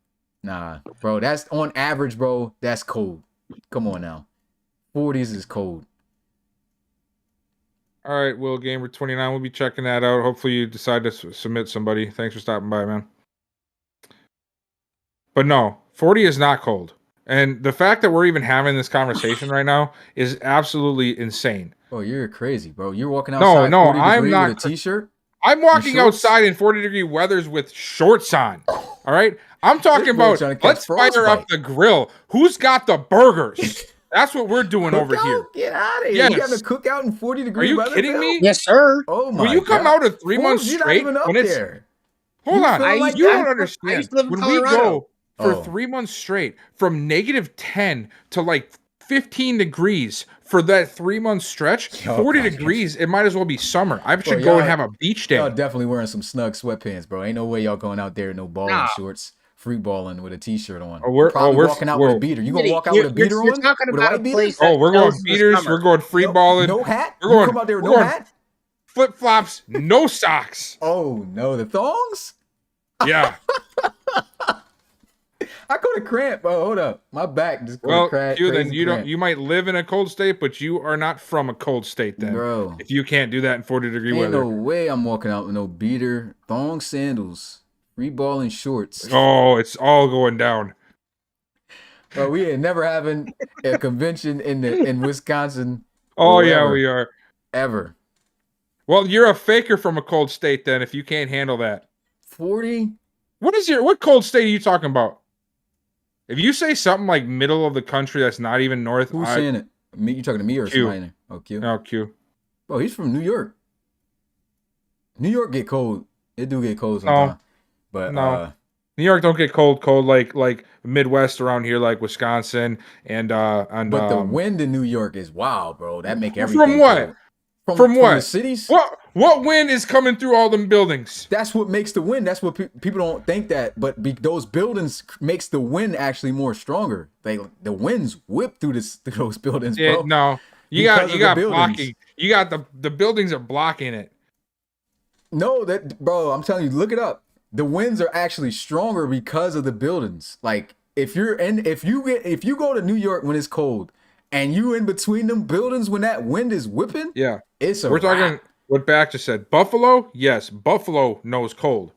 [SPEAKER 4] nah, bro, that's on average, bro. That's cold. Come on now, 40s is cold.
[SPEAKER 5] All right, Will Gamer 29. We'll be checking that out. Hopefully, you decide to submit somebody. Thanks for stopping by, man. But no, 40 is not cold. And the fact that we're even having this conversation right now is absolutely insane.
[SPEAKER 4] Oh, you're crazy, bro. You're walking outside.
[SPEAKER 5] No,
[SPEAKER 4] 40
[SPEAKER 5] I'm
[SPEAKER 4] degree
[SPEAKER 5] not
[SPEAKER 4] with a t-shirt.
[SPEAKER 5] I'm walking
[SPEAKER 4] shorts?
[SPEAKER 5] outside in 40-degree weathers with shorts on. All right? I'm talking
[SPEAKER 4] This boy
[SPEAKER 5] about
[SPEAKER 4] trying to catch
[SPEAKER 5] let's fire
[SPEAKER 4] frostbite.
[SPEAKER 5] up the grill. Who's got the burgers? That's what we're doing over
[SPEAKER 4] Cookout?
[SPEAKER 5] here.
[SPEAKER 4] Get out of here.
[SPEAKER 5] Yes.
[SPEAKER 4] You having a cookout in 40-degree
[SPEAKER 5] Are you
[SPEAKER 4] weather,
[SPEAKER 5] kidding
[SPEAKER 4] Bill?
[SPEAKER 5] me?
[SPEAKER 6] Yes, sir.
[SPEAKER 4] Oh my
[SPEAKER 5] Will you come
[SPEAKER 4] God.
[SPEAKER 5] out of 3 months
[SPEAKER 4] Forbes, you're not
[SPEAKER 5] straight
[SPEAKER 4] even up
[SPEAKER 5] when it's
[SPEAKER 4] there.
[SPEAKER 5] Hold
[SPEAKER 4] You
[SPEAKER 5] on.
[SPEAKER 4] feel like
[SPEAKER 5] You
[SPEAKER 4] that?
[SPEAKER 5] don't
[SPEAKER 6] I
[SPEAKER 5] understand.
[SPEAKER 6] used to live in
[SPEAKER 5] When we
[SPEAKER 6] Colorado.
[SPEAKER 5] go for
[SPEAKER 4] Oh.
[SPEAKER 5] 3 months straight from -10 to like 15 degrees for that 3 month stretch,
[SPEAKER 4] Oh,
[SPEAKER 5] 40
[SPEAKER 4] God.
[SPEAKER 5] degrees, it might as well be summer. I should
[SPEAKER 4] Bro,
[SPEAKER 5] go
[SPEAKER 4] y'all-
[SPEAKER 5] and have a beach day.
[SPEAKER 4] Y'all definitely wearing some snug sweatpants, bro. Ain't no way y'all going out there in no balling
[SPEAKER 6] Nah.
[SPEAKER 4] shorts, free balling with a t-shirt on.
[SPEAKER 5] Oh, we're-
[SPEAKER 4] Probably
[SPEAKER 5] oh, we're-
[SPEAKER 4] walking out
[SPEAKER 5] we're-
[SPEAKER 4] with a beater. You gonna walk out with a beater
[SPEAKER 6] You're
[SPEAKER 4] on?
[SPEAKER 6] talking
[SPEAKER 4] With a
[SPEAKER 6] about
[SPEAKER 4] white
[SPEAKER 6] a
[SPEAKER 4] beater?
[SPEAKER 6] place
[SPEAKER 5] Oh,
[SPEAKER 6] that
[SPEAKER 5] we're going
[SPEAKER 6] snows in the
[SPEAKER 5] beaters.
[SPEAKER 6] summer.
[SPEAKER 5] We're going free balling.
[SPEAKER 4] No hat?
[SPEAKER 5] We're
[SPEAKER 4] You
[SPEAKER 5] going-
[SPEAKER 4] come out there with
[SPEAKER 5] we're
[SPEAKER 4] no
[SPEAKER 5] going-
[SPEAKER 4] hat?
[SPEAKER 5] Flip flops, no socks.
[SPEAKER 4] Oh no, the thongs?
[SPEAKER 5] Yeah.
[SPEAKER 4] I caught a cramp. Oh, hold up. My back just caught
[SPEAKER 5] Well,
[SPEAKER 4] a cramp.
[SPEAKER 5] Q, then
[SPEAKER 4] crazy
[SPEAKER 5] you don't.
[SPEAKER 4] cramp.
[SPEAKER 5] You might live in a cold state, but you are not from a cold state. Then,
[SPEAKER 4] Bro.
[SPEAKER 5] if you can't do that in 40-degree
[SPEAKER 4] Ain't
[SPEAKER 5] weather.
[SPEAKER 4] no way I'm walking out with no beater, thong sandals, free balling shorts.
[SPEAKER 5] Oh, it's all going down.
[SPEAKER 4] Bro, we ain't never having a convention in Wisconsin.
[SPEAKER 5] Oh
[SPEAKER 4] or
[SPEAKER 5] yeah,
[SPEAKER 4] ever,
[SPEAKER 5] we are.
[SPEAKER 4] ever.
[SPEAKER 5] Well, you're a faker from a cold state then. If you can't handle that,
[SPEAKER 4] 40?
[SPEAKER 5] what cold state are you talking about? If you say something like middle of the country that's not even north,
[SPEAKER 4] Who's saying it? Me? You talking to me or
[SPEAKER 5] Q.
[SPEAKER 4] somebody? Oh, Q.
[SPEAKER 5] No, Q.
[SPEAKER 4] Bro, he's from New York. New York get cold. It do get cold sometimes. But
[SPEAKER 5] No. New York don't get cold like Midwest around here, like Wisconsin and
[SPEAKER 4] but the wind in New York is wild, bro. That make everything
[SPEAKER 5] from what?
[SPEAKER 4] cold.
[SPEAKER 5] From what?
[SPEAKER 4] The cities?
[SPEAKER 5] What wind is coming through all them buildings?
[SPEAKER 4] That's what makes the wind. That's what people don't think that, but those buildings makes the wind actually more stronger. The winds whip through those buildings,
[SPEAKER 5] Yeah,
[SPEAKER 4] bro.
[SPEAKER 5] no, you
[SPEAKER 4] Because
[SPEAKER 5] got
[SPEAKER 4] of the buildings.
[SPEAKER 5] blocking. You got the buildings are blocking it.
[SPEAKER 4] No, bro, I'm telling you, look it up. The winds are actually stronger because of the buildings. Like if you go to New York when it's cold and you in between them buildings when that wind is whipping,
[SPEAKER 5] Yeah,
[SPEAKER 4] it's a
[SPEAKER 5] we're talking
[SPEAKER 4] wrap.
[SPEAKER 5] what Back just said. Buffalo, yes, Buffalo knows cold,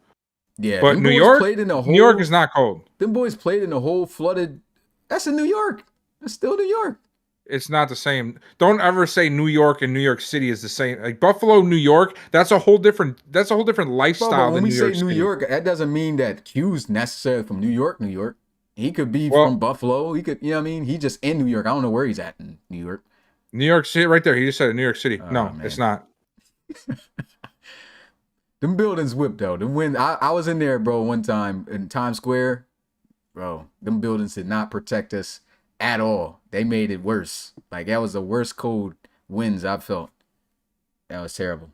[SPEAKER 4] Yeah,
[SPEAKER 5] but
[SPEAKER 4] them
[SPEAKER 5] New
[SPEAKER 4] boys
[SPEAKER 5] York,
[SPEAKER 4] played in a whole,
[SPEAKER 5] New York is not cold.
[SPEAKER 4] Them boys played in a whole flooded. That's in New York. That's still New York.
[SPEAKER 5] It's not the same. Don't ever say New York and New York City is the same. Like Buffalo, New York, that's a whole different
[SPEAKER 4] Bro,
[SPEAKER 5] lifestyle
[SPEAKER 4] but when
[SPEAKER 5] than
[SPEAKER 4] we
[SPEAKER 5] New
[SPEAKER 4] say
[SPEAKER 5] York
[SPEAKER 4] New
[SPEAKER 5] City.
[SPEAKER 4] York, that doesn't mean that Q's necessarily from New York, New York. He could be from Buffalo. He could, you know what I mean? He just in New York. I don't know where he's at in New York.
[SPEAKER 5] New York City, right there. He just said it, New York City.
[SPEAKER 4] Oh,
[SPEAKER 5] No,
[SPEAKER 4] man.
[SPEAKER 5] it's not.
[SPEAKER 4] Them buildings whipped though. Them wind. I was in there, bro, one time in Times Square. Bro, them buildings did not protect us at all. They made it worse. Like that was the worst cold winds I've felt. That was terrible.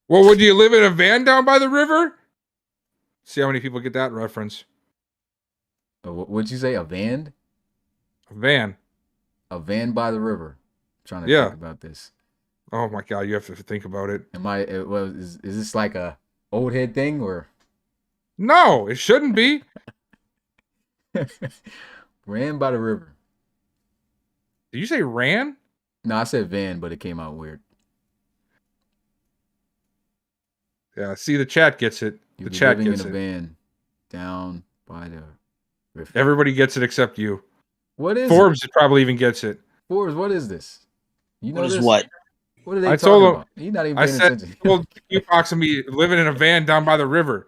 [SPEAKER 5] Well, would you live in a van down by the river? See how many people get that reference.
[SPEAKER 4] What'd you say? A van?
[SPEAKER 5] A van.
[SPEAKER 4] A van by the river. I'm trying to
[SPEAKER 5] Yeah.
[SPEAKER 4] think about this.
[SPEAKER 5] Oh my God, you have to think about it.
[SPEAKER 4] Is this like a old head thing or
[SPEAKER 5] No, it shouldn't be.
[SPEAKER 4] ran by the river?
[SPEAKER 5] Did you say ran?
[SPEAKER 4] No, I said van, but it came out weird.
[SPEAKER 5] Yeah, see, the chat gets it.
[SPEAKER 4] You
[SPEAKER 5] The
[SPEAKER 4] were
[SPEAKER 5] chat
[SPEAKER 4] living
[SPEAKER 5] gets
[SPEAKER 4] in a
[SPEAKER 5] it.
[SPEAKER 4] van down by the river.
[SPEAKER 5] Everybody gets it except you.
[SPEAKER 4] What is
[SPEAKER 5] Forbes probably even gets it.
[SPEAKER 4] it? Forbes, what is this? You know
[SPEAKER 6] What is
[SPEAKER 4] this?
[SPEAKER 6] what?
[SPEAKER 4] What are they
[SPEAKER 5] I
[SPEAKER 4] talking
[SPEAKER 5] told him-
[SPEAKER 4] about? He's not even
[SPEAKER 5] I
[SPEAKER 4] paying
[SPEAKER 5] said,
[SPEAKER 4] attention.
[SPEAKER 5] well, you Fox and me living in a van down by the river.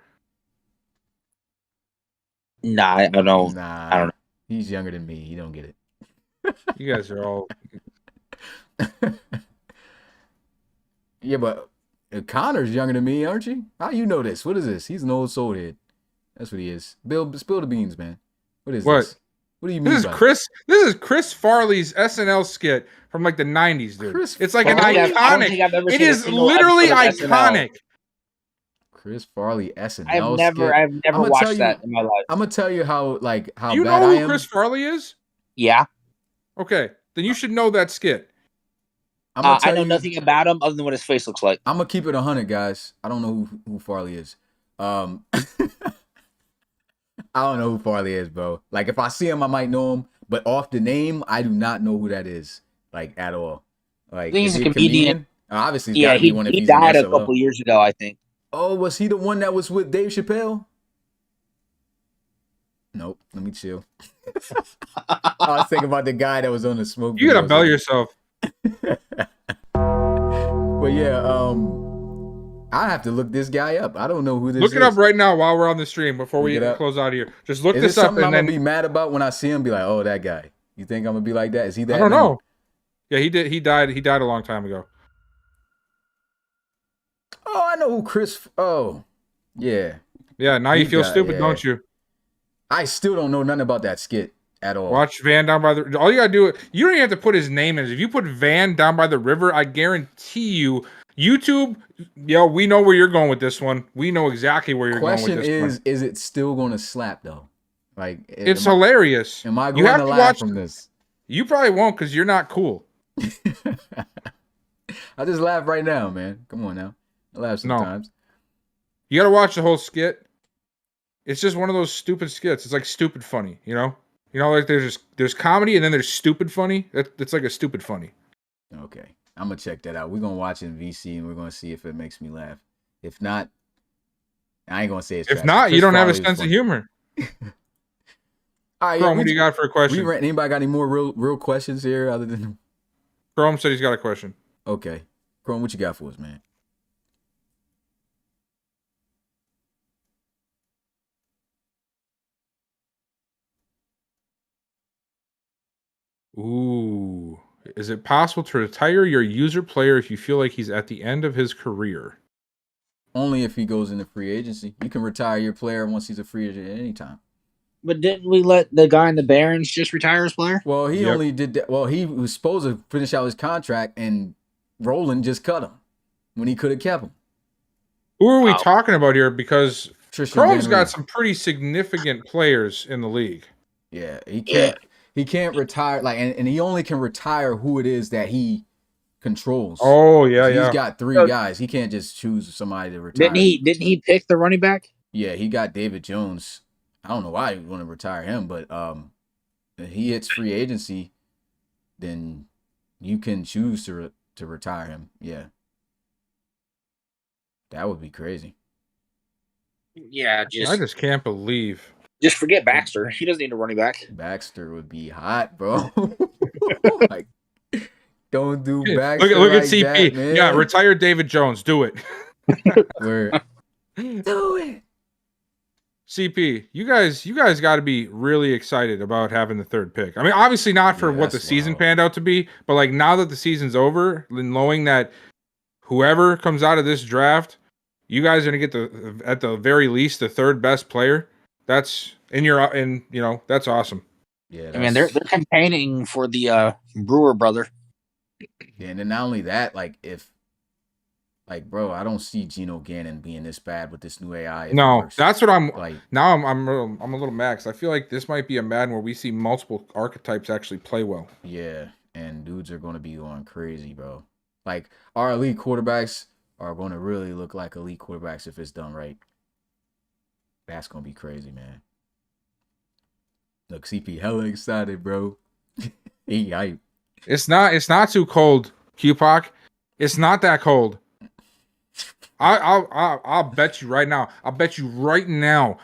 [SPEAKER 6] Nah, I don't know.
[SPEAKER 4] Nah,
[SPEAKER 6] I don't know.
[SPEAKER 4] He's younger than me. He don't get it.
[SPEAKER 5] You guys are all.
[SPEAKER 4] Yeah, but Connor's younger than me, aren't you? How you know this? What is this? He's an old soul head. That's what he is. Bill, spill the beans, man. What is
[SPEAKER 5] What?
[SPEAKER 4] this? What do you mean
[SPEAKER 5] This is
[SPEAKER 4] by
[SPEAKER 5] Chris. This is Chris Farley's SNL skit from like the '90s, dude.
[SPEAKER 4] Chris
[SPEAKER 5] It's like
[SPEAKER 6] I
[SPEAKER 5] an
[SPEAKER 6] don't think I've
[SPEAKER 5] iconic.
[SPEAKER 6] ever
[SPEAKER 5] It
[SPEAKER 6] seen a
[SPEAKER 5] is
[SPEAKER 6] single
[SPEAKER 5] literally
[SPEAKER 6] episode of SNL.
[SPEAKER 5] iconic.
[SPEAKER 4] Chris Farley SNL
[SPEAKER 6] I've never
[SPEAKER 4] I'ma tell
[SPEAKER 6] watched
[SPEAKER 4] you-
[SPEAKER 6] that in my life.
[SPEAKER 4] I'm gonna tell you how
[SPEAKER 5] Do you
[SPEAKER 4] bad
[SPEAKER 5] know
[SPEAKER 4] I
[SPEAKER 5] who
[SPEAKER 4] am.
[SPEAKER 5] Chris Farley is?
[SPEAKER 6] Yeah.
[SPEAKER 5] Okay, then you should know that skit.
[SPEAKER 4] I'm gonna
[SPEAKER 6] I
[SPEAKER 4] tell
[SPEAKER 6] know
[SPEAKER 4] you,
[SPEAKER 6] nothing about him other than what his face looks like.
[SPEAKER 4] I'm gonna keep it 100, guys. I don't know who Farley is. I don't know who Farley is, bro. Like, if I see him, I might know him, but off the name, I do not know who that is, like, at all. Like,
[SPEAKER 6] I think
[SPEAKER 4] is
[SPEAKER 6] he's
[SPEAKER 4] he
[SPEAKER 6] a comedian.
[SPEAKER 4] Obviously, he's
[SPEAKER 6] Yeah,
[SPEAKER 4] gotta be one if
[SPEAKER 6] he
[SPEAKER 4] he's in
[SPEAKER 6] died a
[SPEAKER 4] SLL.
[SPEAKER 6] couple years ago, I think.
[SPEAKER 4] Oh, was he the one that was with Dave Chappelle? Nope. Let me chill. I was thinking about the guy that was on the smoke.
[SPEAKER 5] You gotta
[SPEAKER 4] videos.
[SPEAKER 5] bell yourself.
[SPEAKER 4] But yeah, I have to look this guy up. I don't know who this is.
[SPEAKER 5] Look it up right now while we're on the stream before we
[SPEAKER 4] Look it up.
[SPEAKER 5] close out here. Just look
[SPEAKER 4] Is
[SPEAKER 5] this
[SPEAKER 4] it
[SPEAKER 5] up
[SPEAKER 4] something
[SPEAKER 5] and
[SPEAKER 4] I'm
[SPEAKER 5] then
[SPEAKER 4] gonna be mad about when I see him? Be like, oh, that guy. You think I'm gonna be like that? Is he that?
[SPEAKER 5] I don't
[SPEAKER 4] name?
[SPEAKER 5] know. Yeah, he did. He died a long time ago.
[SPEAKER 4] Oh, I know who Chris. Oh, yeah.
[SPEAKER 5] Yeah, now you
[SPEAKER 4] He
[SPEAKER 5] feel
[SPEAKER 4] died,
[SPEAKER 5] stupid,
[SPEAKER 4] yeah.
[SPEAKER 5] don't you?
[SPEAKER 4] I still don't know nothing about that skit at all.
[SPEAKER 5] Watch Van down by the. All you gotta do, you don't even have to put his name in. If you put Van down by the river, I guarantee you, YouTube. Yo, we know where you're going with this one. We know exactly where you're
[SPEAKER 4] Question
[SPEAKER 5] going with this one.
[SPEAKER 4] is it still gonna slap though? Like,
[SPEAKER 5] It's hilarious.
[SPEAKER 4] Am I
[SPEAKER 5] You
[SPEAKER 4] going
[SPEAKER 5] have
[SPEAKER 4] to
[SPEAKER 5] to
[SPEAKER 4] laugh
[SPEAKER 5] watch.
[SPEAKER 4] from this?
[SPEAKER 5] You probably won't because you're not cool.
[SPEAKER 4] I just laugh right now, man. Come on now. I laugh
[SPEAKER 5] No.
[SPEAKER 4] sometimes.
[SPEAKER 5] You gotta watch the whole skit. It's just one of those stupid skits. It's like stupid funny, you know. You know, like there's comedy and then there's stupid funny. It's like a stupid funny.
[SPEAKER 4] Okay. I'm gonna check that out. We're gonna watch it in VC and we're gonna see if it makes me laugh. If not, I ain't gonna say it's
[SPEAKER 5] If
[SPEAKER 4] trash.
[SPEAKER 5] not,
[SPEAKER 4] Chris
[SPEAKER 5] you don't have a
[SPEAKER 4] Farley is
[SPEAKER 5] sense of
[SPEAKER 4] funny.
[SPEAKER 5] humor.
[SPEAKER 4] All right,
[SPEAKER 5] Chrome, what do you got for a question?
[SPEAKER 4] Anybody got any more real questions here other than
[SPEAKER 5] Chrome said he's got a question.
[SPEAKER 4] okay? Chrome, what you got for us, man?
[SPEAKER 5] Ooh. Is it possible to retire your user player if you feel like he's at the end of his career?
[SPEAKER 4] Only if he goes into free agency. You can retire your player once he's a free agent at any time.
[SPEAKER 6] But didn't we let the guy in the Barons just retire his player?
[SPEAKER 4] Well, he
[SPEAKER 5] Yep.
[SPEAKER 4] only did that. Well, he was supposed to finish out his contract, and Roland just cut him when he could have kept him.
[SPEAKER 5] Who are we
[SPEAKER 6] Wow.
[SPEAKER 5] talking about here? Because
[SPEAKER 4] Tristan
[SPEAKER 5] Chrome's
[SPEAKER 4] Van
[SPEAKER 5] got
[SPEAKER 4] Reed.
[SPEAKER 5] some pretty significant players in the league.
[SPEAKER 4] Yeah, he can't. He can't retire and he only can retire who it is that he controls.
[SPEAKER 5] Oh, yeah,
[SPEAKER 4] He's
[SPEAKER 5] yeah.
[SPEAKER 4] got 3
[SPEAKER 6] So-
[SPEAKER 4] guys. He can't just choose somebody to retire.
[SPEAKER 6] Didn't he pick the running back?
[SPEAKER 4] Yeah, he got David Jones. I don't know why he want to retire him, but if he hits free agency, then you can choose to retire him. Yeah, that would be crazy.
[SPEAKER 6] Yeah,
[SPEAKER 5] I just can't believe.
[SPEAKER 6] just forget Baxter. He doesn't need a running back.
[SPEAKER 4] Baxter would be hot, bro. Like, don't do
[SPEAKER 5] Look
[SPEAKER 4] Baxter
[SPEAKER 5] at
[SPEAKER 4] like
[SPEAKER 5] CP.
[SPEAKER 4] that, man.
[SPEAKER 5] Yeah, retire David Jones. Do it.
[SPEAKER 4] Word. Do it.
[SPEAKER 5] CP, you guys got to be really excited about having the 3rd pick. I mean, obviously not for
[SPEAKER 4] Yeah,
[SPEAKER 5] what the
[SPEAKER 4] that's
[SPEAKER 5] season
[SPEAKER 4] wild.
[SPEAKER 5] panned out to be, but like now that the season's over, and knowing that whoever comes out of this draft, you guys are gonna get at the very least the 3rd best player. That's that's awesome.
[SPEAKER 4] Yeah,
[SPEAKER 6] I mean, they're campaigning for the Brewer brother.
[SPEAKER 4] yeah, and then not only that, bro, I don't see Geno Gannon being this bad with this new AI. if it
[SPEAKER 5] No,
[SPEAKER 4] works.
[SPEAKER 5] that's what I'm.
[SPEAKER 4] like.
[SPEAKER 5] Now I'm a little max. I feel like this might be a Madden where we see multiple archetypes actually play well.
[SPEAKER 4] Yeah, and dudes are going to be going crazy, bro. Like, our elite quarterbacks are going to really look like elite quarterbacks if it's done right. That's going to be crazy, man. Look, CP hella excited, bro. He hype.
[SPEAKER 5] It's not too cold, QPOC. It's not that cold. I'll bet you right now. I'll bet you right now.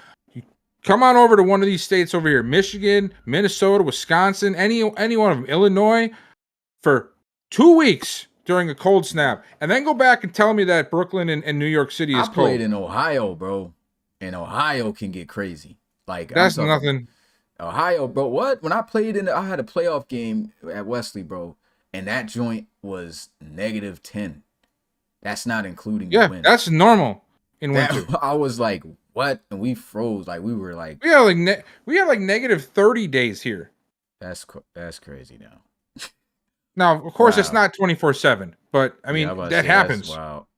[SPEAKER 5] Come on over to one of these states over here, Michigan, Minnesota, Wisconsin, any one of them, Illinois, for 2 weeks during a cold snap, and then go back and tell me that Brooklyn and New York City is
[SPEAKER 4] I played
[SPEAKER 5] cold.
[SPEAKER 4] in Ohio, bro, and Ohio can get crazy. Like,
[SPEAKER 5] That's
[SPEAKER 4] I'm talking-
[SPEAKER 5] nothing.
[SPEAKER 4] Ohio, bro. What? When I played I had a playoff game at Wesley, bro, and that joint was -10. That's not including the
[SPEAKER 5] Yeah,
[SPEAKER 4] win.
[SPEAKER 5] that's normal in winter.
[SPEAKER 4] I was like, what? And we froze. Like, we were like,
[SPEAKER 5] We have like negative 30 days here.
[SPEAKER 4] that's crazy now.
[SPEAKER 5] Now, of course, it's
[SPEAKER 4] Wow.
[SPEAKER 5] not 24/7, but I mean
[SPEAKER 4] Yeah, I'm about to
[SPEAKER 5] that
[SPEAKER 4] say,
[SPEAKER 5] happens.
[SPEAKER 4] Wow,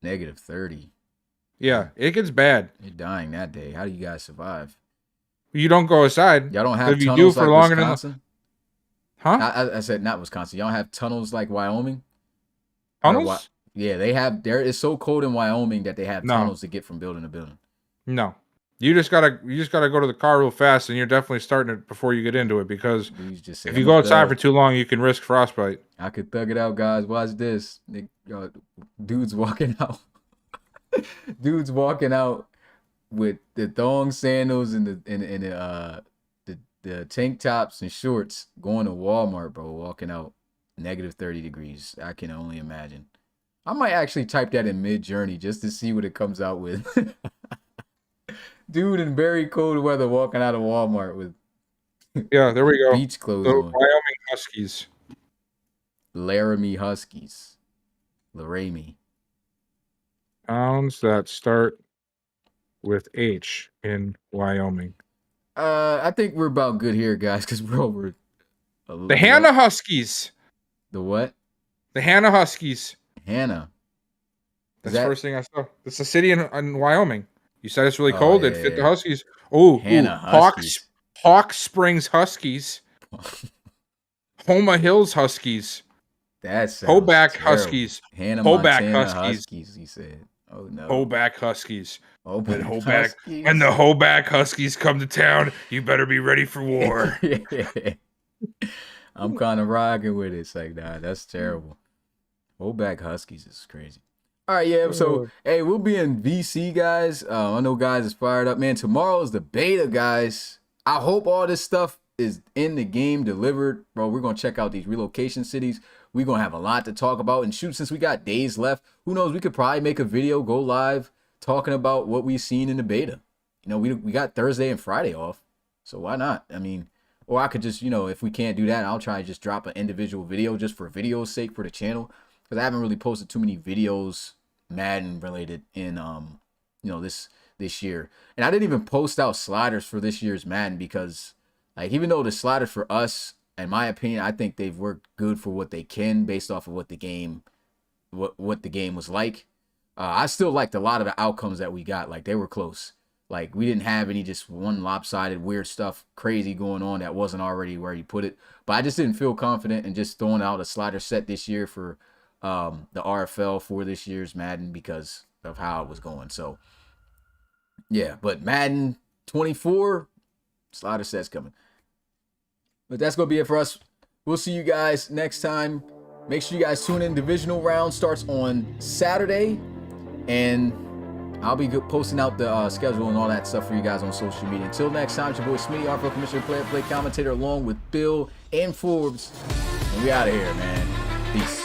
[SPEAKER 4] -30.
[SPEAKER 5] Yeah, it gets bad.
[SPEAKER 4] You're dying that day. How do you guys survive?
[SPEAKER 5] You don't go aside.
[SPEAKER 4] Y'all don't have
[SPEAKER 5] If you do
[SPEAKER 4] tunnels
[SPEAKER 5] for
[SPEAKER 4] like
[SPEAKER 5] longer
[SPEAKER 4] Wisconsin?
[SPEAKER 5] Huh?
[SPEAKER 4] I said not Wisconsin. Y'all have tunnels like Wyoming? Or
[SPEAKER 5] Tunnels?
[SPEAKER 4] Yeah, they have. There it's so cold in Wyoming that they have
[SPEAKER 5] No.
[SPEAKER 4] tunnels to get from building to building.
[SPEAKER 5] No. You just gotta go to the car real fast, and you're definitely starting it before you get into it, because
[SPEAKER 4] Dudes just say,
[SPEAKER 5] if you go outside for too long, you can risk frostbite.
[SPEAKER 4] I could thug it out, guys. Watch this. Dudes walking out. Dudes walking out with the thong sandals and the tank tops and shorts, going to Walmart, bro. Walking out -30 degrees. I can only imagine. I might actually type that in Mid-Journey just to see what it comes out with. Dude in very cold weather walking out of Walmart with
[SPEAKER 5] Yeah, there we go.
[SPEAKER 4] beach clothes
[SPEAKER 5] The
[SPEAKER 4] on.
[SPEAKER 5] Wyoming Huskies.
[SPEAKER 4] Laramie Huskies. Laramie.
[SPEAKER 5] Towns that start with H in Wyoming.
[SPEAKER 4] I think we're about good here, guys, because we're over.
[SPEAKER 5] The Hannah Huskies.
[SPEAKER 4] The what?
[SPEAKER 5] The Hannah Huskies.
[SPEAKER 4] Hannah.
[SPEAKER 5] That's the first thing I saw. It's a city in Wyoming. You said it's really
[SPEAKER 4] Oh,
[SPEAKER 5] cold.
[SPEAKER 4] yeah,
[SPEAKER 5] It fit
[SPEAKER 4] yeah.
[SPEAKER 5] the Huskies. Oh,
[SPEAKER 4] Hannah
[SPEAKER 5] Hawks.
[SPEAKER 4] Huskies.
[SPEAKER 5] Hawk Springs Huskies. Homa Hills Huskies.
[SPEAKER 4] That sounds
[SPEAKER 5] Hoback
[SPEAKER 4] terrible.
[SPEAKER 5] Huskies.
[SPEAKER 4] Hannah
[SPEAKER 5] Hoback
[SPEAKER 4] Montana
[SPEAKER 5] Huskies.
[SPEAKER 4] He said. Oh no.
[SPEAKER 5] Hoback Huskies.
[SPEAKER 4] Hoback
[SPEAKER 5] Hoback. When the Hoback Huskies come to town, you better be ready for war.
[SPEAKER 4] Yeah. I'm kind of rocking with it. It's like, nah, that's terrible. Hoback Huskies is crazy. All right, yeah. So, hey, we'll be in VC, guys. I know guys is fired up, man. Tomorrow is the beta, guys. I hope all this stuff is in the game delivered, bro. We're gonna check out these relocation cities. We're gonna have a lot to talk about. And shoot, since we got days left, who knows? We could probably make a video, go live, talking about what we've seen in the beta. You know, we got Thursday and Friday off, so why not? I mean, or I could just, you know, if we can't do that, I'll try to just drop an individual video just for video's sake for the channel, because I haven't really posted too many videos Madden related in you know, this year. And I didn't even post out sliders for this year's Madden because, like, even though the sliders for us, in my opinion, I think they've worked good for what they can based off of what the game was like. I still liked a lot of the outcomes that we got. Like, they were close. Like, we didn't have any just one lopsided weird stuff crazy going on that wasn't already where you put it. But I just didn't feel confident in just throwing out a slider set this year for the RFL for this year's Madden because of how it was going. So, yeah. But Madden 24, slider set's coming. But that's going to be it for us. We'll see you guys next time. Make sure you guys tune in. Divisional round starts on Saturday. And I'll be posting out the schedule and all that stuff for you guys on social media. Until next time, it's your boy Smitty, RFL Commissioner, Player Play Commentator, along with Bill and Forbes. And we out of here, man. Peace.